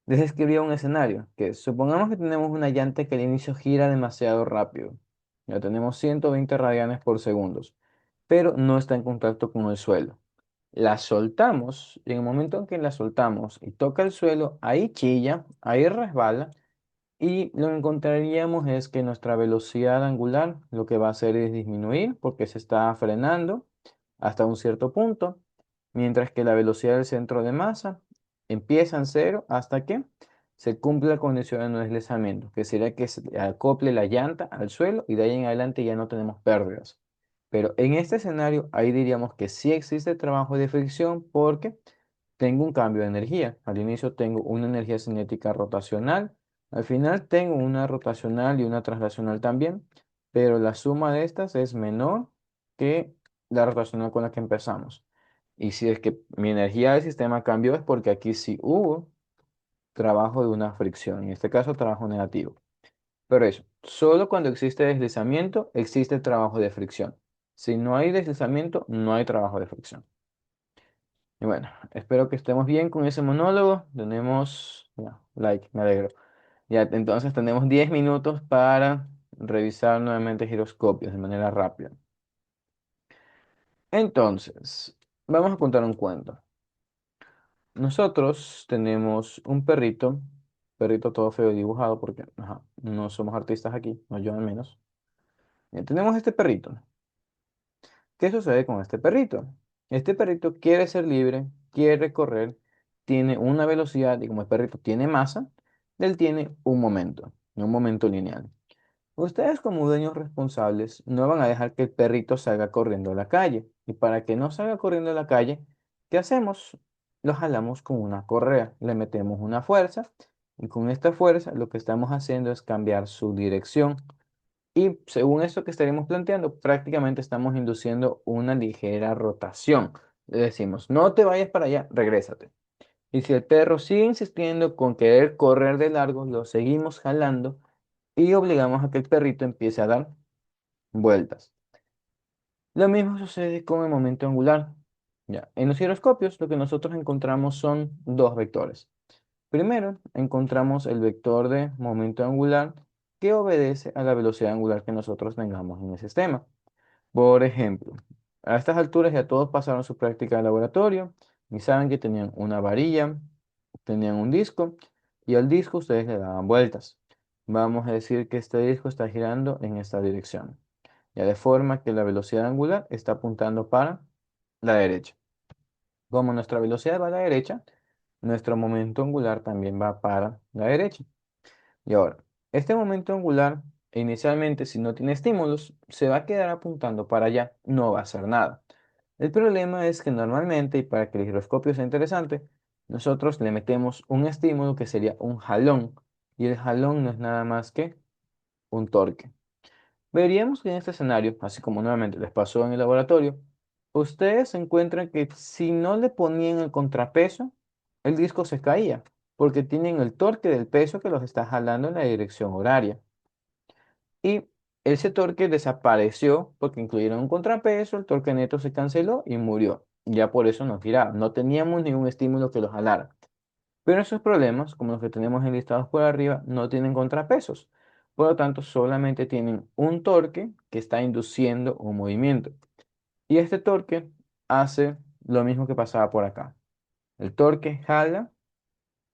les describía un escenario, que supongamos que tenemos una llanta que al inicio gira demasiado rápido, ya tenemos 120 radianes por segundo, pero no está en contacto con el suelo. La soltamos y en el momento en que la soltamos y toca el suelo, ahí chilla, ahí resbala y lo que encontraríamos es que nuestra velocidad angular lo que va a hacer es disminuir porque se está frenando hasta un cierto punto, mientras que la velocidad del centro de masa empieza en cero hasta que se cumple la condición de no deslizamiento, que sería que se acople la llanta al suelo y de ahí en adelante ya no tenemos pérdidas. Pero en este escenario, ahí diríamos que sí existe trabajo de fricción porque tengo un cambio de energía. Al inicio tengo una energía cinética rotacional, Al final tengo una rotacional y una translacional también, pero la suma de estas es menor que la rotacional con la que empezamos. Y si es que mi energía del sistema cambió es porque aquí sí hubo trabajo de una fricción, en este caso trabajo negativo. Pero eso, solo cuando existe deslizamiento existe trabajo de fricción. Si no hay deslizamiento, no hay trabajo de fricción. Y bueno, espero que estemos bien con ese monólogo. Tenemos, ya, like, me alegro. Ya, entonces tenemos 10 minutos para revisar nuevamente giroscopios de manera rápida. Entonces, vamos a contar un cuento. Nosotros tenemos un perrito todo feo dibujado porque ajá, no somos artistas aquí, no yo al menos. Tenemos este perrito. ¿Qué sucede con este perrito? Este perrito quiere ser libre, quiere correr, tiene una velocidad y como el perrito tiene masa, él tiene un momento lineal. Ustedes como dueños responsables no van a dejar que el perrito salga corriendo a la calle. Y para que no salga corriendo a la calle, ¿qué hacemos? Lo jalamos con una correa, le metemos una fuerza y con esta fuerza lo que estamos haciendo es cambiar su dirección. Y según esto que estaremos planteando, prácticamente estamos induciendo una ligera rotación. Le decimos, no te vayas para allá, regrésate. Y si el perro sigue insistiendo con querer correr de largo, lo seguimos jalando y obligamos a que el perrito empiece a dar vueltas. Lo mismo sucede con el momento angular. Ya, en los giroscopios lo que nosotros encontramos son dos vectores. Primero, encontramos el vector de momento angular que obedece a la velocidad angular que nosotros tengamos en el sistema. Por ejemplo, a estas alturas ya todos pasaron su práctica de laboratorio y saben que tenían una varilla, tenían un disco y al disco ustedes le daban vueltas. Vamos a decir que este disco está girando en esta dirección, ya de forma que la velocidad angular está apuntando para la derecha. Como nuestra velocidad va a la derecha, nuestro momento angular también va para la derecha. Y ahora, este momento angular, inicialmente, si no tiene estímulos, se va a quedar apuntando para allá, no va a hacer nada. El problema es que normalmente, y para que el giroscopio sea interesante, nosotros le metemos un estímulo que sería un jalón, y el jalón no es nada más que un torque. Veríamos que en este escenario, así como nuevamente les pasó en el laboratorio, ustedes encuentran que si no le ponían el contrapeso, el disco se caía, porque tienen el torque del peso que los está jalando en la dirección horaria. Y ese torque desapareció porque incluyeron un contrapeso, el torque neto se canceló y murió. Ya por eso no giraba, no teníamos ningún estímulo que lo jalara. Pero esos problemas, como los que tenemos enlistados por arriba, no tienen contrapesos. Por lo tanto, solamente tienen un torque que está induciendo un movimiento. Y este torque hace lo mismo que pasaba por acá. El torque jala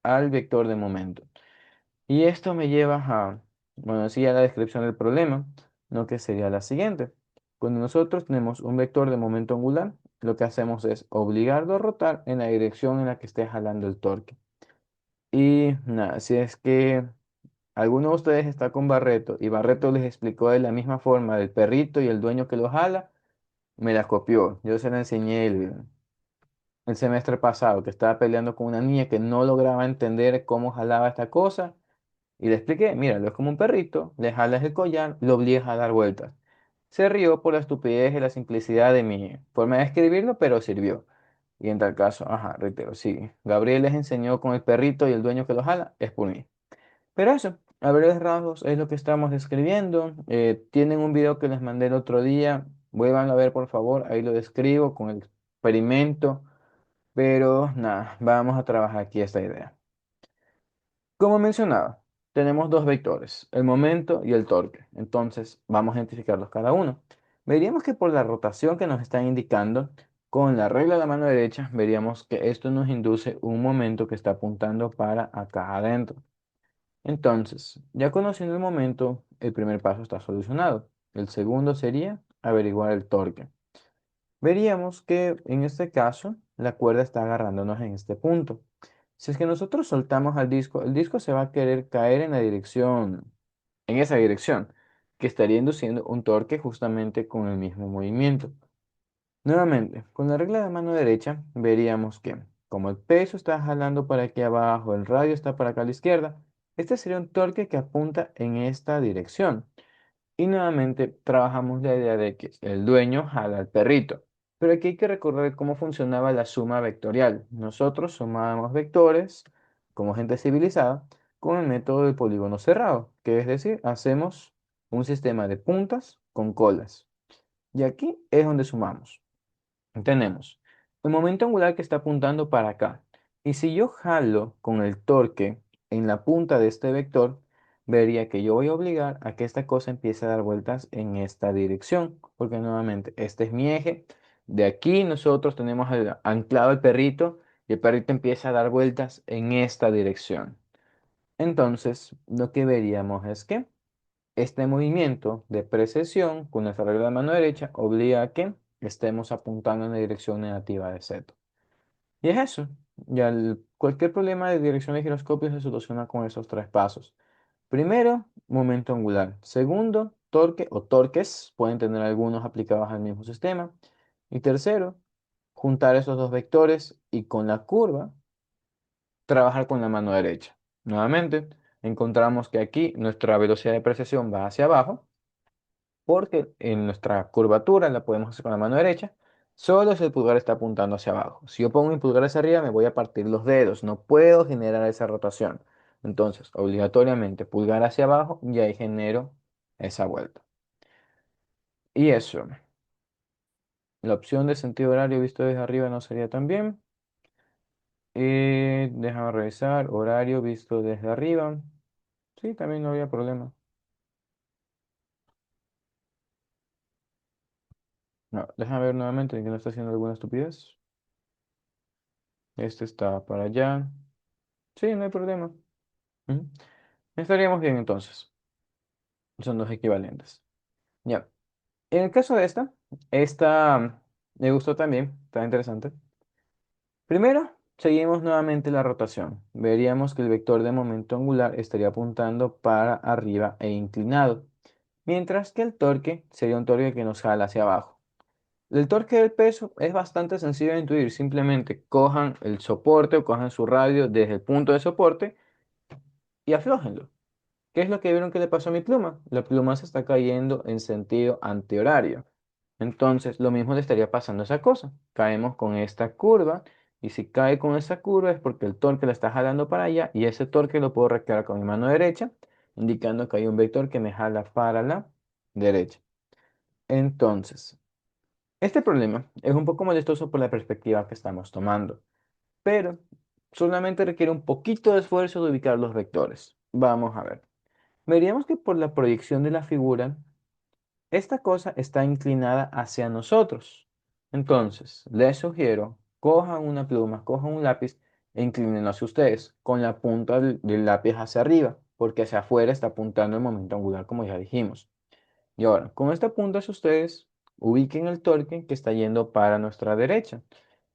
al vector de momento. Y esto me lleva a, bueno, así a la descripción del problema, lo que sería la siguiente. Cuando nosotros tenemos un vector de momento angular, lo que hacemos es obligarlo a rotar en la dirección en la que esté jalando el torque. Y nada, si es que alguno de ustedes está con Barreto y Barreto les explicó de la misma forma del perrito y el dueño que lo jala, me la copió. Yo se la enseñé el semestre pasado, que estaba peleando con una niña que no lograba entender cómo jalaba esta cosa. Y le expliqué, míralo, es como un perrito, le jalas el collar, lo obligas a dar vueltas. Se rió por la estupidez y la simplicidad de mi forma de escribirlo, pero sirvió. Y en tal caso, ajá, reitero, sí, Gabriel les enseñó con el perrito y el dueño que lo jala, es por mí. Pero eso, a ver rasgos es lo que estamos describiendo. Tienen un video que les mandé el otro día, vuelvan a ver por favor, ahí lo describo con el experimento. Pero nada, vamos a trabajar aquí esta idea. Como mencionaba, tenemos dos vectores, el momento y el torque. Entonces, vamos a identificarlos cada uno. Veríamos que por la rotación que nos están indicando, con la regla de la mano derecha, veríamos que esto nos induce un momento que está apuntando para acá adentro. Entonces, ya conociendo el momento, el primer paso está solucionado. El segundo sería averiguar el torque. Veríamos que en este caso la cuerda está agarrándonos en este punto. Si es que nosotros soltamos al disco, el disco se va a querer caer en la dirección, en esa dirección, que estaría induciendo un torque justamente con el mismo movimiento. Nuevamente, con la regla de mano derecha, veríamos que como el peso está jalando para aquí abajo, el radio está para acá a la izquierda, Este sería un torque que apunta en esta dirección. Y nuevamente trabajamos la idea de que el dueño jala al perrito. Pero aquí hay que recordar cómo funcionaba la suma vectorial. Nosotros sumábamos vectores como gente civilizada con el método del polígono cerrado, que es decir, hacemos un sistema de puntas con colas. Y aquí es donde sumamos. Tenemos el momento angular que está apuntando para acá. Y si yo jalo con el torque en la punta de este vector, vería que yo voy a obligar a que esta cosa empiece a dar vueltas en esta dirección. Porque nuevamente, este es mi eje. De aquí nosotros tenemos anclado el perrito y el perrito empieza a dar vueltas en esta dirección. Entonces, lo que veríamos es que este movimiento de precesión con nuestra regla de mano derecha obliga a que estemos apuntando en la dirección negativa de Z. Y es eso. Ya cualquier problema de dirección de giroscopio se soluciona con esos tres pasos. Primero, momento angular. Segundo, torque o torques. Pueden tener algunos aplicados al mismo sistema. Y tercero, juntar esos dos vectores y con la curva trabajar con la mano derecha. Nuevamente, encontramos que aquí nuestra velocidad de precesión va hacia abajo porque en nuestra curvatura la podemos hacer con la mano derecha, solo si el pulgar está apuntando hacia abajo. Si yo pongo mi pulgar hacia arriba, me voy a partir los dedos, no puedo generar esa rotación. Entonces, obligatoriamente, pulgar hacia abajo y ahí genero esa vuelta. Y eso, la opción de sentido horario visto desde arriba no sería tan bien. Déjame revisar, horario visto desde arriba. Sí, también no había problema. No, déjame ver nuevamente que no está haciendo alguna estupidez. Este está para allá. Sí, no hay problema. Ujú. Estaríamos bien entonces. Son dos equivalentes. Ya. En el caso de esta me gustó también. Está interesante. Primero, seguimos nuevamente la rotación. Veríamos que el vector de momento angular estaría apuntando para arriba e inclinado. Mientras que el torque sería un torque que nos jala hacia abajo. El torque del peso es bastante sencillo de intuir. Simplemente cojan el soporte o cojan su radio desde el punto de soporte y aflójenlo. ¿Qué es lo que vieron que le pasó a mi pluma? La pluma se está cayendo en sentido antihorario. Entonces, lo mismo le estaría pasando a esa cosa. Caemos con esta curva y si cae con esa curva es porque el torque la está jalando para allá y ese torque lo puedo recrear con mi mano derecha, indicando que hay un vector que me jala para la derecha. Entonces, este problema es un poco molestoso por la perspectiva que estamos tomando, pero solamente requiere un poquito de esfuerzo de ubicar los vectores. Vamos a ver. Veríamos que por la proyección de la figura, esta cosa está inclinada hacia nosotros. Entonces, les sugiero, cojan una pluma, cojan un lápiz e inclínenlo hacia ustedes, con la punta del lápiz hacia arriba, porque hacia afuera está apuntando el momento angular, como ya dijimos. Y ahora, con esta punta hacia ustedes, ubiquen el torque que está yendo para nuestra derecha.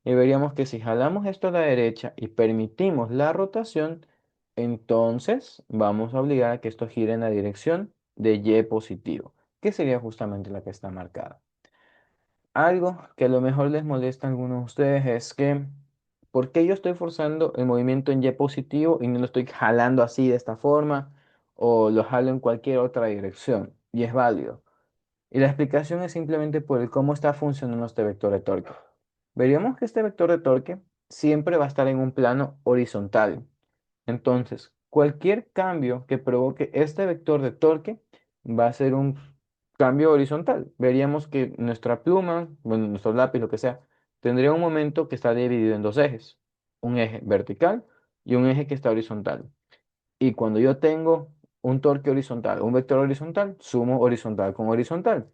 Y veríamos que si jalamos esto a la derecha y permitimos la rotación, entonces vamos a obligar a que esto gire en la dirección de Y positivo, que sería justamente la que está marcada. Algo que a lo mejor les molesta a algunos de ustedes es que, ¿por qué yo estoy forzando el movimiento en Y positivo y no lo estoy jalando así de esta forma o lo jalo en cualquier otra dirección? Y es válido. Y la explicación es simplemente por el cómo está funcionando este vector de torque. Veríamos que este vector de torque siempre va a estar en un plano horizontal. Entonces, cualquier cambio que provoque este vector de torque va a ser un cambio horizontal. Veríamos que nuestra pluma, bueno, nuestro lápiz, lo que sea, tendría un momento que está dividido en dos ejes. Un eje vertical y un eje que está horizontal. Y cuando yo tengo un torque horizontal, un vector horizontal, sumo horizontal con horizontal.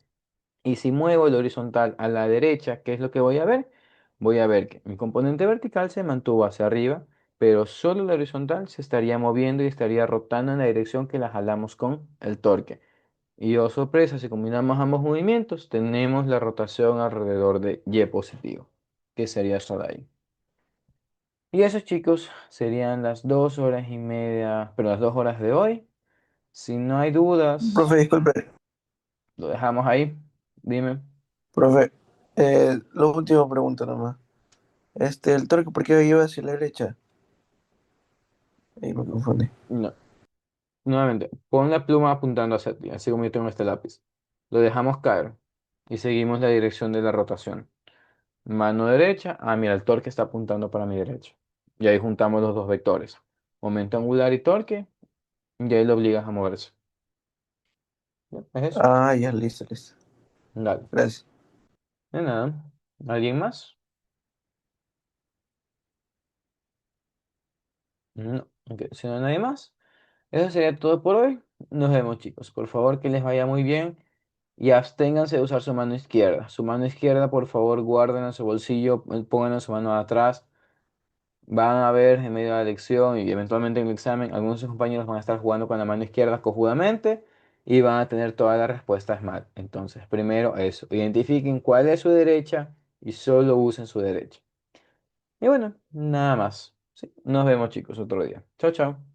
Y si muevo el horizontal a la derecha, ¿qué es lo que voy a ver? Voy a ver que mi componente vertical se mantuvo hacia arriba, pero solo el horizontal se estaría moviendo y estaría rotando en la dirección que la jalamos con el torque. Y oh sorpresa, si combinamos ambos movimientos, tenemos la rotación alrededor de Y positivo, que sería esto de ahí. Y eso, chicos, serían las 2 horas y media, pero las 2 horas de hoy. Si no hay
Profe,
dudas,
disculpe,
lo dejamos ahí. Dime.
profe, la última pregunta nomás. El torque, ¿por qué lleva hacia la derecha? Ahí me confundí.
No. Nuevamente, pon la pluma apuntando hacia ti, así como yo tengo este lápiz. Lo dejamos caer y seguimos la dirección de la rotación. Mano derecha, mira, el torque está apuntando para mi derecha. Y ahí juntamos los dos vectores. Momento angular y torque, y ahí lo obligas a moverse. ¿Ya? ¿Es eso?
Ah, ya, listo, listo.
Dale.
Gracias.
De nada. ¿Alguien más? No. Ok, si no hay nadie más. Eso sería todo por hoy. Nos vemos, chicos. Por favor, que les vaya muy bien. Y absténganse de usar su mano izquierda. Su mano izquierda, por favor, guárdenla en su bolsillo, pónganla en su mano de atrás. Van a ver en medio de la lección y eventualmente en el examen, algunos de sus compañeros van a estar jugando con la mano izquierda cojudamente y van a tener todas las respuestas mal. Entonces, primero eso, identifiquen cuál es su derecha y solo usen su derecha. Y bueno, nada más. Sí, nos vemos chicos otro día. Chao, chao.